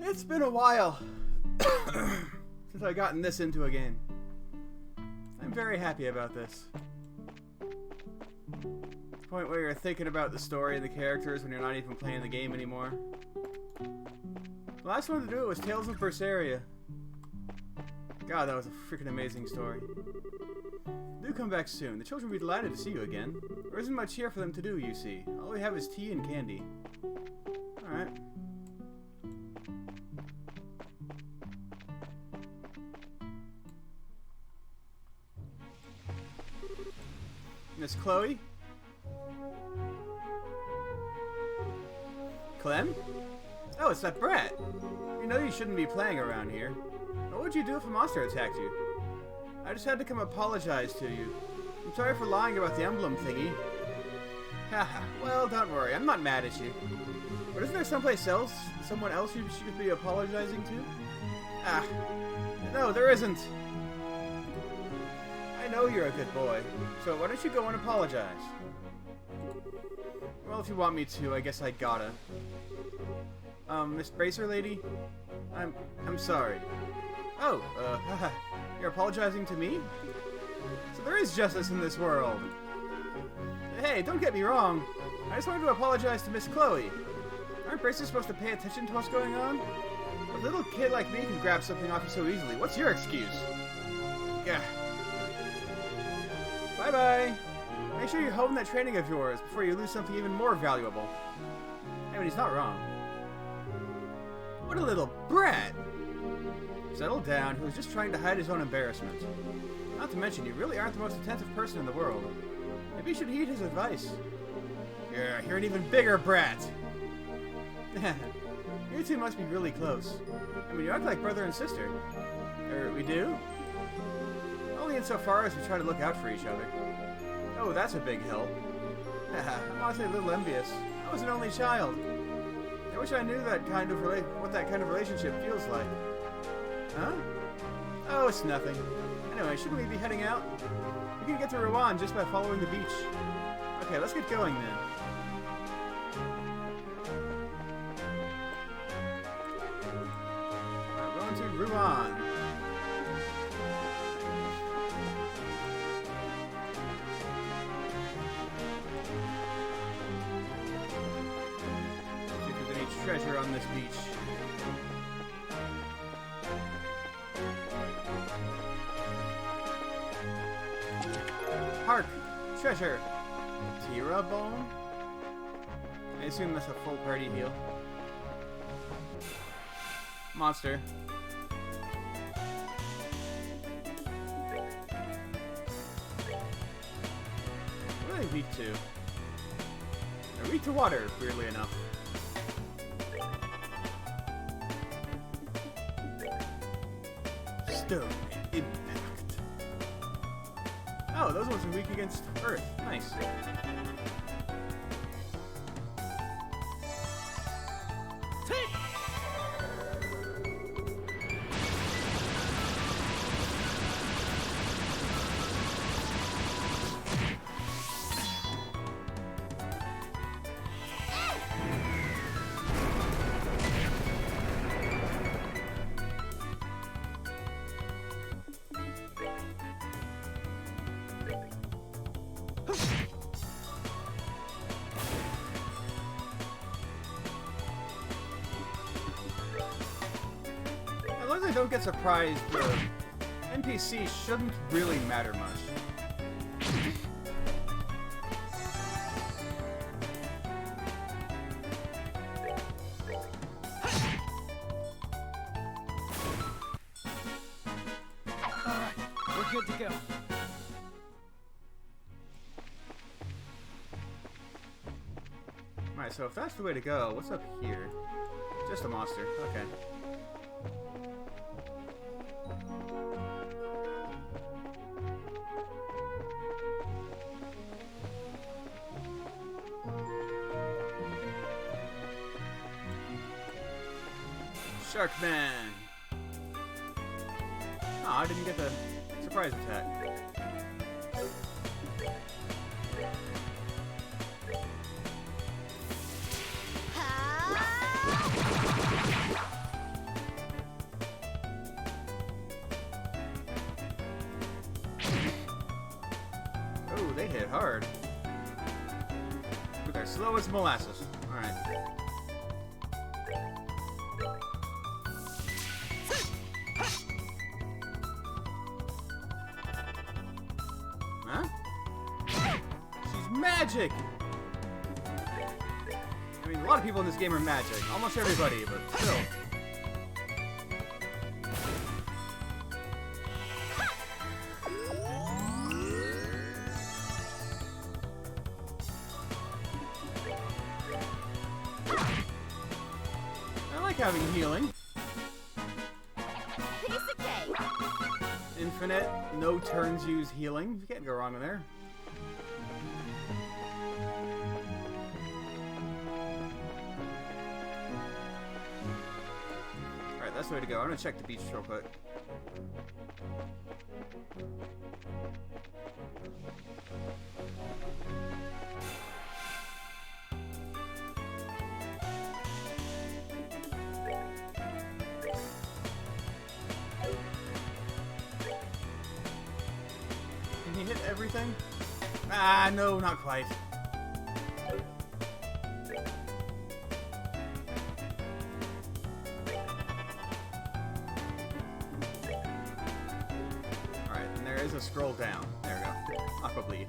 It's been a while since I've gotten this into a game. I'm very happy about this. The point where you're thinking about the story and the characters when you're not even playing the game anymore. The last one to do it was Tales of Berseria. God, that was a freaking amazing story. Do come back soon. The children will be delighted to see you again. There isn't much here for them to do, you see. All we have is tea and candy. Alright. Miss Chloe? Clem? Oh, it's that brat! You know you shouldn't be playing around here. What would you do if a monster attacked you? I just had to come apologize to you. I'm sorry for lying about the emblem thingy. Haha, well, don't worry, I'm not mad at you. But isn't there someplace else, someone else you should be apologizing to? Ah, no, there isn't. I know you're a good boy, so why don't you go and apologize? Well, if you want me to, I guess I gotta. Miss Bracer lady? I'm sorry. Oh, you're apologizing to me? So there is justice in this world. Hey, don't get me wrong. I just wanted to apologize to Miss Chloe. Aren't bracers supposed to pay attention to what's going on? A little kid like me can grab something off you so easily. What's your excuse? Yeah. Bye-bye. Make sure you hone that training of yours before you lose something even more valuable. I mean, he's not wrong. What a little brat! Settle down, he was just trying to hide his own embarrassment. Not to mention, you really aren't the most attentive person in the world. Maybe you should heed his advice. Yeah, you're an even bigger brat! You two must be really close. I mean, you act like brother and sister. We do? Only insofar as we try to look out for each other. Oh, that's a big help. I'm honestly a little envious. I was an only child. I wish I knew what that kind of relationship feels like. Huh? Oh, it's nothing. Anyway, shouldn't we be heading out? We can get to Rouen just by following the beach. Okay, let's get going then. We're going to Rouen. See if there's any treasure on this beach. Hark! Treasure! Tira bone? I assume that's a full party heal. Monster. What are they weak to? They're weak to water, weirdly enough. Stone impact. Oh, those ones are weak against Earth. Nice. As long as I don't get surprised, the NPC shouldn't really matter much. Alright, we're good to go. Alright, so if that's the way to go, what's up here? Just a monster. Okay. Sharkman! Oh, I didn't get the surprise attack. hit hard. But they're slow as molasses. Alright. Huh? She's magic! I mean, a lot of people in this game are magic. Almost everybody, but still. I like having healing. Piece of cake. Infinite, no turns use healing. You can't go wrong in there. Alright, that's the way to go. I'm gonna check the beach real quick. Can you hit everything? Ah, no, not quite. Alright, and there is a scroll down. There we go. Aqua Bleed.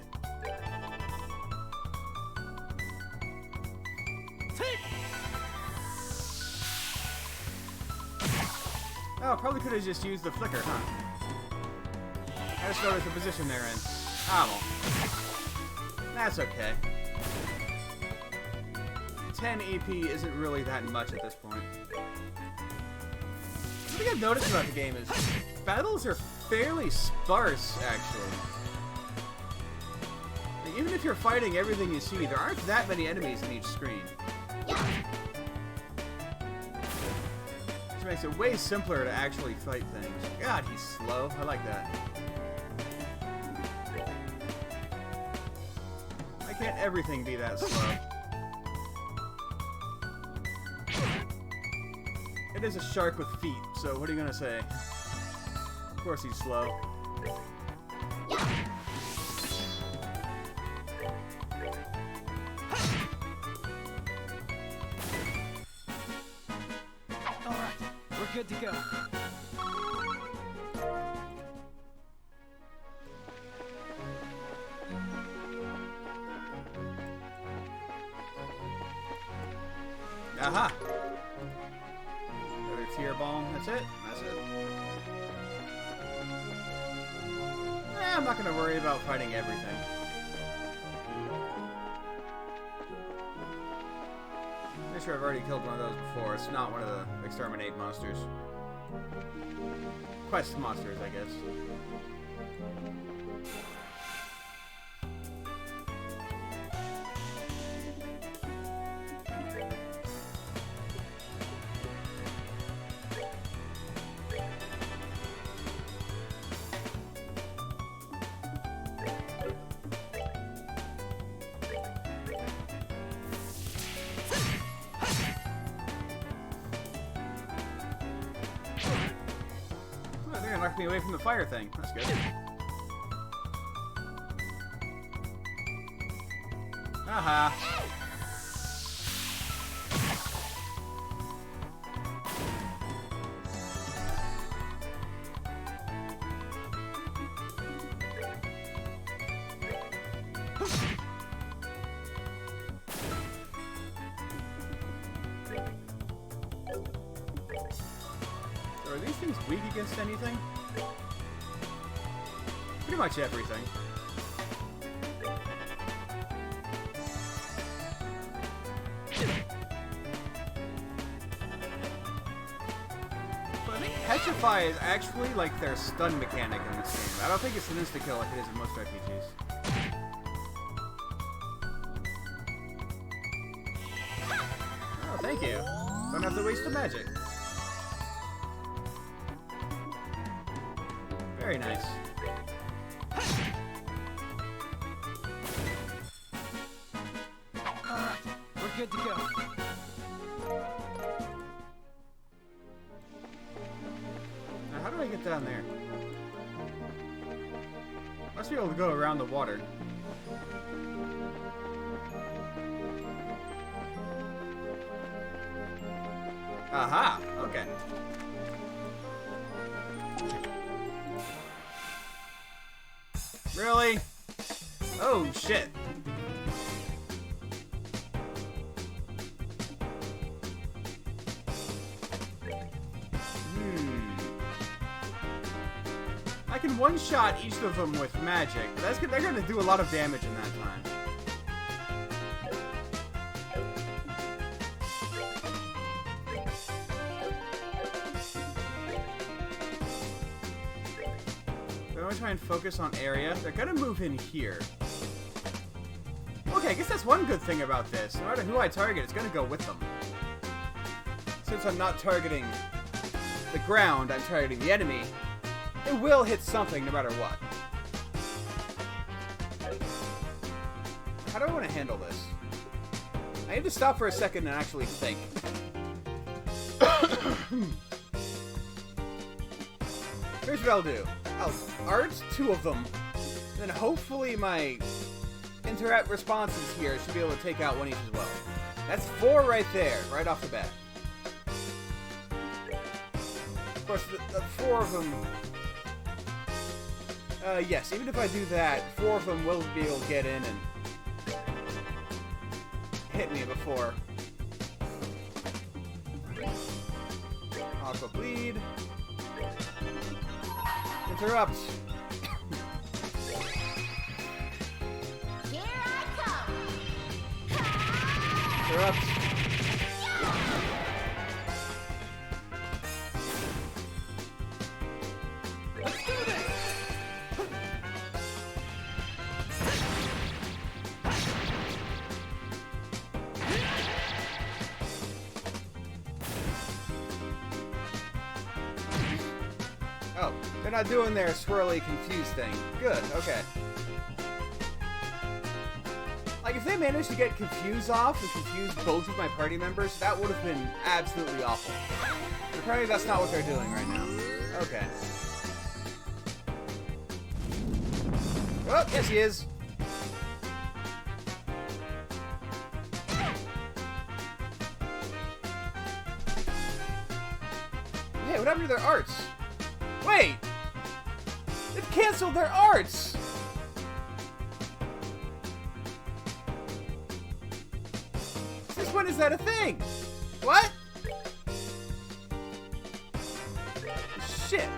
Oh, probably could have just used the flicker, huh? I just noticed the position they're in. Ah, well. That's okay. 10 AP isn't really that much at this point. One thing I've noticed about the game is battles are fairly sparse, actually. Like, even if you're fighting everything you see, there aren't that many enemies in each screen. Which makes it way simpler to actually fight things. God, he's slow. I like that. Why can't everything be that slow? It is a shark with feet, so what are you gonna say? Of course he's slow. Alright, we're good to go. Aha! Another tear bomb. That's it? That's it. I'm not gonna worry about fighting everything. Pretty sure I've already killed one of those before. It's not one of the exterminate monsters. Quest monsters, I guess. They're gonna knock me away from the fire thing. That's good. Aha. So are these things weak against anything? Pretty much everything. So I think Petrify is actually like their stun mechanic in this game. I don't think it's an insta-kill like it is in most RPGs. Oh, thank you. Don't have to waste the magic. Very nice. Alright, we're good to go. Now, how do I get down there? Must be able to go around the water. Aha! Okay. Really? Oh, shit. I can one-shot each of them with magic, but they're gonna do a lot of damage in that time. So I'm gonna try and focus on area. They're gonna move in here. Okay, I guess that's one good thing about this. No matter who I target, it's gonna go with them. Since I'm not targeting the ground, I'm targeting the enemy. It will hit something no matter what. How do I want to handle this? I need to stop for a second and actually think. Here's what I'll do. I'll art 2 of them. Then hopefully my interact responses here should be able to take out 1 each as well. That's 4 right there, right off the bat. Of course, the 4 of them... yes, even if I do that, 4 of them will be able to get in and hit me before. Aqua Bleed. Interrupt. Here I come. Interrupt. Let's do this! Oh, they're not doing their swirly confused thing. Good, okay. Like, if they managed to get confused off and confuse both of my party members, that would have been absolutely awful. But apparently that's not what they're doing right now. Okay. Oh, yes he is. Hey, what happened to their arts? Wait! It canceled their arts! Since when is that a thing? What? Shit.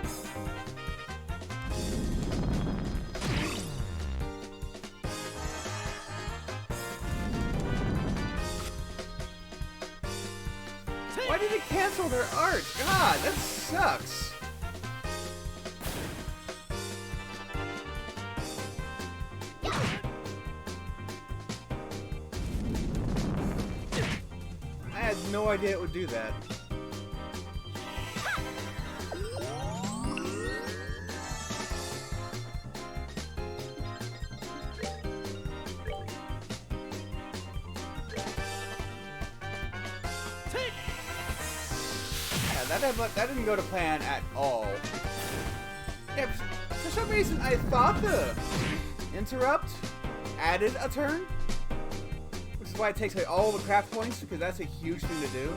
Why did it cancel their art? God, that sucks. I had no idea it would do that. That didn't go to plan at all. Yeah, for some reason I thought the interrupt added a turn, which is why it takes away all the craft points, because that's a huge thing to do.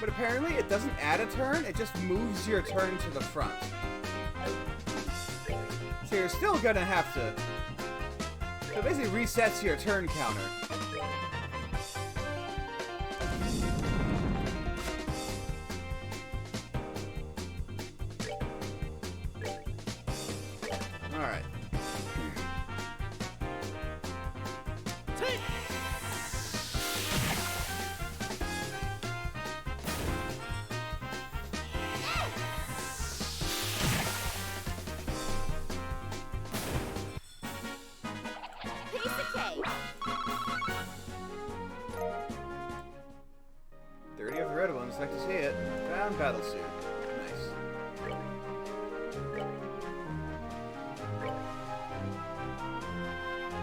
But apparently it doesn't add a turn, it just moves your turn to the front. So you're still gonna have to... So it basically resets your turn counter. Alright. Piece of cake. 30 of the red ones, like to see it. Found battle suit. Nice.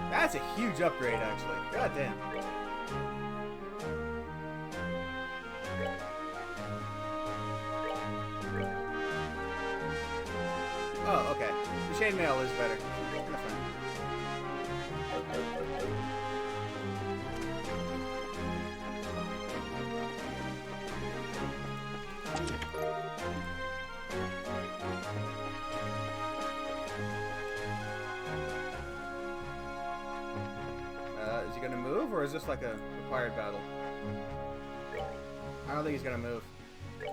That's a huge upgrade, actually. God damn. Oh, okay. The chainmail is better. That's fine. is this like a required battle? I don't think he's gonna move. I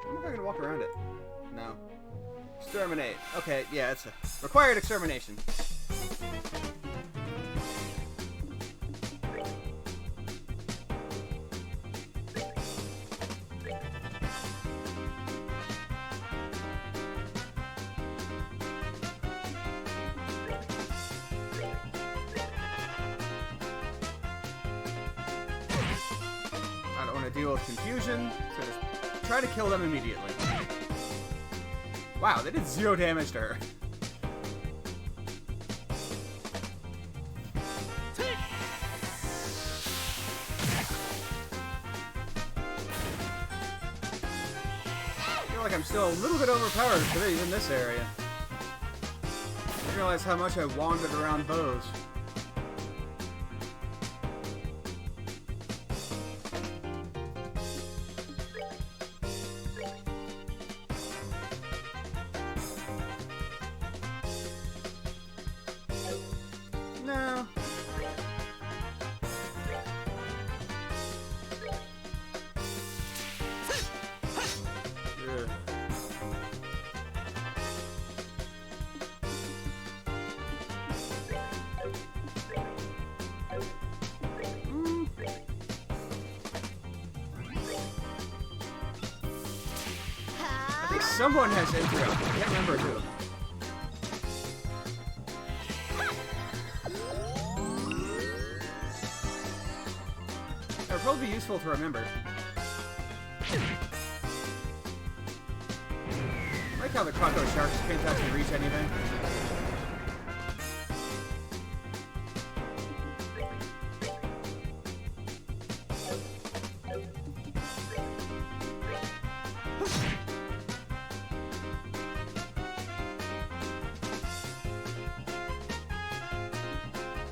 wonder if I can walk around it. No. Exterminate. Okay, yeah, it's a required extermination. I don't want to deal with confusion, so just try to kill them immediately. Wow, they did 0 damage to her. I feel like I'm still a little bit overpowered for these in this area. I didn't realize how much I wandered around bows. No. Ugh. I think someone has interrupt. I can't remember who. That would probably be useful to remember. I like how the Croco Sharks can't actually reach anything.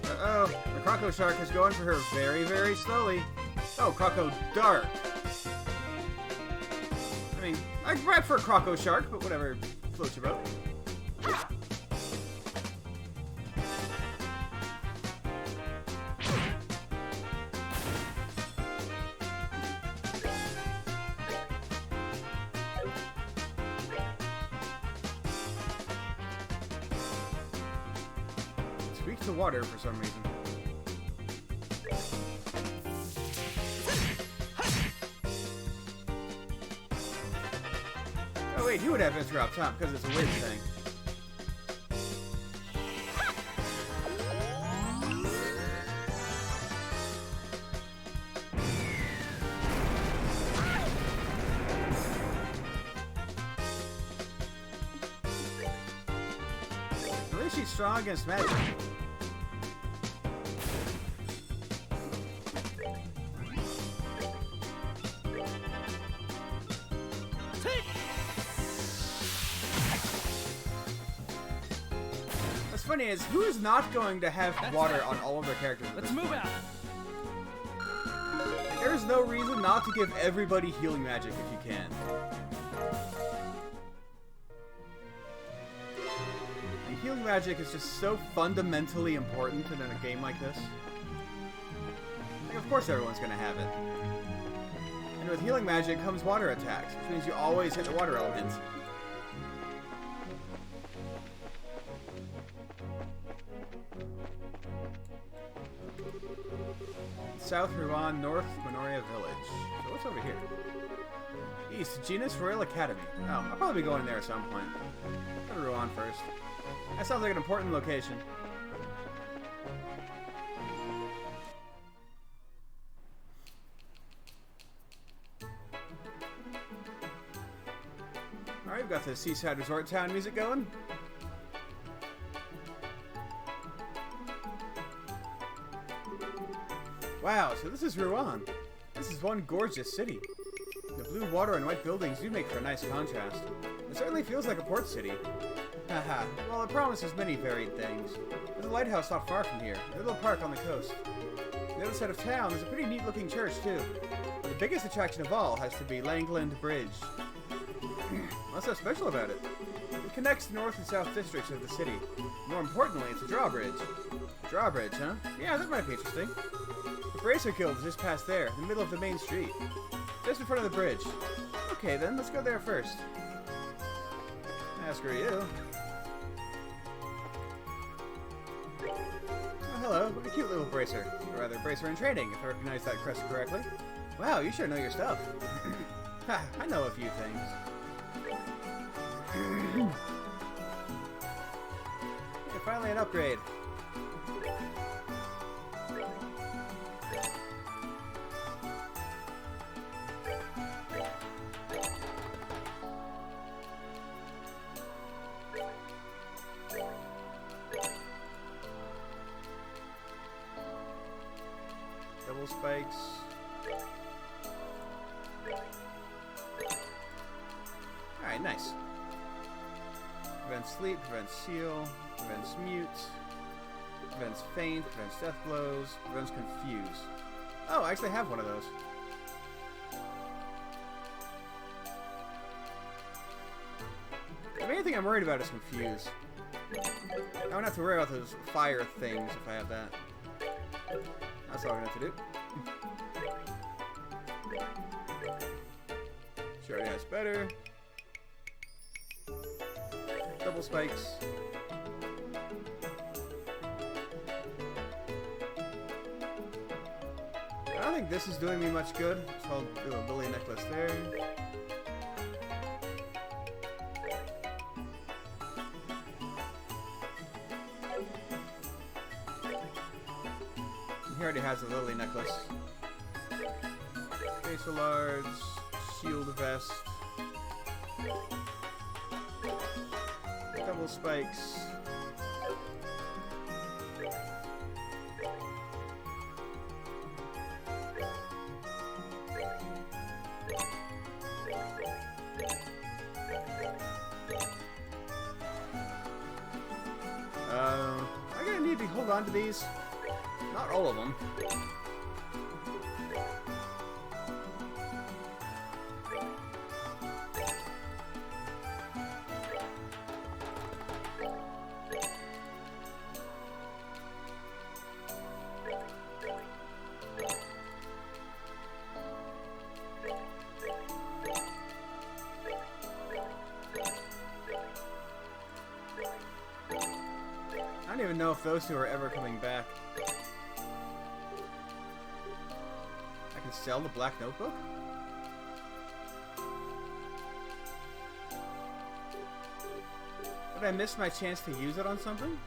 Uh-oh, the Croco Shark is going for her very, very slowly. Oh, Croco Dark. I mean, I'd ride for a Croco Shark, but whatever floats your boat. It's weak to water for some reason. Oh wait, you would have interrupt, huh? Because it's a wind thing. At least she's strong against magic. What's funny is, who is not going to have water on all of their characters at Let's this move point? out. There is no reason not to give everybody healing magic if you can. And healing magic is just so fundamentally important in a game like this. Like, of course everyone's going to have it. And with healing magic comes water attacks, which means you always hit the water element. South Ruan, North Minoria Village. So what's over here? East, Genus Royal Academy. Oh, I'll probably be going there at some point. Go to Ruan first. That sounds like an important location. Alright, we've got the Seaside Resort Town music going. Wow, so this is Ruan. This is one gorgeous city. The blue water and white buildings do make for a nice contrast. It certainly feels like a port city. Haha, well, it promises many varied things. There's a lighthouse not far from here, and a little park on the coast. On the other side of town, there's a pretty neat looking church too. But the biggest attraction of all has to be Langland Bridge. What's so special about it? It connects the north and south districts of the city. More importantly, it's a drawbridge. Drawbridge, huh? Yeah, that might be interesting. The Bracer Guild is just past there, in the middle of the main street. Just in front of the bridge. Okay then, let's go there first. Screw you. Oh, hello. What a cute little bracer. Or rather, bracer in training, if I recognize that crest correctly. Wow, you sure know your stuff. Ha, I know a few things. Yeah, finally an upgrade. Double spikes. Alright, nice. Prevents sleep, prevents seal, prevents mute, prevents faint, prevents death blows, prevents confuse. Oh, I actually have one of those. The main thing I'm worried about is confuse. I don't have to worry about those fire things if I have that. That's all I'm gonna have to do. She already has better. Double spikes. I don't think this is doing me much good, so I'll do a Lily necklace there. He already has a Lily necklace. Facial large, shield vest, double spikes. I'm gonna need to hold on to these. Not all of them. I don't even know if those two are ever coming back. I can sell the black notebook? Did I miss my chance to use it on something?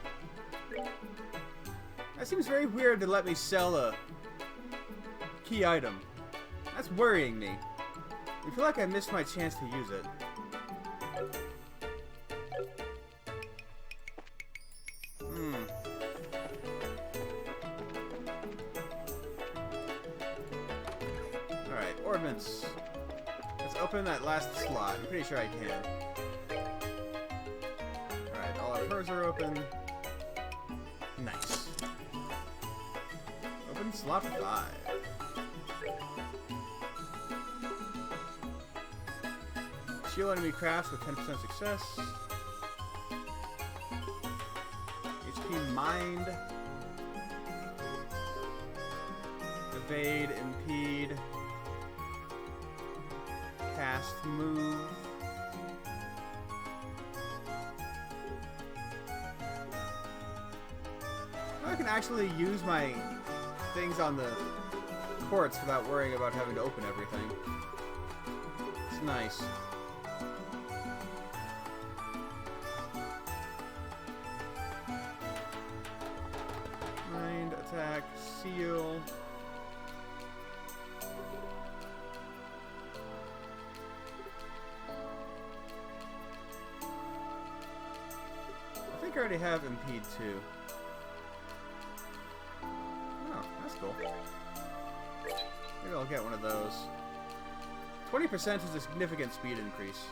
That seems very weird to let me sell a key item. That's worrying me. I feel like I missed my chance to use it. Alright, ornaments. Let's open that last slot. I'm pretty sure I can. Alright, all our furs are open. Nice. Open slot 5. Shield enemy crafts with 10% success. HP mind. Evade, impede. Cast, move. I can actually use my things on the quartz without worrying about having to open everything. It's nice. Mind, attack, seal. I think I already have impede too. Oh, that's cool. Maybe I'll get one of those. 20% is a significant speed increase.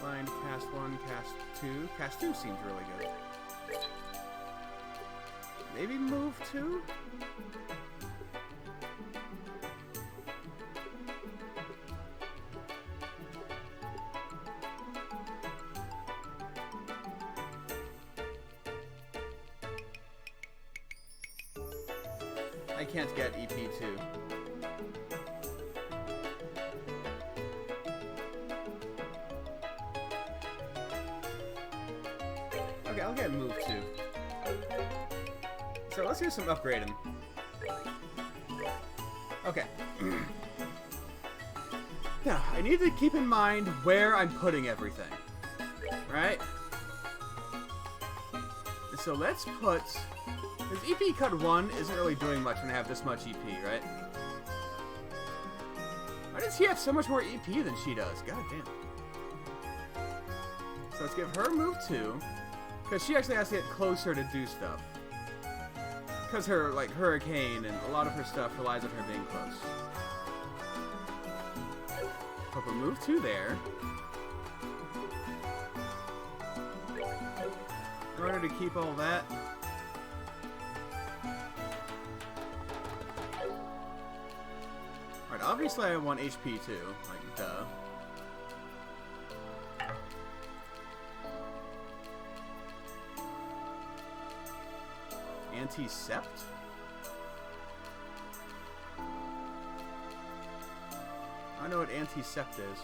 Blind, cast 1, cast 2. Cast 2 seems really good. maybe move 2? I can't get EP2. Okay, I'll get move 2. So let's do some upgrading. Okay. Now, I need to keep in mind where I'm putting everything. Right? So let's put... Because EP Cut 1 isn't really doing much when I have this much EP, right? Why does he have so much more EP than she does? God damn. So let's give her move 2. Because she actually has to get closer to do stuff. Because her, like, Hurricane and a lot of her stuff relies on her being close. So we'll move 2 there. In order to keep all that. Alright, obviously I want HP too. Like, duh. Anti-Sept? I know what Anti-Sept is.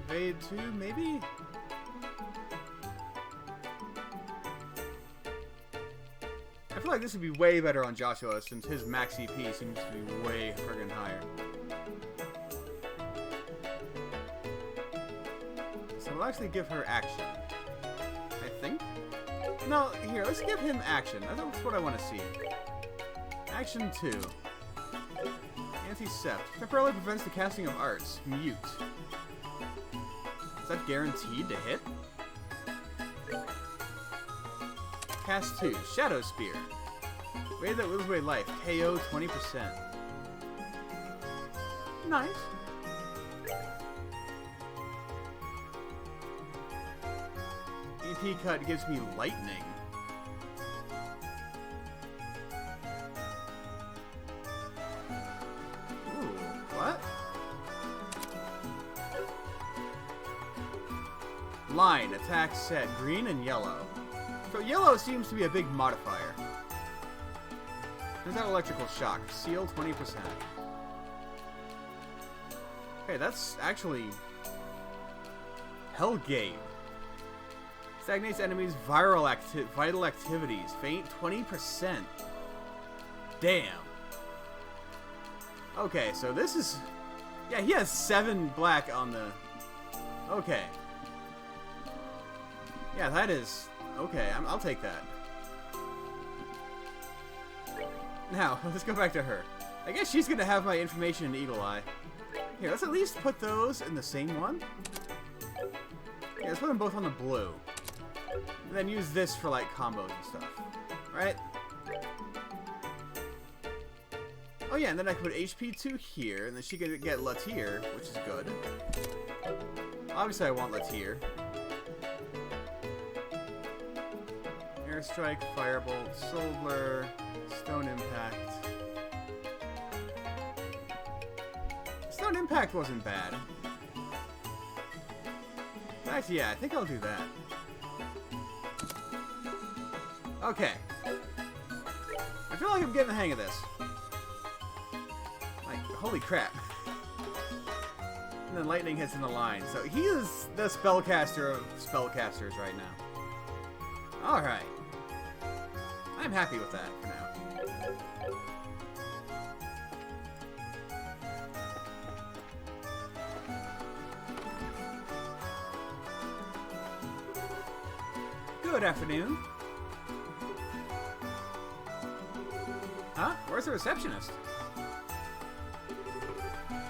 Evade 2, maybe? I feel like this would be way better on Joshua since his max EP seems to be way friggin' higher. So we'll actually give her action. I think? No, here, let's give him action. That's what I want to see. Action 2. Anti-Sept. Temporarily prevents the casting of arts. Mute. Is that guaranteed to hit? Cast 2. Shadow Spear. Wave that whittles away life. KO 20%. Nice. EP Cut gives me lightning. Ooh, what? Line, attack set, green and yellow. So yellow seems to be a big modifier. There's that electrical shock. Seal 20%. Okay, that's actually... Hellgate. Stagnates enemies' vital activities. Faint 20%. Damn. Okay, so this is... Yeah, he has 7 black on the... Okay. Yeah, that is... Okay, I'll take that. Now, let's go back to her. I guess she's gonna have my information in Eagle Eye. Here, let's at least put those in the same one. Yeah, let's put them both on the blue. And then use this for, like, combos and stuff. Right? Oh yeah, and then I can put HP2 here, and then she can get Latier, which is good. Obviously I want Latier. Airstrike, Firebolt, Solar, Stone Impact. Stone Impact wasn't bad. Actually, yeah, I think I'll do that. Okay. I feel like I'm getting the hang of this. Like, holy crap. And then lightning hits in the line. So he is the spellcaster of spellcasters right now. Alright. I'm happy with that for now. Good afternoon. Huh? Where's the receptionist?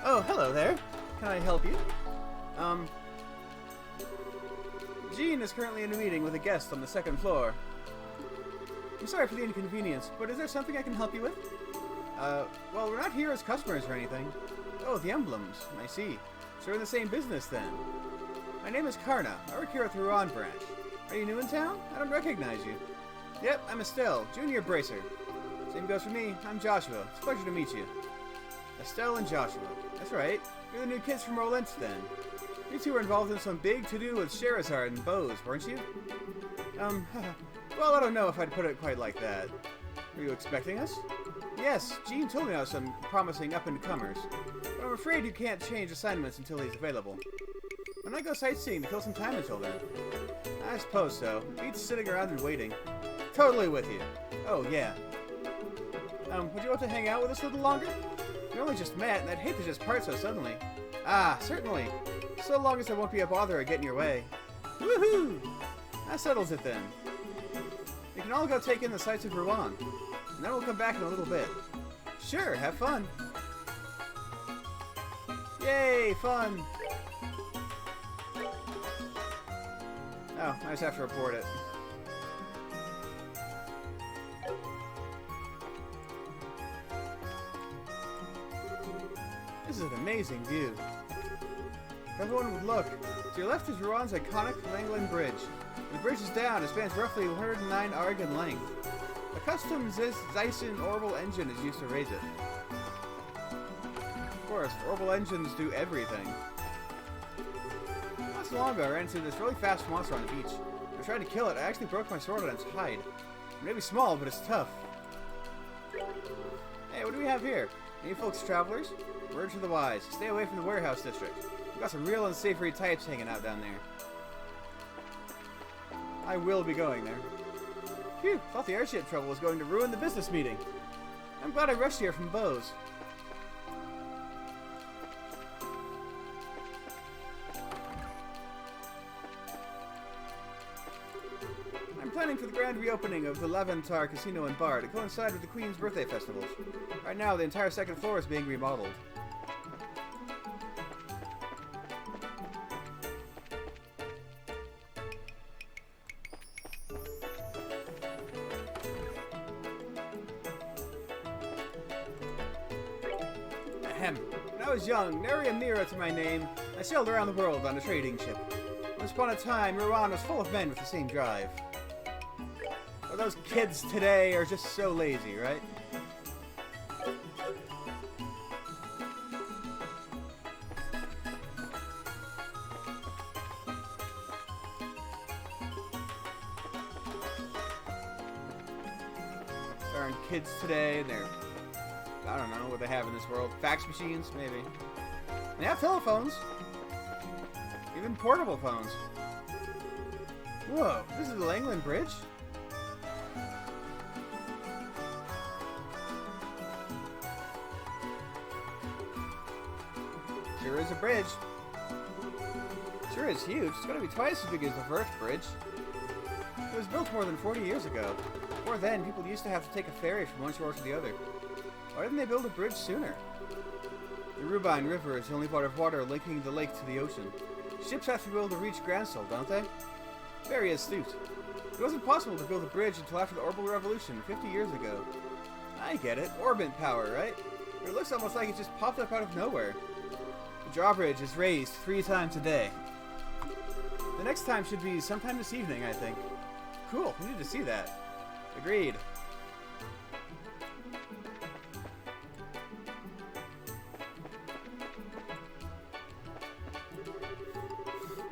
Oh, hello there. Can I help you? Jean is currently in a meeting with a guest on the second floor. I'm sorry for the inconvenience, but is there something I can help you with? Well, we're not here as customers or anything. Oh, the emblems. I see. So we're in the same business then. My name is Karna. I work here at the Ruan branch. Are you new in town? I don't recognize you. Yep, I'm Estelle, junior bracer. Same goes for me. I'm Joshua. It's a pleasure to meet you. Estelle and Joshua. That's right. You're the new kids from Rolent then. You two were involved in some big to-do with Sherazard and Bose, weren't you? Well, I don't know if I'd put it quite like that. Were you expecting us? Yes, Jean told me I was some promising up-and-comers. But I'm afraid you can't change assignments until he's available. Why not go sightseeing to kill some time until then? I suppose so. Beats sitting around and waiting. Totally with you. Oh, yeah. Would you want to hang out with us a little longer? We only just met, and I'd hate to just part so suddenly. Ah, certainly. So long as I won't be a bother or get in your way. Woohoo! That settles it then. We can all go take in the sights of Ruan, and then we'll come back in a little bit. Sure, have fun. Yay, fun! Oh, I just have to report it. This is an amazing view. If everyone would look. To your left is Ruan's iconic Langland Bridge. When the bridge is down, it spans roughly 109 arg in length. A custom Zeisen Orbital engine is used to raise it. Of course, Orbital engines do everything. Not so long ago, I ran into this really fast monster on the beach. I tried to kill it. I actually broke my sword on its hide. It may be small, but it's tough. Hey, what do we have here? Any folks travelers? Word to the wise. Stay away from the warehouse district. We've got some real unsavory types hanging out down there. I will be going there. Phew, thought the airship trouble was going to ruin the business meeting. I'm glad I rushed here from Bose. I'm planning for the grand reopening of the Laventar Casino and Bar to coincide with the Queen's birthday festivals. Right now, the entire second floor is being remodeled. Ahem. When I was young, nary a mirror to my name, I sailed around the world on a trading ship. Once upon a time, Ruan was full of men with the same drive. But those kids today are just so lazy, right? Darn kids today, and they're... I don't know what they have in this world. Fax machines, maybe. They have telephones. Even portable phones. Whoa, this is the Langland Bridge? Sure is a bridge. Sure is huge. It's gotta be twice as big as the Firth Bridge. It was built more than 40 years ago. Before then, people used to have to take a ferry from one shore to the other. Why didn't they build a bridge sooner? The Rubine River is the only body of water linking the lake to the ocean. Ships have to be able to reach Gransel, don't they? Very astute. It wasn't possible to build a bridge until after the Orbital Revolution, 50 years ago. I get it. Orbit power, right? But it looks almost like it just popped up out of nowhere. The drawbridge is raised 3 times a day. The next time should be sometime this evening, I think. Cool, we need to see that. Agreed.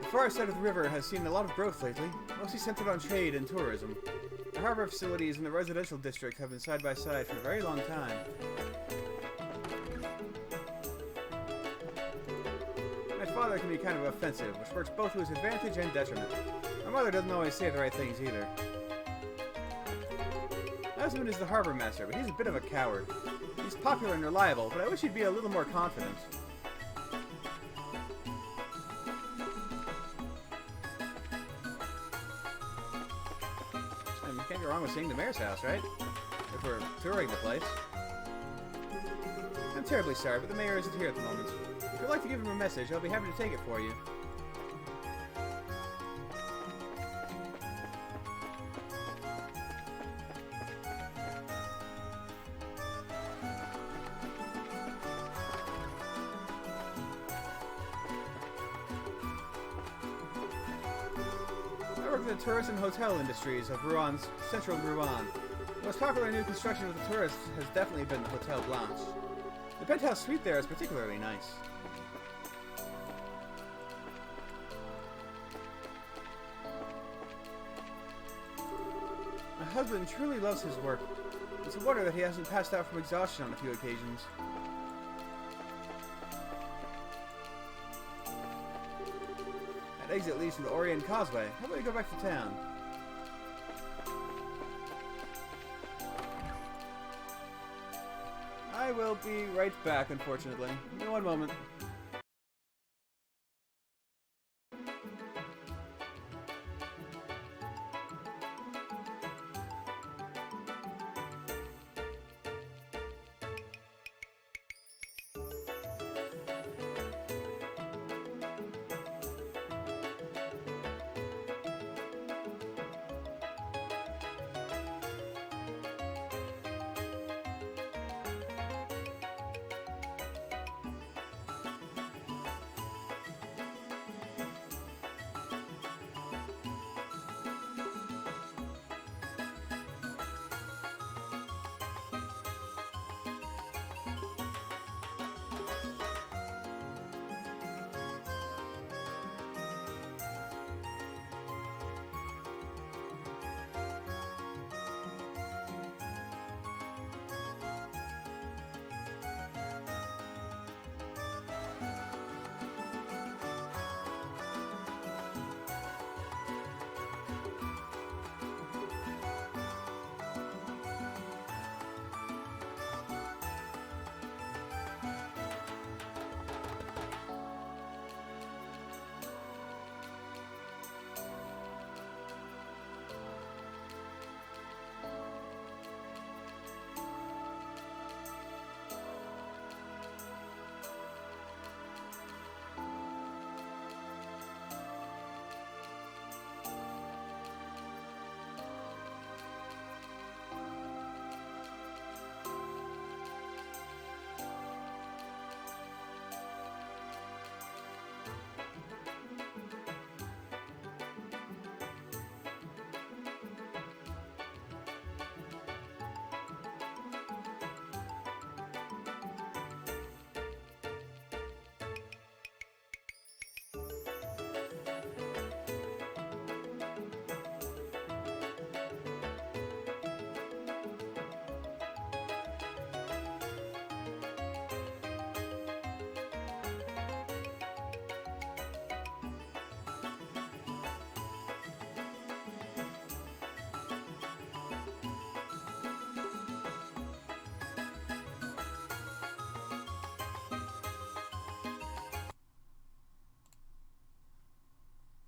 The far side of the river has seen a lot of growth lately, mostly centered on trade and tourism. The harbor facilities and the residential district have been side by side for a very long time. My father can be kind of offensive, which works both to his advantage and detriment. My mother doesn't always say the right things either. My husband is the harbor master, but he's a bit of a coward. He's popular and reliable, but I wish he'd be a little more confident. Can't go wrong with seeing the mayor's house, right? If we're touring the place. I'm terribly sorry, but the mayor isn't here at the moment. If you'd like to give him a message, I'll be happy to take it for you. work in the tourist and hotel industries of Rouen, central Rouen. The most popular new construction with the tourists has definitely been the Hotel Blanche. The penthouse suite there is particularly nice. My husband truly loves his work. It's a wonder that he hasn't passed out from exhaustion on a few occasions. That exit leads to the Orient Causeway. How about we go back to town? I will be right back, unfortunately. Give me one moment.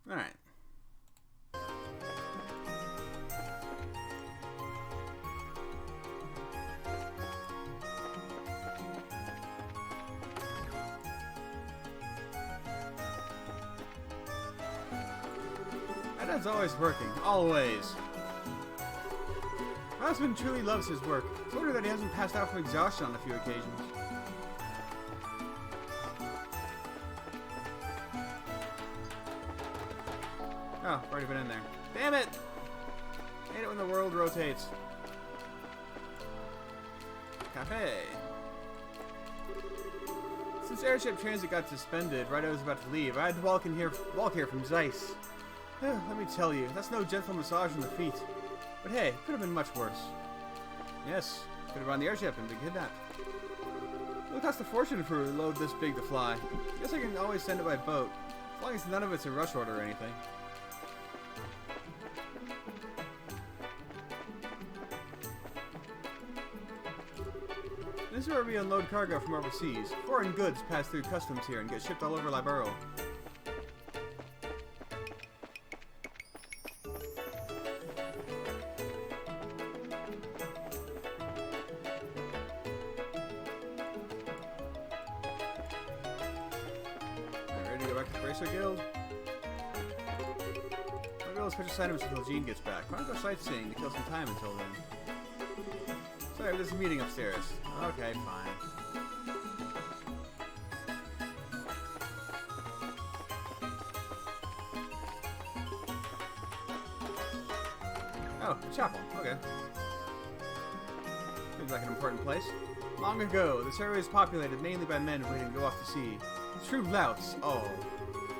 Alright. My dad's always working. Always. My husband truly loves his work. It's a wonder that he hasn't passed out from exhaustion on a few occasions. Oh, I've already been in there. Damn it! Hate it when the world rotates. Cafe. Since airship transit got suspended right as I was about to leave, I had to walk here from Zeiss. Let me tell you, that's no gentle massage on the feet. But hey, could have been much worse. Yes, could have run the airship and been kidnapped. It would cost a fortune for a load this big to fly. Guess I can always send it by boat, as long as none of it's a rush order or anything. This is where we unload cargo from overseas. Foreign goods pass through customs here and get shipped all over Liberl. Ready to go back to the Bracer Guild? Maybe let's purchase items until Jean gets back. Why don't we go sightseeing to kill some time until then? Sorry, there's a meeting upstairs. Okay, fine. Oh, a chapel. Okay. Seems like an important place. Long ago, this area was populated mainly by men waiting to go off to sea. True louts, all.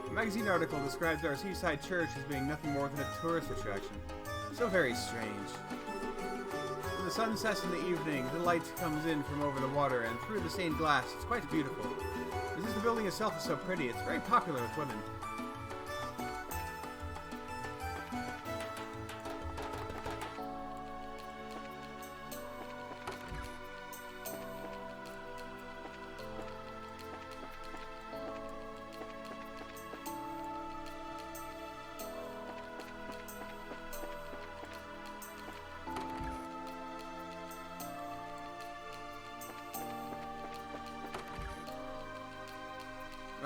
A magazine article describes our seaside church as being nothing more than a tourist attraction. So very strange. When the sun sets in the evening, the light comes in from over the water and through the stained glass. It's quite beautiful. Because the building itself is so pretty, it's very popular with women.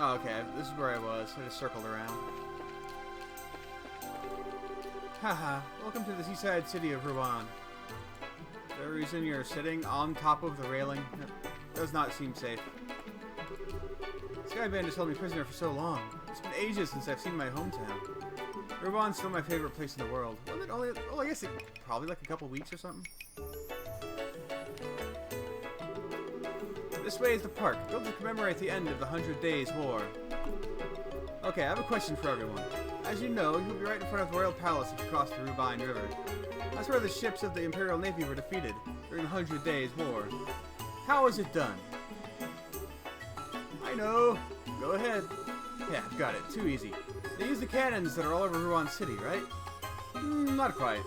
Oh, okay, this is where I was. I just circled around. Haha, welcome to the seaside city of Ruan. The reason you're sitting on top of the railing does not seem safe. Skyband has held me prisoner for so long. It's been ages since I've seen my hometown. Ruan's still my favorite place in the world. Well, I guess probably like a couple weeks or something. This way is the park, built to commemorate the end of the 100 Days War. Okay, I have a question for everyone. As you know, you'll be right in front of the Royal Palace if you cross the Rubine River. That's where the ships of the Imperial Navy were defeated during the 100 Days War. How was it done? I know. Go ahead. Yeah, I've got it. Too easy. They use the cannons that are all over Ruan City, right? Not quite.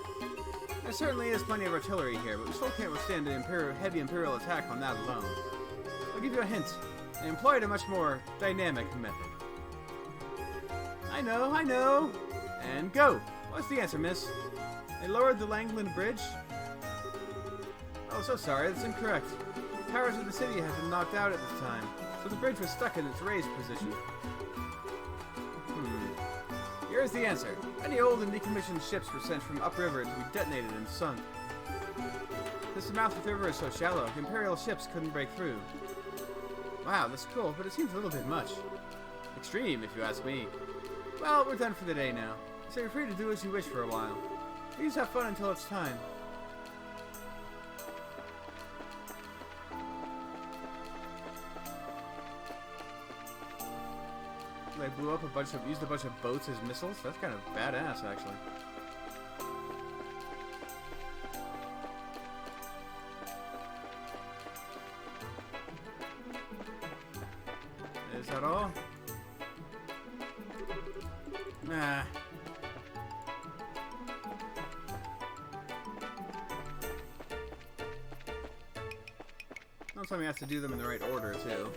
There certainly is plenty of artillery here, but we still can't withstand an heavy Imperial attack on that alone. I'll give you a hint. They employed a much more dynamic method. I know. And go! What's the answer, miss? They lowered the Langland Bridge? Oh, so sorry, that's incorrect. The towers of the city had been knocked out at this time, so the bridge was stuck in its raised position. Here's the answer. Many old and decommissioned ships were sent from upriver to be detonated and sunk. Since the mouth of the river is so shallow, the Imperial ships couldn't break through. Wow, that's cool, but it seems a little bit much. Extreme, if you ask me. Well, we're done for the day now, so you're free to do as you wish for a while. Please have fun until it's time. They blew up used a bunch of boats as missiles? That's kind of badass, actually. Is that all? Nah. Don't tell me I have to do them in the right order, too.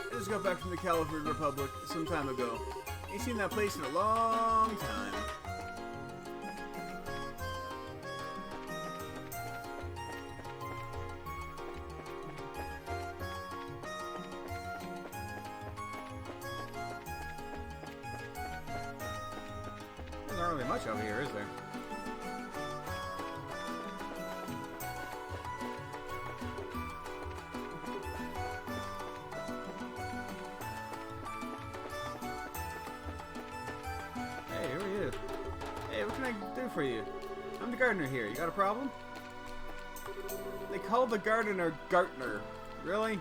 I just got back from the Califord Republic some time ago. Ain't seen that place in a long time. There's not really much over here, is there? For you. I'm the gardener here. You got a problem? They called the gardener Gartner. Really?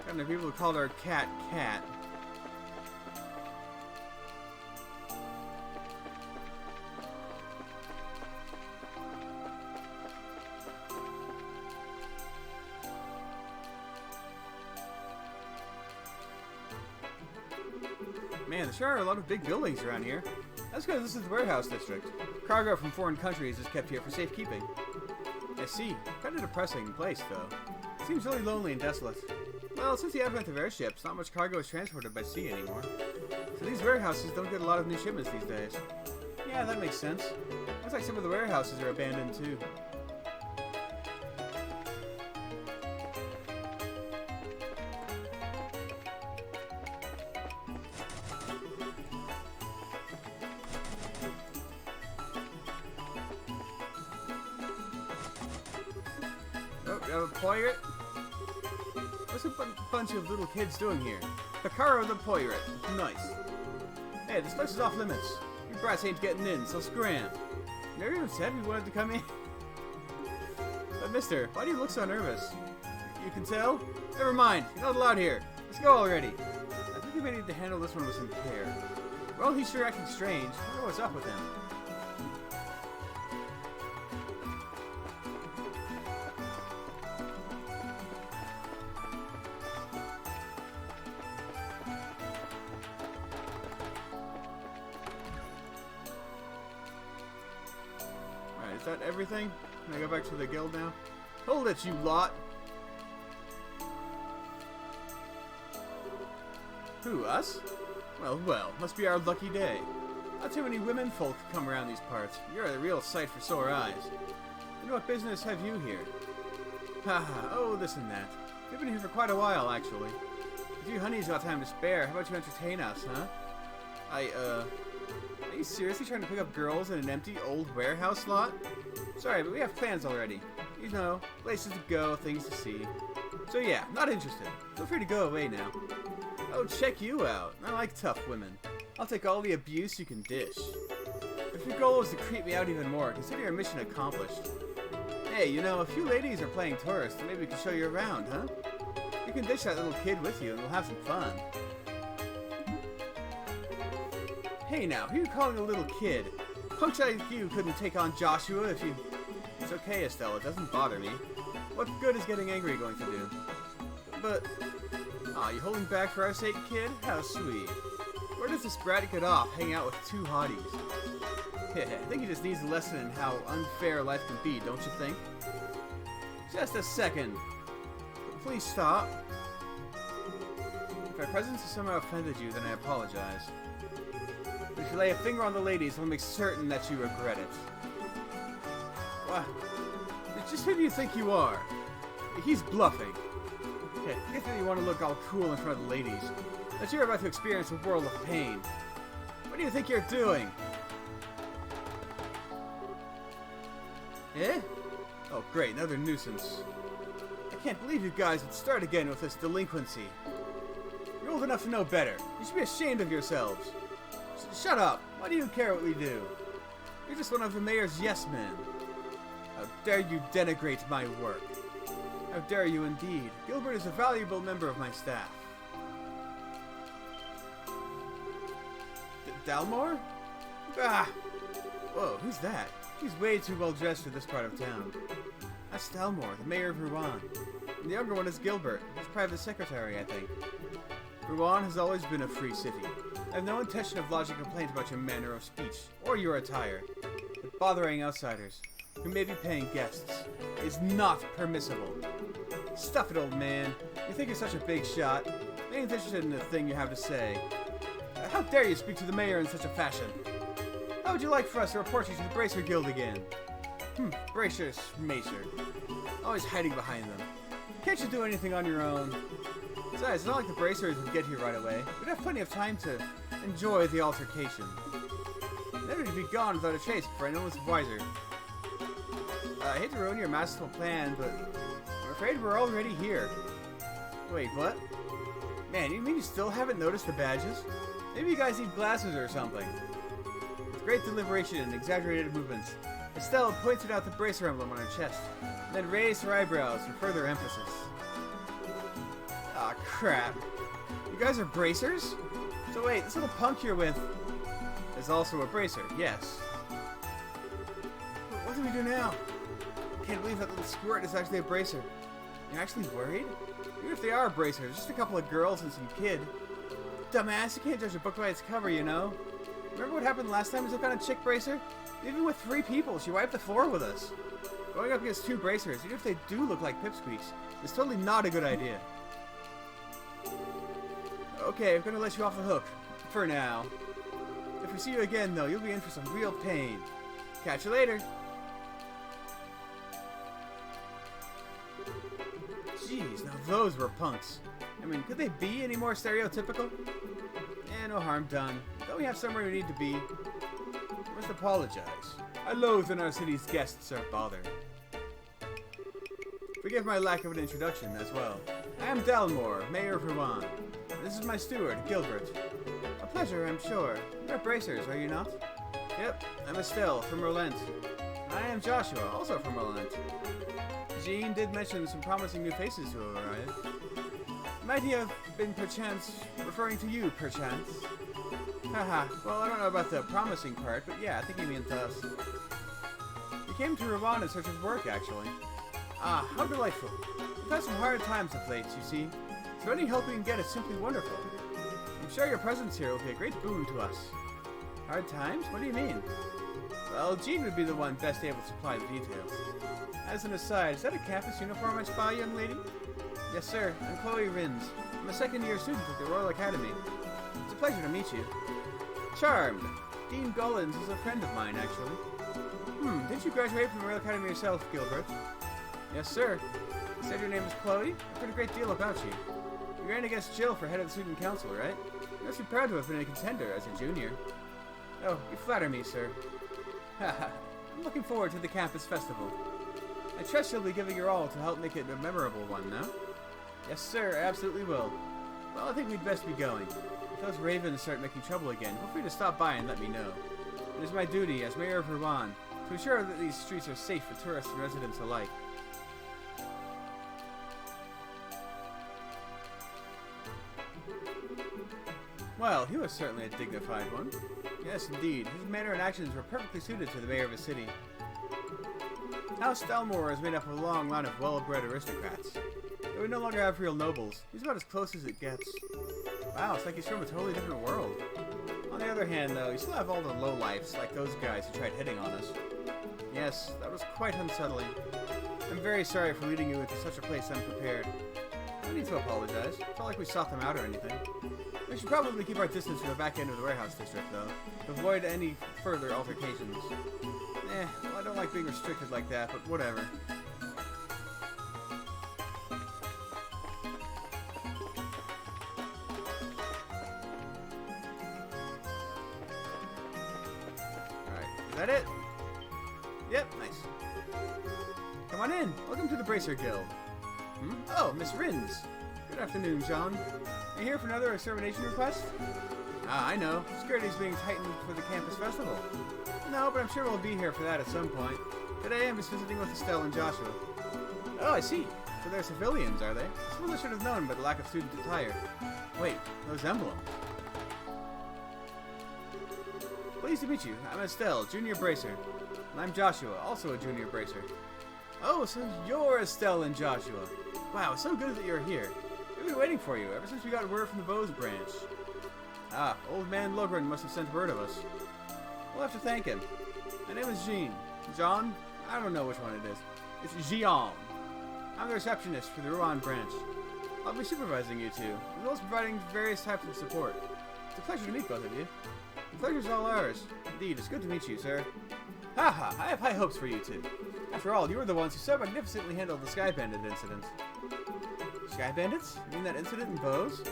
Kind of people who called our cat Cat. Man, there sure are a lot of big buildings around here. That's because this is the warehouse district. Cargo from foreign countries is kept here for safekeeping. I see. Kind of depressing place, though. Seems really lonely and desolate. Well, since the advent of airships, not much cargo is transported by sea anymore. So these warehouses don't get a lot of new shipments these days. Yeah, that makes sense. I Looks like some of the warehouses are abandoned too. Oh, you have a pirate? What's a bunch of little kids doing here? Picaro the pirate. Nice. Hey, this place is off limits. You brats ain't getting in, so scram. You never even said we wanted to come in. But mister, why do you look so nervous? You can tell? Never mind, you're not allowed here. Let's go already. I think we may need to handle this one with some care. Well, he's sure acting strange. I don't know what's up with him. Alright, is that everything? Can I go back to the guild now? Hold it, you lot! Who, us? Well, well, must be our lucky day. Not too many women folk come around these parts. You're a real sight for sore eyes. You know what business have you here? Haha, oh, this and that. We've been here for quite a while, actually. If you honeys got time to spare, how about you entertain us, huh? Are you seriously trying to pick up girls in an empty old warehouse lot? Sorry, but we have plans already. You know, places to go, things to see. So yeah, not interested. Feel free to go away now. Oh, check you out. I like tough women. I'll take all the abuse you can dish. If your goal is to creep me out even more, consider your mission accomplished. Hey, you know, if you ladies are playing tourist, then maybe we can show you around, huh? You can dish that little kid with you and we'll have some fun. Hey now, who are you calling a little kid? Punks like you couldn't take on Joshua if you... It's okay, Estelle, it doesn't bother me. What good is getting angry going to do? But... Aw, you holding back for our sake, kid? How sweet. Where does this brat get off hanging out with two hotties? I think he just needs a lesson in how unfair life can be, don't you think? Just a second. Please stop. If my presence has somehow offended you, then I apologize. But if you lay a finger on the ladies, I'll make certain that you regret it. What? Just who do you think you are? He's bluffing. You think you want to look all cool in front of the ladies, that you're about to experience a world of pain. What do you think you're doing? Eh? Oh great, another nuisance. I can't believe you guys would start again with this delinquency. You're old enough to know better. You should be ashamed of yourselves. Shut up! Why do you care what we do? You're just one of the mayor's yes-men. How dare you denigrate my work? How dare you indeed. Gilbert is a valuable member of my staff. Dalmore? Ah! Whoa, who's that? He's way too well dressed for this part of town. That's Dalmore, the mayor of Rouen. And the younger one is Gilbert, his private secretary, I think. Rouen has always been a free city. I have no intention of lodging complaint about your manner of speech, or your attire. But bothering outsiders, who may be paying guests, is not permissible. Stuff it, old man. You think you're such a big shot. I ain't interested in the thing you have to say. How dare you speak to the mayor in such a fashion? How would you like for us to report you to the Bracer Guild again? Bracers, Macer. Always hiding behind them. Can't you do anything on your own? Besides, it's not like the Bracers would get here right away. We'd have plenty of time to enjoy the altercation. Never to be gone without a chase before anyone was wiser. I hate to ruin your masterful plan, but I'm afraid we're already here. Wait, what? Man, you mean you still haven't noticed the badges? Maybe you guys need glasses or something. With great deliberation and exaggerated movements, Estelle pointed out the bracer emblem on her chest, and then raised her eyebrows for further emphasis. Aw, crap. You guys are bracers? So wait, this little punk you're with is also a bracer, yes. What do we do now? Can't believe that little squirt is actually a bracer. You're actually worried? Even if they are bracers, just a couple of girls and some kid. Dumbass, you can't judge a book by its cover, you know? Remember what happened last time we took on a chick bracer? Even with 3 people, she wiped the floor with us. Going up against 2 bracers, even if they do look like pipsqueaks, is totally not a good idea. Okay, I'm gonna let you off the hook. For now. If we see you again, though, you'll be in for some real pain. Catch you later. Jeez, now those were punks. I mean, could they be any more stereotypical? No harm done. Don't we have somewhere we need to be? I must apologize. I loathe when our city's guests are bothered. Forgive my lack of an introduction as well. I am Dalmor, Mayor of Rouen. This is my steward, Gilbert. A pleasure, I'm sure. You're bracers, are you not? Yep, I'm Estelle, from Rolent. I am Joshua, also from Rolent. Jean did mention some promising new faces who have arrived. Might he have been perchance referring to you, perchance? Haha, well, I don't know about the promising part, but yeah, I think he means us. We came to Rouen in search of work, actually. Ah, how delightful. We've had some hard times of late, you see. So any help we can get is simply wonderful. I'm sure your presence here will be a great boon to us. Hard times? What do you mean? Well, Jean would be the one best able to supply the details. As an aside, is that a campus uniform I spy, young lady? Yes, sir. I'm Chloe Rins. I'm a second-year student at the Royal Academy. It's a pleasure to meet you. Charmed. Dean Gullins is a friend of mine, actually. Did you graduate from the Royal Academy yourself, Gilbert? Yes, sir. You said your name is Chloe? I've heard a great deal about you. You ran against Jill for head of the student council, right? You must be proud to have been a contender as a junior. Oh, you flatter me, sir. Haha. I'm looking forward to the campus festival. I trust you'll be giving your all to help make it a memorable one, no? Yes, sir, I absolutely will. Well, I think we'd best be going. If those ravens start making trouble again, feel free to stop by and let me know. It is my duty as Mayor of Rouen to ensure that these streets are safe for tourists and residents alike. Well, he was certainly a dignified one. Yes, indeed. His manner and actions were perfectly suited to the mayor of a city. House Dalmor is made up of a long line of well-bred aristocrats. But we no longer have real nobles. He's about as close as it gets. Wow, it's like he's from a totally different world. On the other hand, though, you still have all the lowlifes, like those guys who tried hitting on us. Yes, that was quite unsettling. I'm very sorry for leading you into such a place unprepared. No need to apologize. It's not like we sought them out or anything. We should probably keep our distance from the back end of the warehouse district, though, to avoid any further altercations. Well, I don't like being restricted like that, but whatever. Alright, is that it? Yep, nice. Come on in. Welcome to the Bracer Guild. Oh, Miss Rins. Good afternoon, John. Are you here for another extermination request? Ah, I know. Security is being tightened for the campus festival. No, but I'm sure we'll be here for that at some point. Today I'm just visiting with Estelle and Joshua. Oh, I see. So they're civilians, are they? Someone I should have known by the lack of student attire. Wait, those emblems. Pleased to meet you. I'm Estelle, Junior Bracer. And I'm Joshua, also a Junior Bracer. Oh, so you're Estelle and Joshua. Wow, it's so good that you're here. We've been waiting for you ever since we got word from the Bose branch. Ah, old man Logren must have sent word of us. We'll have to thank him. My name is Jean. John? I don't know which one it is. It's Jean. I'm the receptionist for the Rouen branch. I'll be supervising you two, as well as providing various types of support. It's a pleasure to meet both of you. The pleasure's all ours. Indeed, it's good to meet you, sir. Haha, I have high hopes for you two. After all, you were the ones who so magnificently handled the Sky Bandit incident. Sky Bandits? You mean that incident in Bose?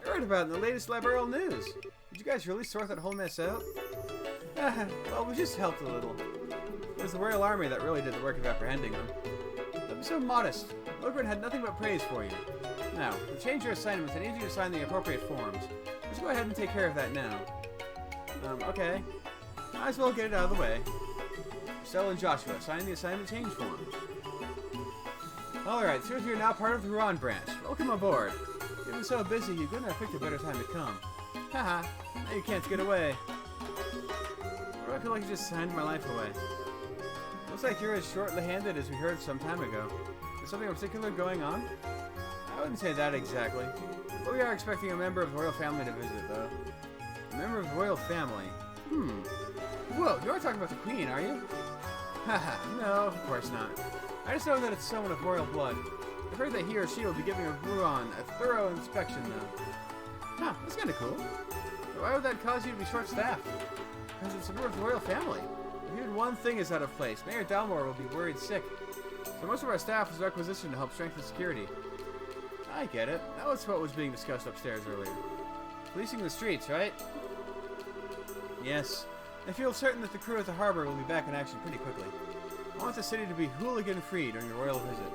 I read about it in the latest Liberal news. Did you guys really sort that whole mess out? Well, we just helped a little. It was the Royal Army that really did the work of apprehending them. Don't be so modest. Logren had nothing but praise for you. Now, to change your assignments, I need you to sign the appropriate forms. Let's go ahead and take care of that now. Okay. Might as well get it out of the way. Estelle and Joshua, sign the assignment change forms. Alright, so you're now part of the Rouen branch. Welcome aboard. You've been so busy, you couldn't have picked a better time to come. Haha, now you can't get away. Or do I feel like you just signed my life away? Looks like you're as short-handed as we heard some time ago. Is something in particular going on? I wouldn't say that exactly. But we are expecting a member of the royal family to visit, though. A member of the royal family? Whoa, you are talking about the Queen, are you? Haha, no, of course not. I just know that it's someone of royal blood. I've heard that he or she will be giving Rouen a thorough inspection, though. Huh, that's kind of cool. But why would that cause you to be short-staffed? Because it's a member of the royal family. If even one thing is out of place, Mayor Dalmore will be worried sick. So most of our staff was requisitioned to help strengthen security. I get it. That was what was being discussed upstairs earlier. Policing the streets, right? Yes. I feel certain that the crew at the harbor will be back in action pretty quickly. I want the city to be hooligan-free during your royal visit.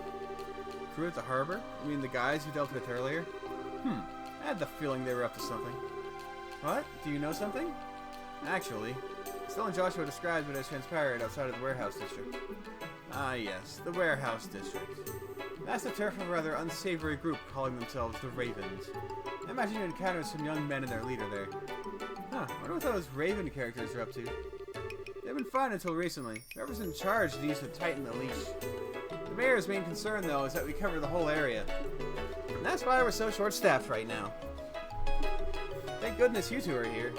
Crew at the harbor? You mean the guys you dealt with earlier? I had the feeling they were up to something. What? Do you know something? Actually, Stella and Joshua described what has transpired outside of the warehouse district. Ah, yes, the warehouse district. That's the turf of a rather unsavory group calling themselves the Ravens. I imagine you encountered some young men and their leader there. Huh, I wonder what those Raven characters are up to. They've been fine until recently. Whoever's in charge needs to tighten the leash. The mayor's main concern, though, is that we cover the whole area. And that's why we're so short-staffed right now. Thank goodness you two are here.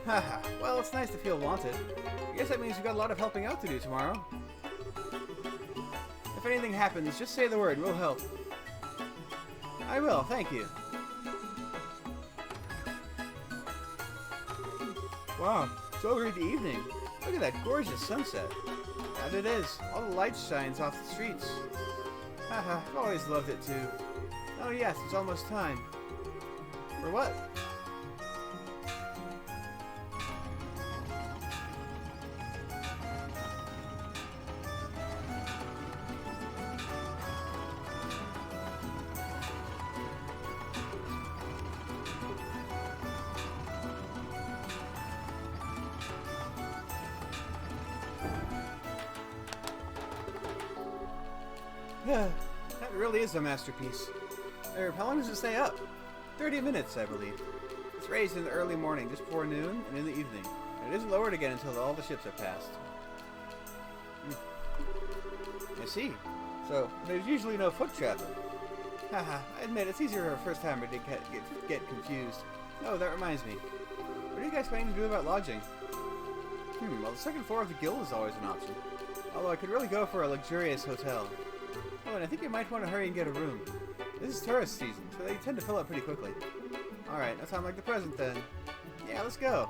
Haha, well, it's nice to feel wanted. I guess that means we've got a lot of helping out to do tomorrow. If anything happens, just say the word, we'll help. I will, thank you. Wow, it's already evening. Look at that gorgeous sunset. And it is. All the light shines off the streets. Haha, I've always loved it too. Oh yes, it's almost time. For what? That really is a masterpiece. How long does it stay up? 30 minutes, I believe. It's raised in the early morning, just before noon, and in the evening. And it isn't lowered again until all the ships are passed. I see. So, there's usually no foot traffic. Haha, I admit, it's easier for a first-timer to get confused. Oh, that reminds me. What are you guys planning to do about lodging? Well, the second floor of the guild is always an option. Although I could really go for a luxurious hotel. Oh, and I think you might want to hurry and get a room. This is tourist season, so they tend to fill up pretty quickly. Alright, that sounds like the present then. Yeah, let's go.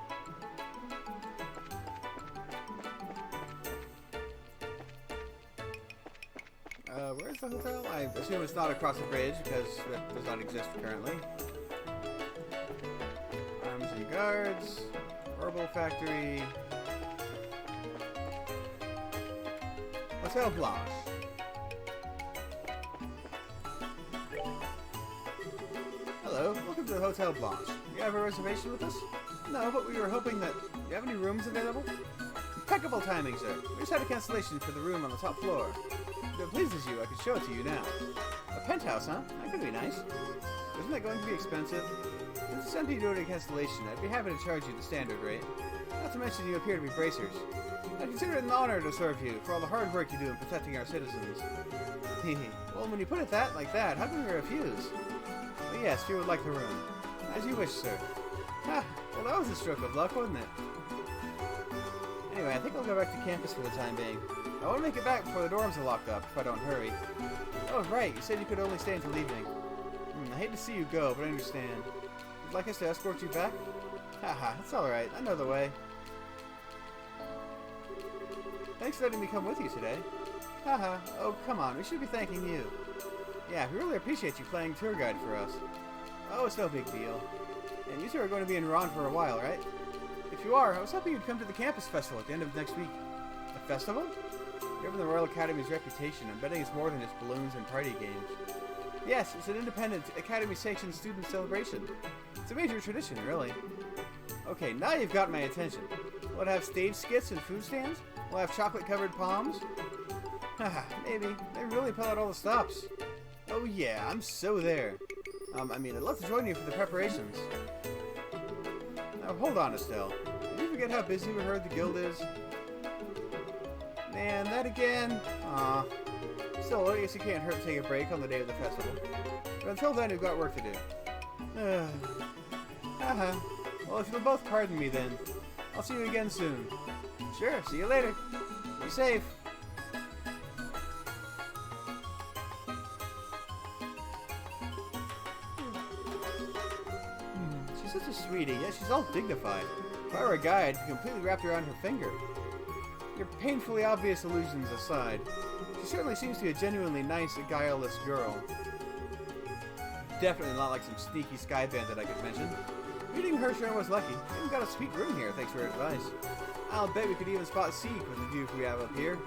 Where's the hotel? I assume it's not across the bridge, because it does not exist currently. Arms and Guards. Herbal Factory. Hotel Blanche. Hello, welcome to the Hotel Blanche. You have a reservation with us? No, but we were hoping that... Do you have any rooms available? Impeccable timing, sir. We just had a cancellation for the room on the top floor. If it pleases you, I could show it to you now. A penthouse, huh? That could be nice. Isn't that going to be expensive? Since it's empty due to a cancellation, I'd be happy to charge you the standard rate. Not to mention you appear to be bracers. I consider it an honor to serve you for all the hard work you do in protecting our citizens. Well, when you put it like that, how can we refuse? But yes, you would like the room. As you wish, sir. Ha! Well, that was a stroke of luck, wasn't it? Anyway, I think I'll go back to campus for the time being. I want to make it back before the dorms are locked up, if I don't hurry. Oh, right, you said you could only stay until evening. I hate to see you go, but I understand. Would you like us to escort you back? Haha, it's alright, I know the way. Thanks for letting me come with you today. Haha, oh come on, we should be thanking you. Yeah, we really appreciate you playing tour guide for us. Oh, it's no big deal. And you two are going to be in Ron for a while, right? If you are, I was hoping you'd come to the campus festival at the end of next week. A festival? Given the Royal Academy's reputation, I'm betting it's more than just balloons and party games. Yes, it's an independent Academy-sanctioned student celebration. It's a major tradition, really. Okay, now you've got my attention. Will it have stage skits and food stands? Will it have chocolate-covered palms? Haha, maybe. They really pull out all the stops. Oh yeah, I'm so there. I'd love to join you for the preparations. Now, hold on, Estelle. Did you forget how busy we heard the guild is? Man, that again? Aw. Still, I guess you can't hurt to take a break on the day of the festival. But until then, we've got work to do. Well, if you'll both pardon me then, I'll see you again soon. Sure, see you later. Be safe. She's such a sweetie, yet she's all dignified. If I were a guy, I'd be completely wrapped around her finger. Your painfully obvious illusions aside, she certainly seems to be a genuinely nice, guileless girl. Definitely not like some sneaky sky bandit I could mention. Meeting her sure was lucky. Even got a sweet room here, thanks for her advice. I'll bet we could even spot Seek with the view we have up here.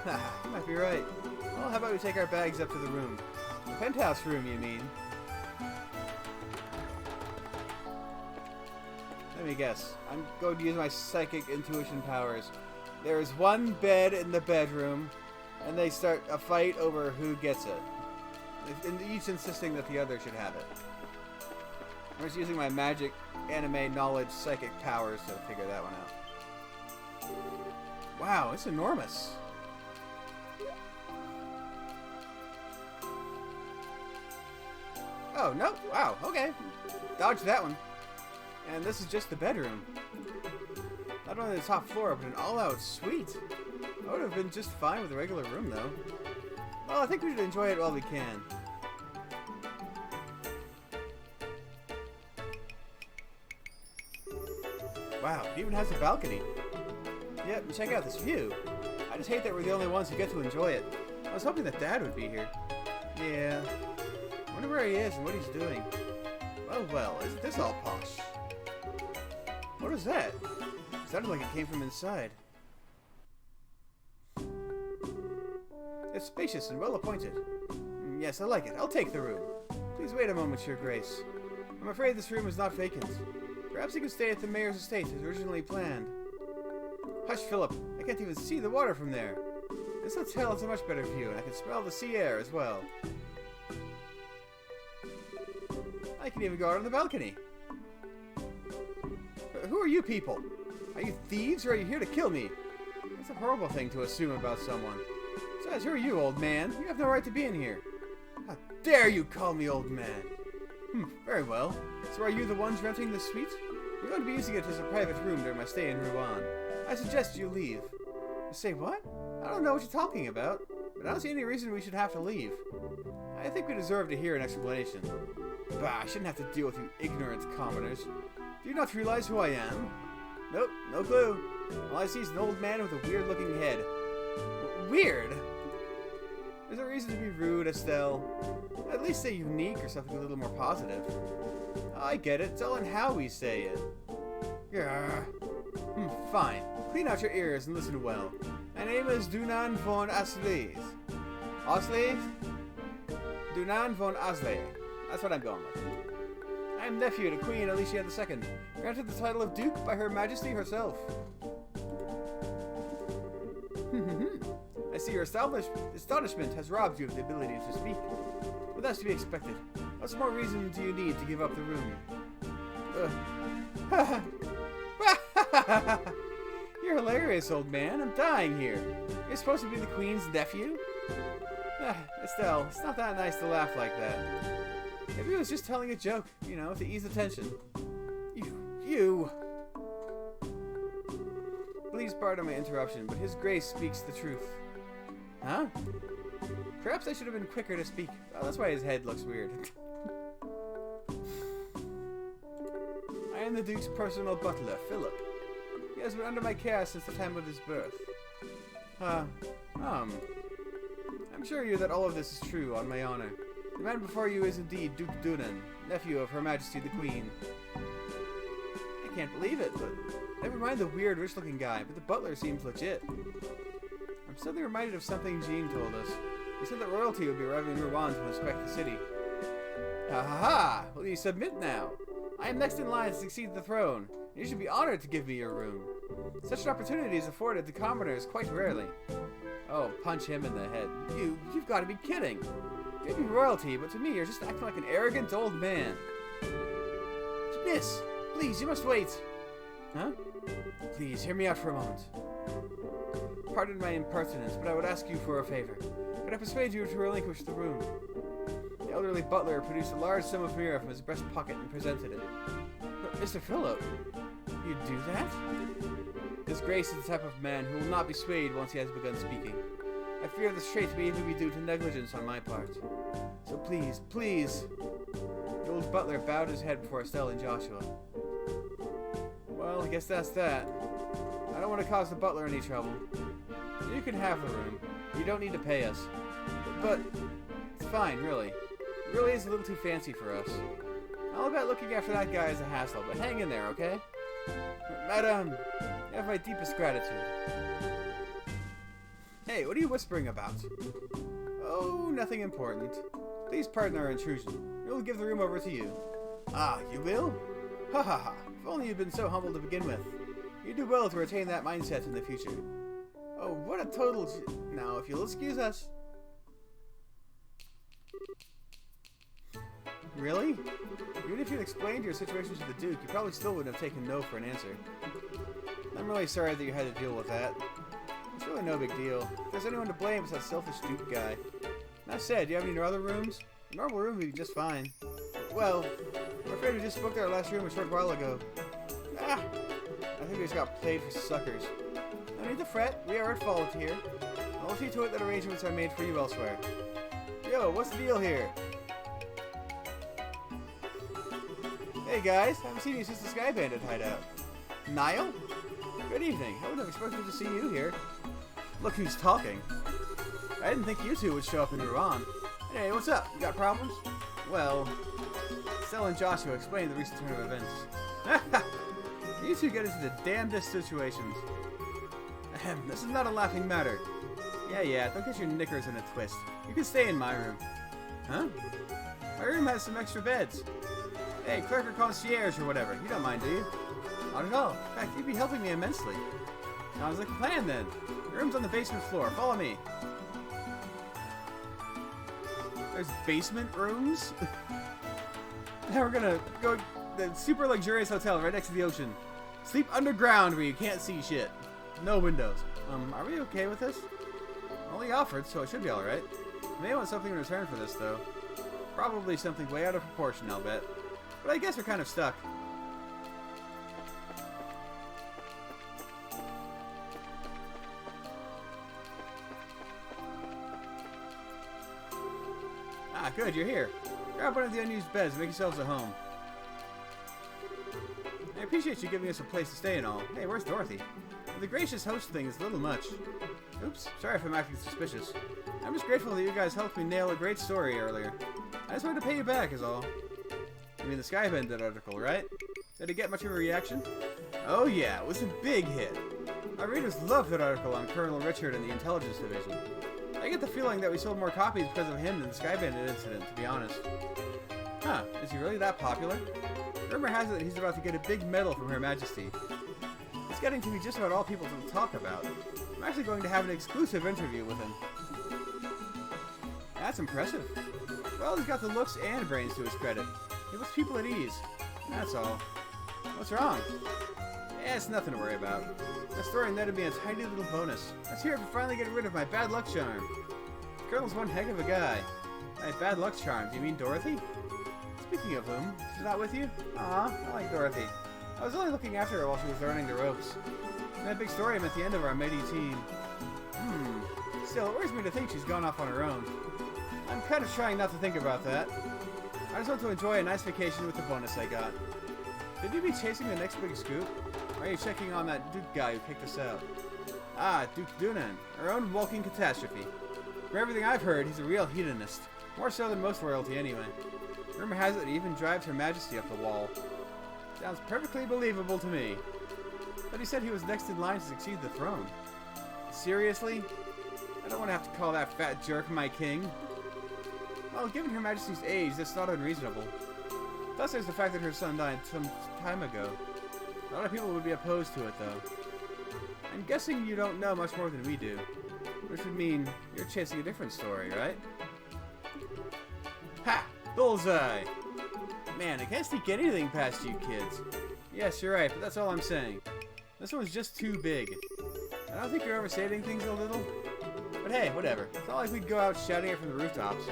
Haha, you might be right. Well, how about we take our bags up to the room? The penthouse room, you mean? Let me guess. I'm going to use my psychic intuition powers. There is one bed in the bedroom, and they start a fight over who gets it. And each insisting that the other should have it. I'm just using my magic, anime knowledge, psychic powers to figure that one out. Wow, it's enormous. Oh, no. Wow, okay. Dodged that one. And this is just the bedroom. Not only the top floor, but an all-out suite. I would have been just fine with a regular room, though. Well, I think we should enjoy it while we can. Wow, it even has a balcony. Yep, and check out this view. I just hate that we're the only ones who get to enjoy it. I was hoping that Dad would be here. Yeah. I wonder where he is and what he's doing. Oh well, isn't this all posh? What is that? It sounded like it came from inside. It's spacious and well appointed. Yes, I like it. I'll take the room. Please wait a moment, Your Grace. I'm afraid this room is not vacant. Perhaps you can stay at the mayor's estate as originally planned. Hush, Philip. I can't even see the water from there. This hotel has a much better view, and I can smell the sea air as well. I can even go out on the balcony. Who are you people? Are you thieves, or are you here to kill me? That's a horrible thing to assume about someone. Besides, who are you, old man? You have no right to be in here. How dare you call me old man? Very well. So are you the ones renting this suite? We're going to be using it as a private room during my stay in Rouen. I suggest you leave. Say what? I don't know what you're talking about, but I don't see any reason we should have to leave. I think we deserve to hear an explanation. Bah, I shouldn't have to deal with you ignorant commoners. Do you not realize who I am? Nope, no clue. All I see is an old man with a weird-looking head. Weird? There's a reason to be rude, Estelle. At least say unique or something a little more positive. I get it. It's all in how we say it. Yeah. Fine. Clean out your ears and listen well. My name is Dunan von Asleys. Asleys? Dunan von Asleys. That's what I'm going with. I am nephew to Queen Alicia II, granted the title of Duke by Her Majesty herself. I see your astonishment has robbed you of the ability to speak. But that's to be expected. What more reason do you need to give up the room? You're hilarious, old man. I'm dying here. You're supposed to be the Queen's nephew? Estelle, it's not that nice to laugh like that. Maybe I was just telling a joke, you know, to ease the tension. You! Please pardon my interruption, but His Grace speaks the truth. Huh? Perhaps I should have been quicker to speak. Oh, that's why his head looks weird. I am the Duke's personal butler, Philip. He has been under my care since the time of his birth. I'm sure you that all of this is true, on my honor. The man before you is indeed Duke Dunan, nephew of Her Majesty the Queen. I can't believe it, but never mind the weird, rich-looking guy, but the butler seems legit. I'm suddenly reminded of something Jean told us. He said that royalty would be arriving in Rouen to inspect the city. Ha ha ha! Will you submit now? I am next in line to succeed the throne, and you should be honored to give me your room. Such an opportunity is afforded to commoners quite rarely. Oh, punch him in the head. You've got to be kidding. You may be royalty, but to me you're just acting like an arrogant old man. Miss, please, you must wait. Huh? Please, hear me out for a moment. Pardon my impertinence, but I would ask you for a favor. Could I persuade you to relinquish the room? The elderly butler produced a large sum of mira from his breast pocket and presented it. Mr. Philip, you'd do that? His Grace is the type of man who will not be swayed once he has begun speaking. I fear this trait may even be due to negligence on my part. So please, please. The old butler bowed his head before Estelle and Joshua. Well, I guess that's that. I don't want to cause the butler any trouble. You can have the room. You don't need to pay us. But it's fine, really. It really is a little too fancy for us. All about looking after that guy is a hassle, but hang in there, okay? Madame, you have my deepest gratitude. Hey, what are you whispering about? Oh, nothing important. Please pardon our intrusion. We'll give the room over to you. Ah, you will? Ha ha ha. If only you'd been so humble to begin with. You do well to retain that mindset in the future. Oh, what a total... Now, if you'll excuse us... Really? Even if you'd explained your situation to the Duke, you probably still wouldn't have taken no for an answer. I'm really sorry that you had to deal with that. It's really no big deal. If there's anyone to blame, it's that selfish Duke guy. That said, do you have any other rooms? A normal room would be just fine. Well, I'm afraid we just booked our last room a short while ago. Ah! I think we just got played for suckers. No need to fret, we are at fault here. I'll see to it that arrangements are made for you elsewhere. Yo, what's the deal here? Hey guys, haven't seen you since the Sky Bandit hideout. Niall? Good evening, I wouldn't have expected to see you here. Look who's talking. I didn't think you two would show up in Iran. Hey, what's up? You got problems? Well, Stella and Joshua explained the recent turn of events. You two get into the damnedest situations. Ahem, this is not a laughing matter. Yeah, don't get your knickers in a twist. You can stay in my room. Huh? My room has some extra beds. Hey, clerk or concierge or whatever. You don't mind, do you? Not at all. In fact, you'd be helping me immensely. Sounds like a plan, then. Your room's on the basement floor. Follow me. There's basement rooms? Now we're gonna go to the super luxurious hotel right next to the ocean. Sleep underground where you can't see shit. No windows. Are we okay with this? Only offered, so it should be alright. May want something in return for this, though. Probably something way out of proportion, I'll bet. But I guess we're kind of stuck. Ah, good, you're here. Grab one of the unused beds and make yourselves at home. I appreciate you giving us a place to stay and all. Hey, where's Dorothy? The gracious host thing is a little much. Oops, sorry if I'm acting suspicious. I'm just grateful that you guys helped me nail a great story earlier. I just wanted to pay you back is all. You mean the Sky Bandit article, right? Did it get much of a reaction? Oh yeah, it was a big hit. Our readers loved that article on Colonel Richard and the Intelligence Division. I get the feeling that we sold more copies because of him than the Sky Bandit incident, to be honest. Huh, is he really that popular? Rumor has it that he's about to get a big medal from Her Majesty. It's getting to be just about all people to talk about. I'm actually going to have an exclusive interview with him. That's impressive. Well, he's got the looks and brains to his credit. He puts people at ease. That's all. What's wrong? Yeah, it's nothing to worry about. The story netted me a tiny little bonus. Let's hear it for finally getting rid of my bad luck charm. The Colonel's one heck of a guy. My bad luck charm, do you mean Dorothy? Speaking of whom, she's not with you? Aw, I like Dorothy. I was only looking after her while she was learning the ropes. That big story meant the end of our mighty team. Still, it worries me to think she's gone off on her own. I'm kind of trying not to think about that. I just want to enjoy a nice vacation with the bonus I got. Could you be chasing the next big scoop? Or are you checking on that Duke guy who picked us out? Ah, Duke Dunan, our own walking catastrophe. From everything I've heard, he's a real hedonist. More so than most royalty, anyway. Rumor has it he even drives Her Majesty up the wall. Sounds perfectly believable to me. But he said he was next in line to succeed the throne. Seriously? I don't want to have to call that fat jerk my king. Well, given Her Majesty's age, that's not unreasonable. Plus, there's the fact that her son died some time ago. A lot of people would be opposed to it, though. I'm guessing you don't know much more than we do. Which would mean you're chasing a different story, right? Ha! Bullseye! Man, I can't sneak anything past you kids. Yes, you're right, but that's all I'm saying. This one's just too big. I don't think you're overstating things a little. But hey, whatever. It's not like we'd go out shouting it from the rooftops.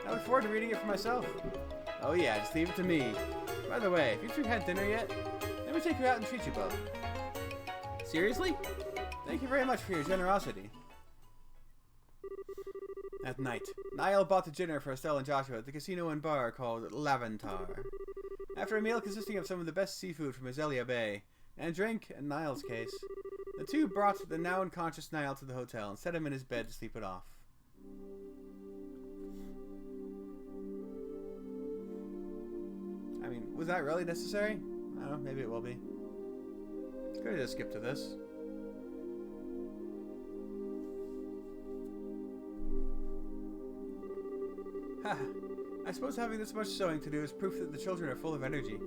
I look forward to reading it for myself. Oh yeah, just leave it to me. By the way, if you two had dinner yet, let me take you out and treat you both. Seriously? Thank you very much for your generosity. At night, Niall bought the dinner for Estelle and Joshua at the casino and bar called Laventar. After a meal consisting of some of the best seafood from Azalea Bay, and a drink, in Niall's case, The two brought the now unconscious Niall to the hotel and set him in his bed to sleep it off. I mean, was that really necessary? I don't know, maybe it will be. Could have just skipped to this. Ha! I suppose having this much sewing to do is proof that the children are full of energy.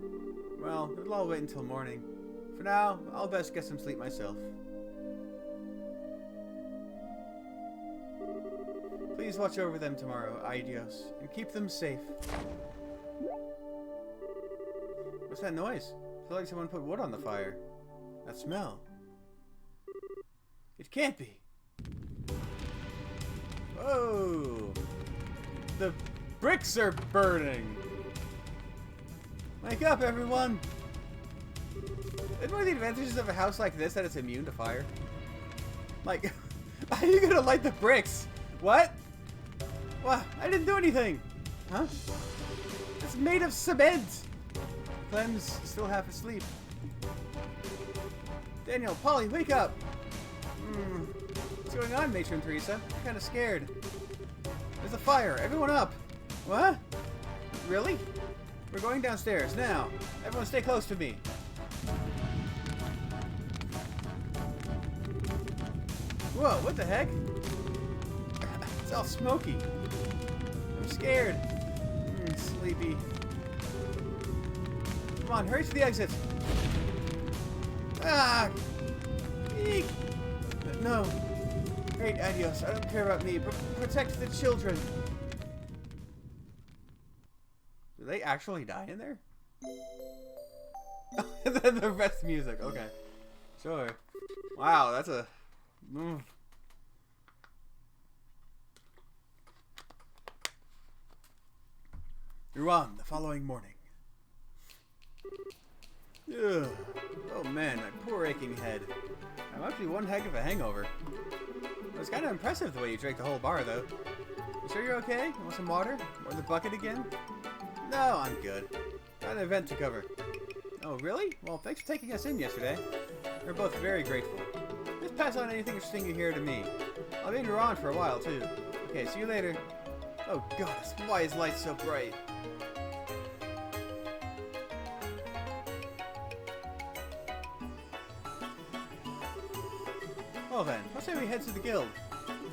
Well, it'll all wait until morning. For now, I'll best get some sleep myself. Please watch over them tomorrow, Aidios, and keep them safe. What's that noise? I feel like someone put wood on the fire. That smell. It can't be. Whoa! The bricks are burning! Wake up, everyone! Isn't one of the advantages of a house like this that it's immune to fire? Like, how are you gonna light the bricks? What? What? I didn't do anything! Huh? It's made of cement! Clem's still half asleep. Daniel, Polly, wake up! What's going on, Matron Teresa? I'm kinda scared. There's a fire! Everyone up! What? Really? We're going downstairs, now! Everyone stay close to me! Whoa, what the heck? It's all smoky. I'm scared. Sleepy. Come on, hurry to the exit! Ah! Eek! No. Great, Adios. I don't care about me. Protect the children. Do they actually die in there? The rest music. Okay. Sure. Wow, that's a... Ruan, the following morning. Ugh. Oh man, my poor aching head. That must be one heck of a hangover. It was kind of impressive the way you drank the whole bar, though. You sure you're okay? You want some water? Or the bucket again? No, I'm good. Got an event to cover. Oh, really? Well, thanks for taking us in yesterday. We're both very grateful. Just pass on anything interesting you hear to me. I'll be in Ruan for a while, too. Okay, see you later. Oh, goddess, why is light so bright? Well then, let's say we head to the guild.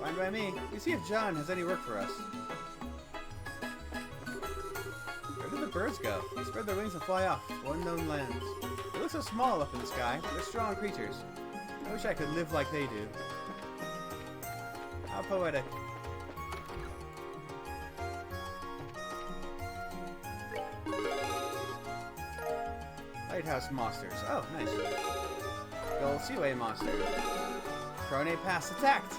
Fine by me. We see if John has any work for us. Where did the birds go? They spread their wings and fly off to unknown lands. They look so small up in the sky, but they're strong creatures. I wish I could live like they do. How poetic. Lighthouse monsters. Oh, nice. Gold Seaway monster. Crone Pass attacked!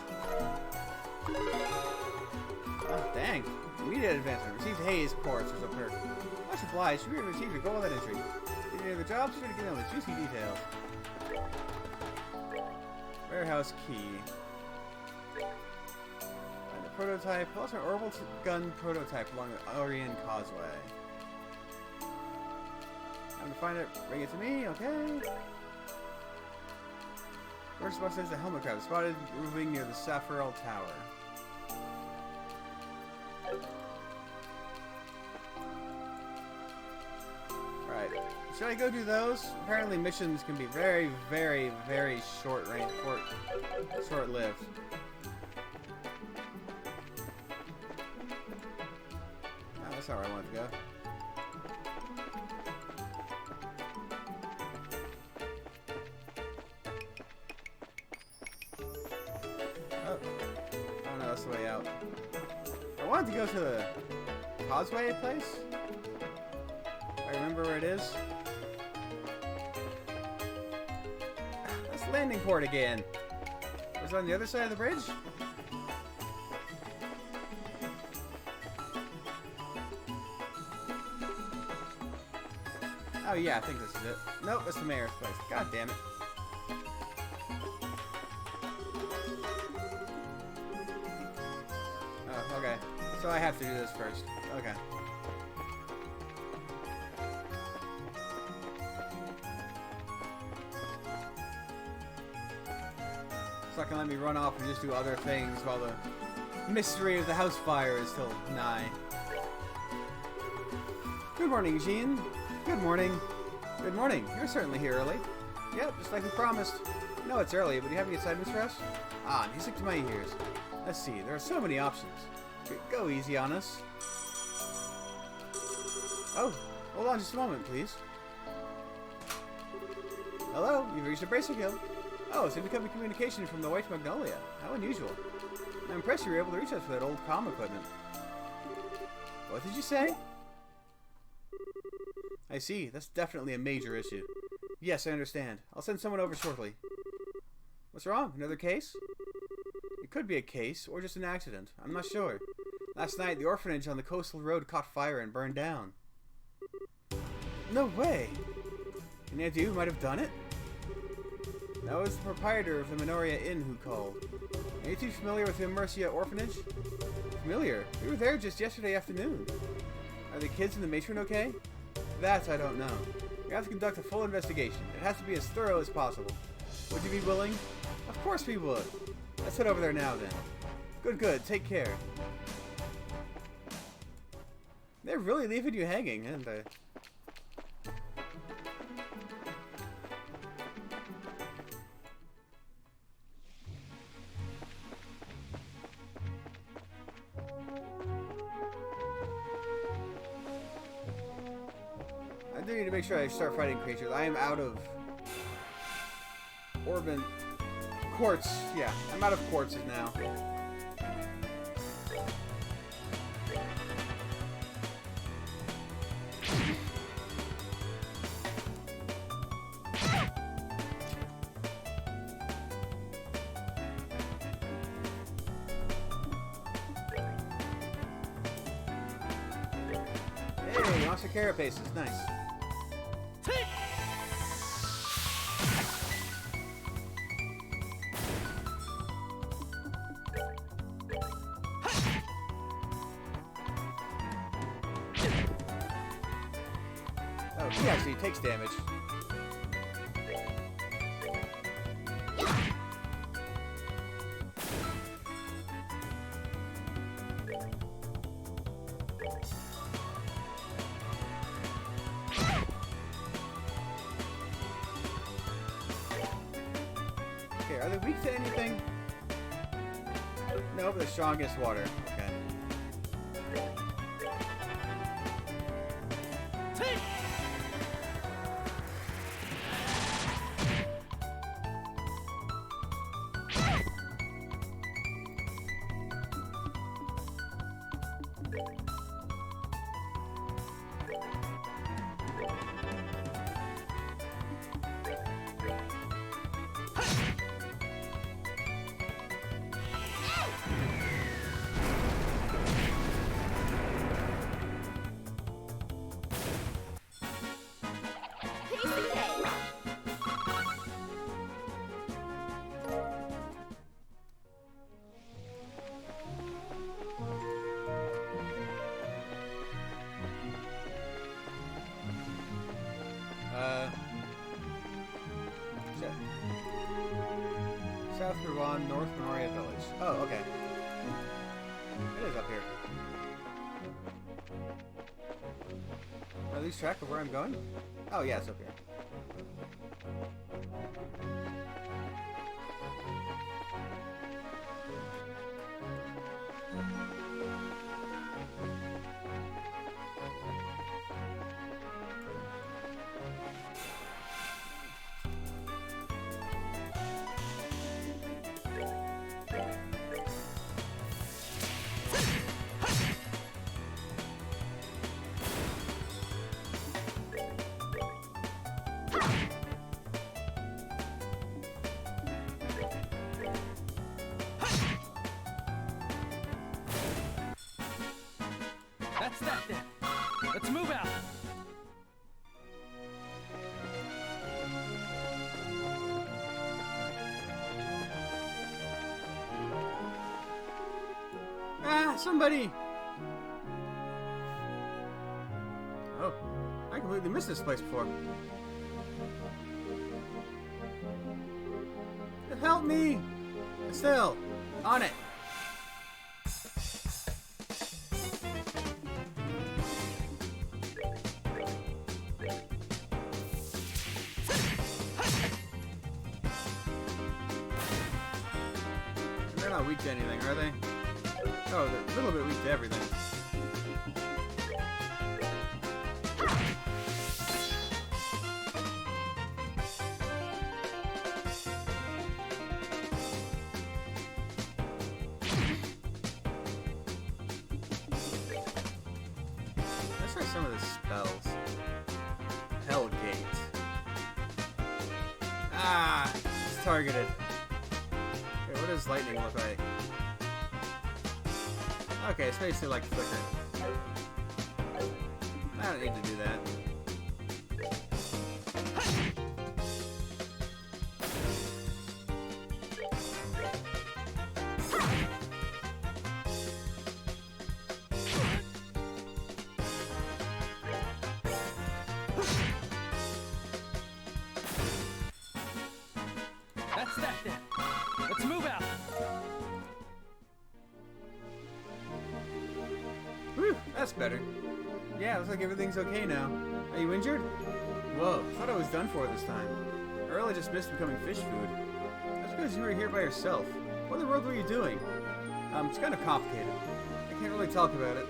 Oh, dang. Immediate advancement. Received Haze Ports as a perk. Much obliged. You received your golden entry. Did you do the job? Sure to get all the juicy details. Warehouse key. And the prototype. Also an orbital gun prototype along the Orion Causeway. Time to find it. Bring it to me. Okay. First spot says the helmet crab spotted moving near the Safarel Tower. Right. Should I go do those? Apparently missions can be very, very, very short range, short-lived. Oh, that's not where I wanted to go. That's the way out. I wanted to go to the Causeway place. I remember where it is. That's the landing port again. Was it on the other side of the bridge? Oh yeah, I think this is it. Nope, that's the mayor's place. God damn it. Okay, so I have to do this first. Okay. not gonna let me run off and just do other things while the mystery of the house fire is still nigh. Good morning, Jean. Good morning. Good morning. You're certainly here early. Yep, just like we promised. No, it's early, but do you have any assignments for us? Ah, music to my ears. Let's see, there are so many options. Go easy on us. Oh, hold on just a moment, please. Hello, you've reached the Bracer Guild. Oh, it's incoming communication from the White Magnolia. How unusual. I'm impressed you were able to reach us with that old comm equipment. What did you say? I see. That's definitely a major issue. Yes, I understand. I'll send someone over shortly. What's wrong? Another case? It could be a case, or just an accident. I'm not sure. Last night, the orphanage on the coastal road caught fire and burned down. No way! Any idea who might have done it? That was the proprietor of the Minoria Inn who called. Are you two familiar with the Mercia orphanage? Familiar? We were there just yesterday afternoon. Are the kids and the matron okay? That I don't know. We have to conduct a full investigation. It has to be as thorough as possible. Would you be willing? Of course we would. Let's head over there now then. Good, good. Take care. They're really leaving you hanging, aren't they? I do need to make sure I start fighting creatures. I am out of Orban quartz. Yeah, I'm out of quartzes now. Hey, Monster Carapaces, nice. Oh, he actually takes damage. Okay, are they weak to anything? No, but they're strong against water. Okay. Piece of cake. South Ruan, North Minoria Village. Oh, okay. It is up here. Can I lose track of where I'm going? Oh, yeah, it's up here. That's that then. Let's move out. Ah, somebody! Oh, I completely missed this place before. Help me! Still, on it. They're not weak to anything, are they? Oh, they're a little bit weak to everything. Let's try some of the spells. Hellgate. Ah, it's targeted. Okay, what does lightning look like? Okay, it's basically like flicker. I don't need to do that. That's that then. Let's move out. Whew, that's better. Yeah, looks like everything's okay now. Are you injured? Whoa, thought I was done for this time. I really just missed becoming fish food. That's because you were here by yourself. What in the world were you doing? It's kind of complicated. I can't really talk about it.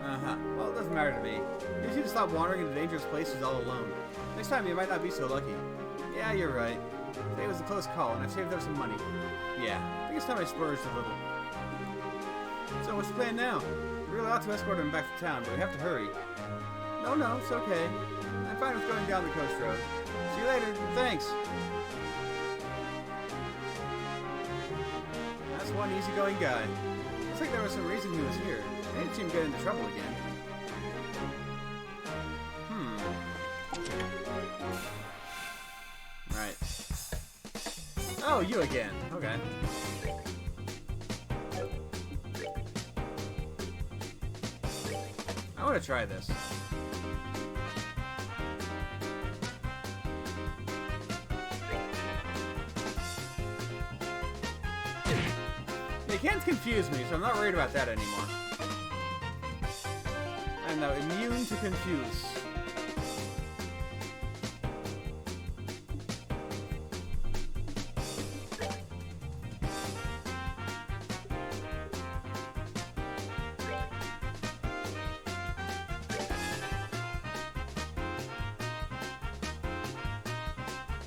Uh-huh. Well, it doesn't matter to me. You just need to stop wandering into dangerous places all alone. Next time you might not be so lucky. Yeah, you're right. Today was a close call, and I saved up some money. Yeah, I think it's time I splurged a little. So what's the plan now? We really ought to escort him back to town, but we have to hurry. No, it's okay. I'm fine with going down the coast road. See you later. Thanks. That's one easygoing guy. Looks like there was some reason he was here. He didn't seem to get into trouble again. Right. Oh, you again. Okay. I want to try this. They can't confuse me, so I'm not worried about that anymore. I'm now immune to confuse.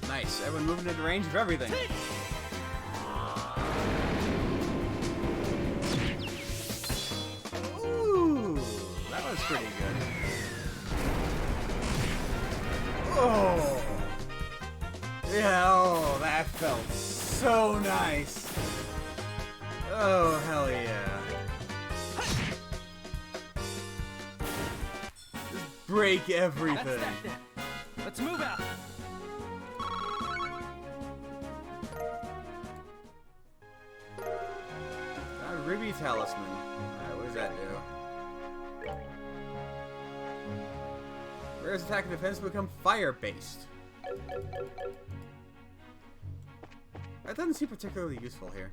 Nice, everyone moving into range of everything. Ooh, that was pretty good. Oh, yeah, oh, that felt so nice. Oh, hell yeah. Just break everything. That's that then. Let's move out. Ruby Talisman. Alright, what does that do? Rare's attack and defense become fire-based. That doesn't seem particularly useful here.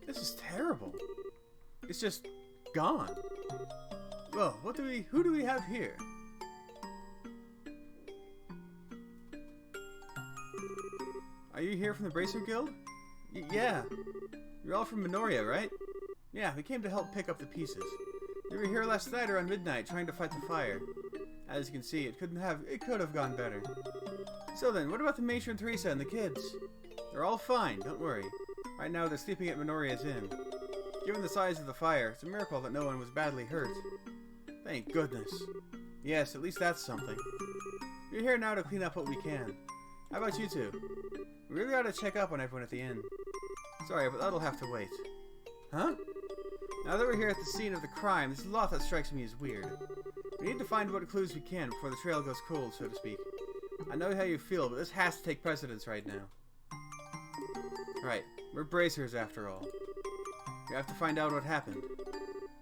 This is terrible. It's just gone. Well, who do we have here? Are you here from the Bracer Guild? Yeah. You're all from Minoria, right? Yeah, we came to help pick up the pieces. You were here last night around midnight trying to fight the fire. As you can see, it could have gone better. So then, what about the matron Teresa and the kids? They're all fine, don't worry. Right now they're sleeping at Minoria's Inn. Given the size of the fire, it's a miracle that no one was badly hurt. Thank goodness. Yes, at least that's something. We're here now to clean up what we can. How about you two? We really ought to check up on everyone at the inn. Sorry, but that'll have to wait. Huh? Now that we're here at the scene of the crime, there's a lot that strikes me as weird. We need to find what clues we can before the trail goes cold, so to speak. I know how you feel, but this has to take precedence right now. Right, we're bracers after all. We have to find out what happened.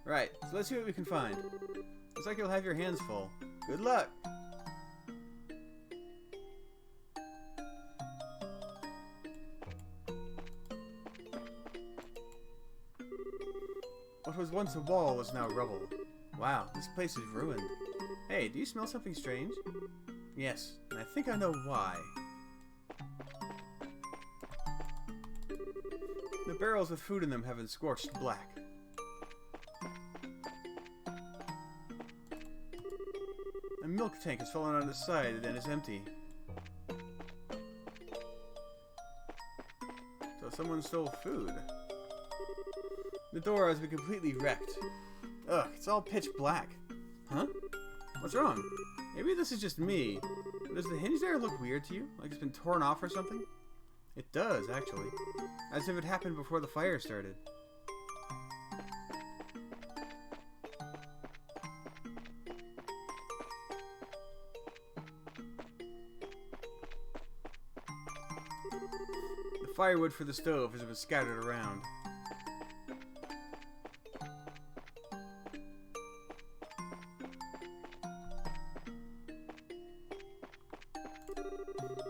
Right, so let's see what we can find. Looks like you'll have your hands full. Good luck! What was once a wall is now rubble. Wow, this place is ruined. Hey, do you smell something strange? Yes, and I think I know why. The barrels with food in them have been scorched black. A milk tank has fallen on its side and is empty. So someone stole food. The door has been completely wrecked. Ugh, it's all pitch black. Huh? What's wrong? Maybe this is just me. But does the hinge there look weird to you? Like it's been torn off or something? It does, actually. As if it happened before the fire started. The firewood for the stove has been scattered around.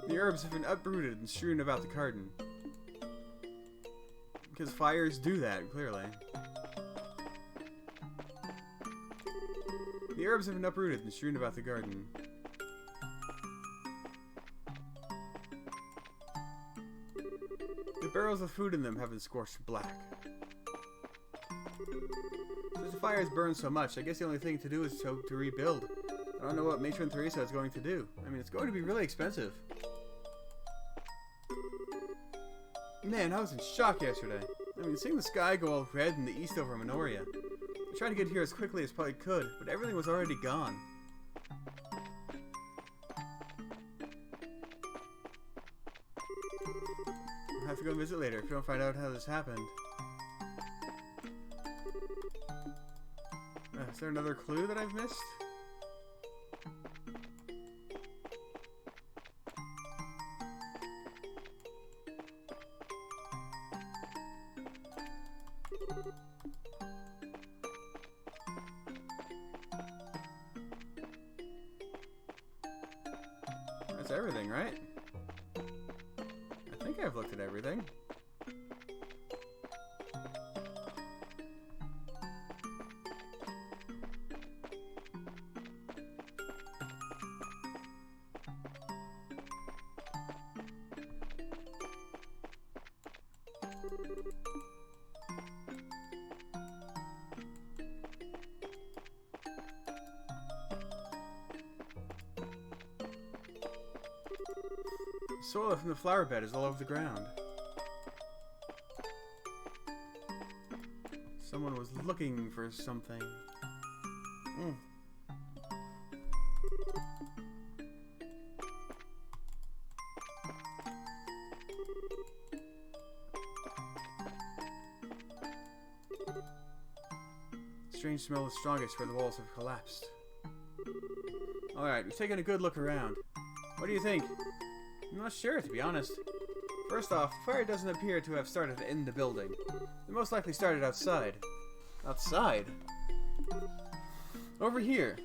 The herbs have been uprooted and strewn about the garden. Because fires do that, clearly. The herbs have been uprooted and strewn about the garden. The barrels with food in them have been scorched black. Since the fire has burned so much, I guess the only thing to do is to rebuild. I don't know what Matron Teresa is going to do. I mean, it's going to be really expensive. Man, I was in shock yesterday. I mean, seeing the sky go all red in the east over Minoria. I tried to get here as quickly as I could, but everything was already gone. I'll have to go visit later if you don't find out how this happened. Is there another clue that I've missed? That's everything, right? I think I've looked at everything. Soil from the flower bed is all over the ground. Someone was looking for something. Strange smell is strongest where the walls have collapsed. Alright, we've taken a good look around. What do you think? I'm not sure, to be honest. First off, the fire doesn't appear to have started in the building. It most likely started outside. Outside? Over here.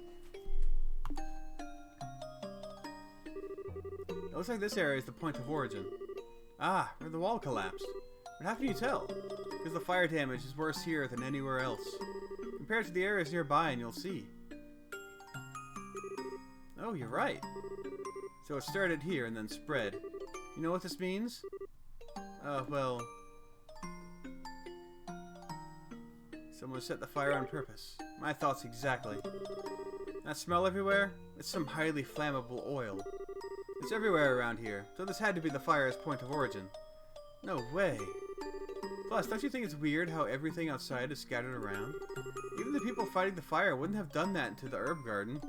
It looks like this area is the point of origin. Ah, where the wall collapsed. But how can you tell? Because the fire damage is worse here than anywhere else. Compare it to the areas nearby and you'll see. Oh, you're right. So it started here and then spread. You know what this means? Well... someone set the fire on purpose. My thoughts exactly. That smell everywhere? It's some highly flammable oil. It's everywhere around here, so this had to be the fire's point of origin. No way. Plus, don't you think it's weird how everything outside is scattered around? Even the people fighting the fire wouldn't have done that to the herb garden.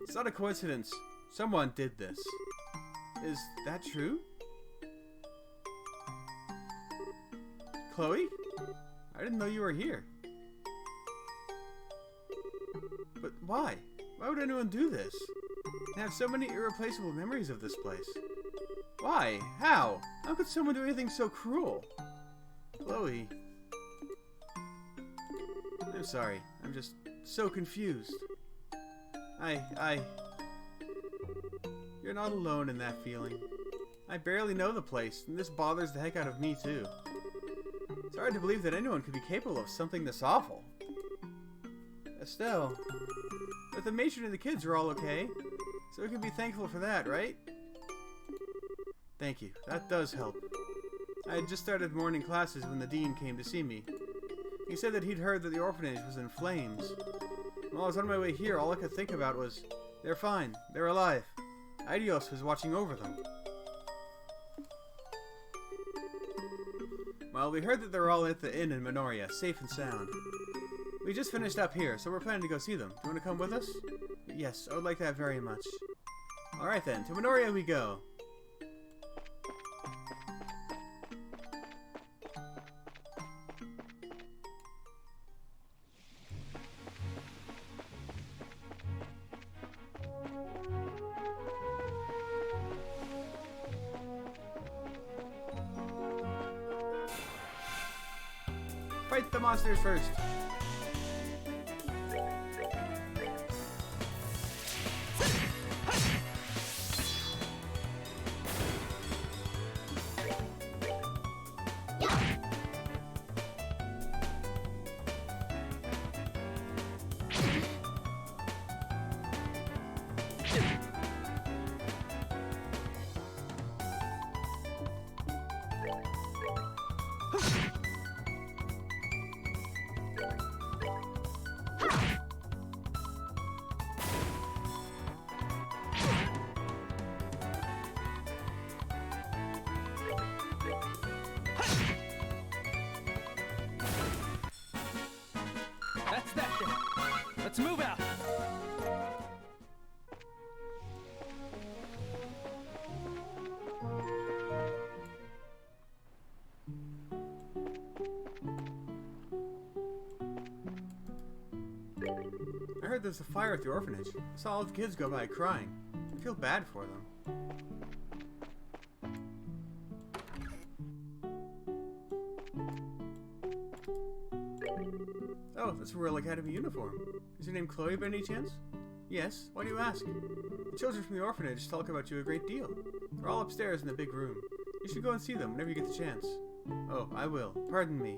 It's not a coincidence. Someone did this. Is that true? Chloe? I didn't know you were here. But why? Why would anyone do this? I have so many irreplaceable memories of this place. Why? How? How could someone do anything so cruel? Chloe. I'm sorry. I'm just so confused. You're not alone in that feeling. I barely know the place, and this bothers the heck out of me too. It's hard to believe that anyone could be capable of something this awful. Estelle, but the matron and the kids are all okay, so we can be thankful for that, right? Thank you. That does help. I had just started morning classes when the dean came to see me. He said that he'd heard that the orphanage was in flames. While I was on my way here, all I could think about was, they're fine, they're alive. Aidios was watching over them. Well, we heard that they're all at the inn in Minoria, safe and sound. We just finished up here, so we're planning to go see them. Do you want to come with us? Yes, I would like that very much. Alright then, to Minoria we go. Fight the monsters first. That's that then. Let's move out. I heard there's a fire at the orphanage. I saw all the kids go by crying. I feel bad for them. Oh, that's a Royal Academy uniform. Is your name Chloe by any chance? Yes, why do you ask? The children from the orphanage talk about you a great deal. They're all upstairs in the big room. You should go and see them whenever you get the chance. Oh, I will. Pardon me.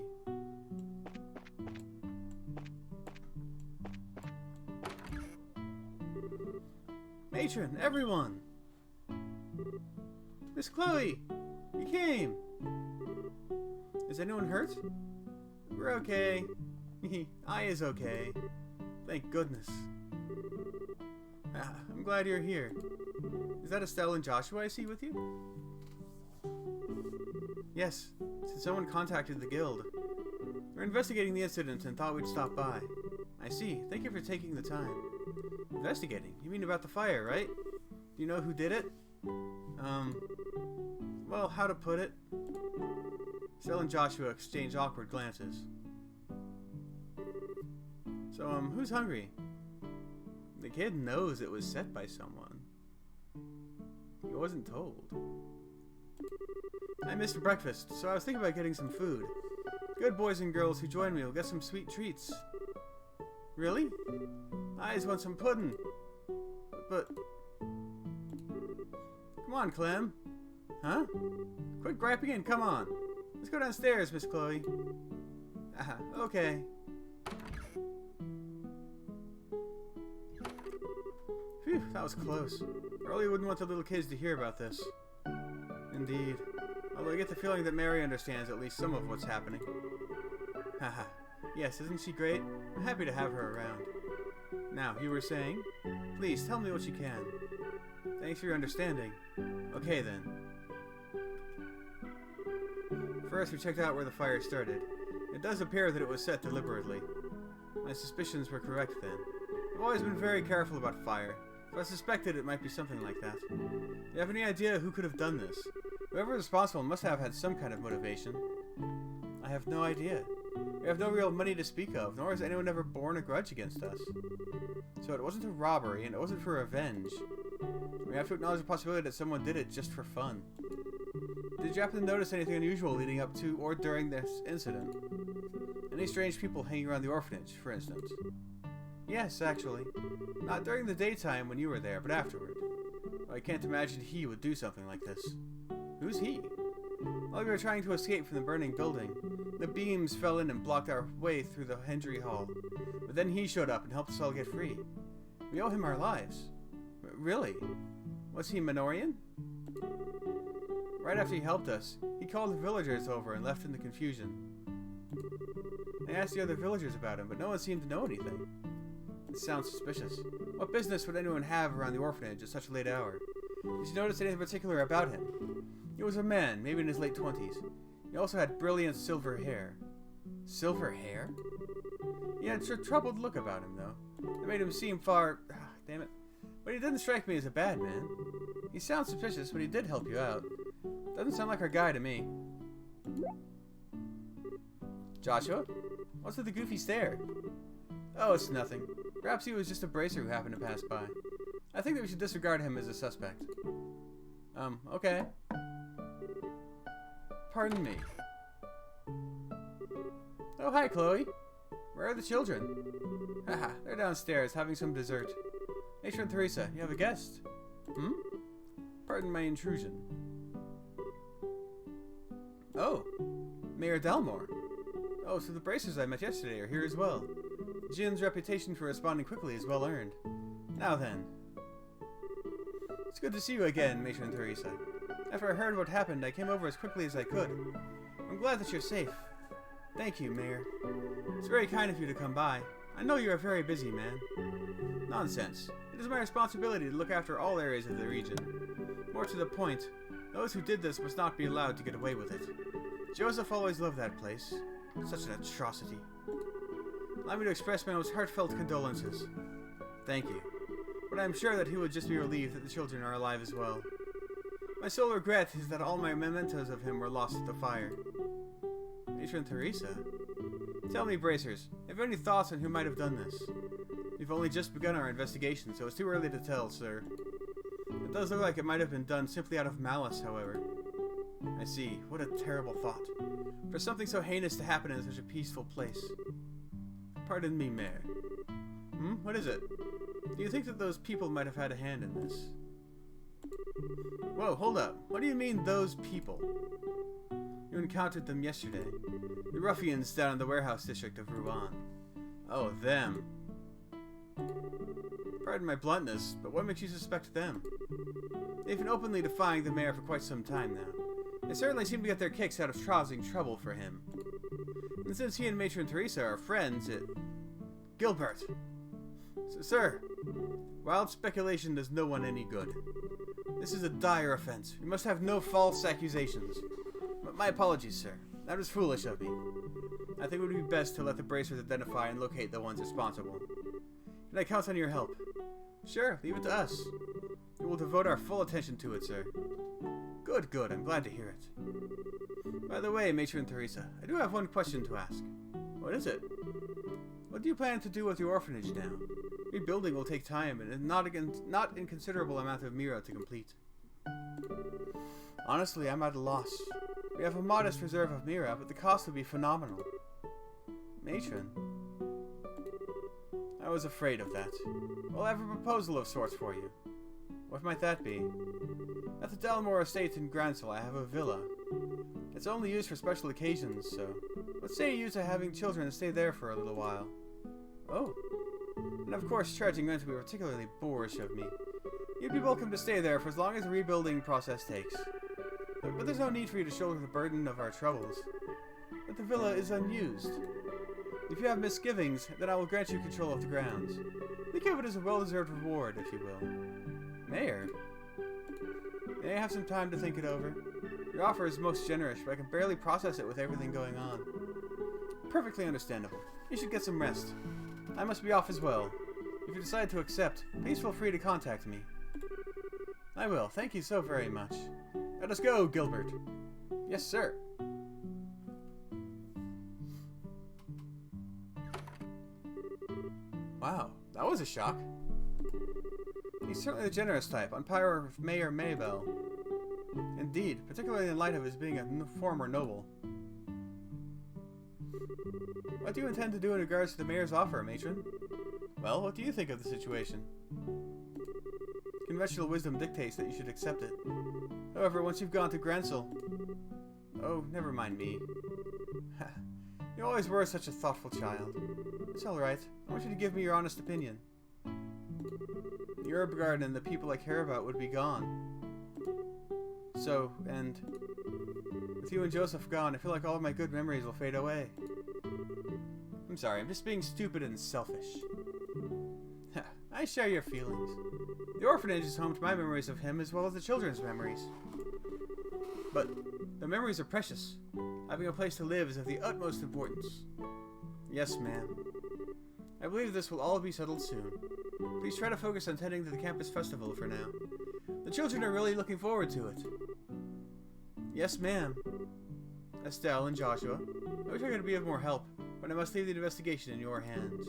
Matron, everyone! Miss Chloe! You came! Is anyone hurt? We're okay. I is okay. Thank goodness. I'm glad you're here. Is that Estelle and Joshua I see with you? Yes, since someone contacted the guild. We're investigating the incident and thought we'd stop by. I see. Thank you for taking the time. Investigating? You mean about the fire, right? Do you know who did it? Well, how to put it? Estelle and Joshua exchange awkward glances. So, who's hungry? The kid knows it was set by someone. He wasn't told. I missed breakfast, so I was thinking about getting some food. Good boys and girls who join me will get some sweet treats. Really? I just want some pudding. But... Come on, Clem. Huh? Quit griping and come on. Let's go downstairs, Miss Chloe. Okay. Phew, that was close. I really wouldn't want the little kids to hear about this. Indeed. Although I get the feeling that Mary understands at least some of what's happening. Haha. Yes, isn't she great? I'm happy to have her around. Now, you were saying? Please, tell me what you can. Thanks for your understanding. Okay, then. First, we checked out where the fire started. It does appear that it was set deliberately. My suspicions were correct then. I've always been very careful about fire, so I suspected it might be something like that. Do you have any idea who could have done this? Whoever is responsible must have had some kind of motivation. I have no idea. We have no real money to speak of, nor has anyone ever borne a grudge against us. So it wasn't a robbery, and it wasn't for revenge. We have to acknowledge the possibility that someone did it just for fun. Did you happen to notice anything unusual leading up to or during this incident? Any strange people hanging around the orphanage, for instance? Yes, actually. Not during the daytime when you were there, but afterward. I can't imagine he would do something like this. Who's he? While we were trying to escape from the burning building, the beams fell in and blocked our way through the Hendry Hall. But then he showed up and helped us all get free. We owe him our lives. Really? Was he Minorian? Right after he helped us, he called the villagers over and left in the confusion. I asked the other villagers about him, but no one seemed to know anything. It sounds suspicious. What business would anyone have around the orphanage at such a late hour? Did you notice anything particular about him? He was a man, maybe in his late 20s. He also had brilliant silver hair. Silver hair? He had a troubled look about him, though. It made him seem far... damn it. But he didn't strike me as a bad man. He sounds suspicious, but he did help you out. Doesn't sound like our guy to me. Joshua? What's with the goofy stare? Oh, it's nothing. Perhaps he was just a bracer who happened to pass by. I think that we should disregard him as a suspect. Okay. Pardon me. Oh, hi, Chloe. Where are the children? Haha, they're downstairs having some dessert. Matron Teresa, you have a guest? Hmm? Pardon my intrusion. Oh, Mayor Dalmore. Oh, so the bracers I met yesterday are here as well. Jin's reputation for responding quickly is well earned. Now then. It's good to see you again, Matron Teresa. After I heard what happened, I came over as quickly as I could. I'm glad that you're safe. Thank you, Mayor. It's very kind of you to come by. I know you're a very busy man. Nonsense. It is my responsibility to look after all areas of the region. More to the point, those who did this must not be allowed to get away with it. Joseph always loved that place. Such an atrocity. Allow me to express my most heartfelt condolences. Thank you. But I am sure that he would just be relieved that the children are alive as well. My sole regret is that all my mementos of him were lost at the fire. Matron Teresa? Tell me, Bracers, have you any thoughts on who might have done this? We've only just begun our investigation, so it's too early to tell, sir. It does look like it might have been done simply out of malice, however. I see. What a terrible thought. For something so heinous to happen in such a peaceful place. Pardon me, Mayor. What is it? Do you think that those people might have had a hand in this? Whoa, hold up. What do you mean, those people? You encountered them yesterday. The ruffians down in the warehouse district of Rouen. Oh, them. Pardon my bluntness, but what makes you suspect them? They've been openly defying the mayor for quite some time now. They certainly seem to get their kicks out of causing trouble for him. And since he and Matron Teresa are friends, Gilbert! Sir, wild speculation does no one any good. This is a dire offense. We must have no false accusations. My apologies, sir. That was foolish of me. I think it would be best to let the bracers identify and locate the ones responsible. Can I count on your help? Sure, leave it to us. We will devote our full attention to it, sir. Good, good. I'm glad to hear it. By the way, Matron Teresa, I do have one question to ask. What is it? What do you plan to do with your orphanage now? Rebuilding will take time and not inconsiderable amount of Mira to complete. Honestly, I'm at a loss. We have a modest reserve of Mira, but the cost would be phenomenal. Matron? I was afraid of that. Well, I have a proposal of sorts for you. What might that be? At the Dalmore estate in Gransel, I have a villa. It's only used for special occasions, so let's say you to having children stay there for a little while. Oh. And of course, charging rent would be particularly boorish of me. You'd be welcome to stay there for as long as the rebuilding process takes. But there's no need for you to shoulder the burden of our troubles. But the villa is unused. If you have misgivings, then I will grant you control of the grounds. Think of it as a well-deserved reward, if you will. Mayor? May I have some time to think it over? Your offer is most generous, but I can barely process it with everything going on. Perfectly understandable. You should get some rest. I must be off as well. If you decide to accept, please feel free to contact me. I will. Thank you so very much. Let us go, Gilbert. Yes, sir. Wow, that was a shock. He's certainly the generous type, on par with Mayor Maybell. Indeed, particularly in light of his being a former noble. What do you intend to do in regards to the mayor's offer, matron? Well, what do you think of the situation? Conventional wisdom dictates that you should accept it. However, once you've gone to Grancel... Oh, never mind me. You always were such a thoughtful child. It's alright. I want you to give me your honest opinion. The herb garden and the people I care about would be gone. So, and... with you and Joseph gone, I feel like all of my good memories will fade away. I'm sorry, I'm just being stupid and selfish. I share your feelings. The orphanage is home to my memories of him as well as the children's memories. But the memories are precious. Having a place to live is of the utmost importance. Yes, ma'am. I believe this will all be settled soon. Please try to focus on attending to the campus festival for now. The children are really looking forward to it. Yes, ma'am. Estelle and Joshua, I wish I could be of more help, but I must leave the investigation in your hands.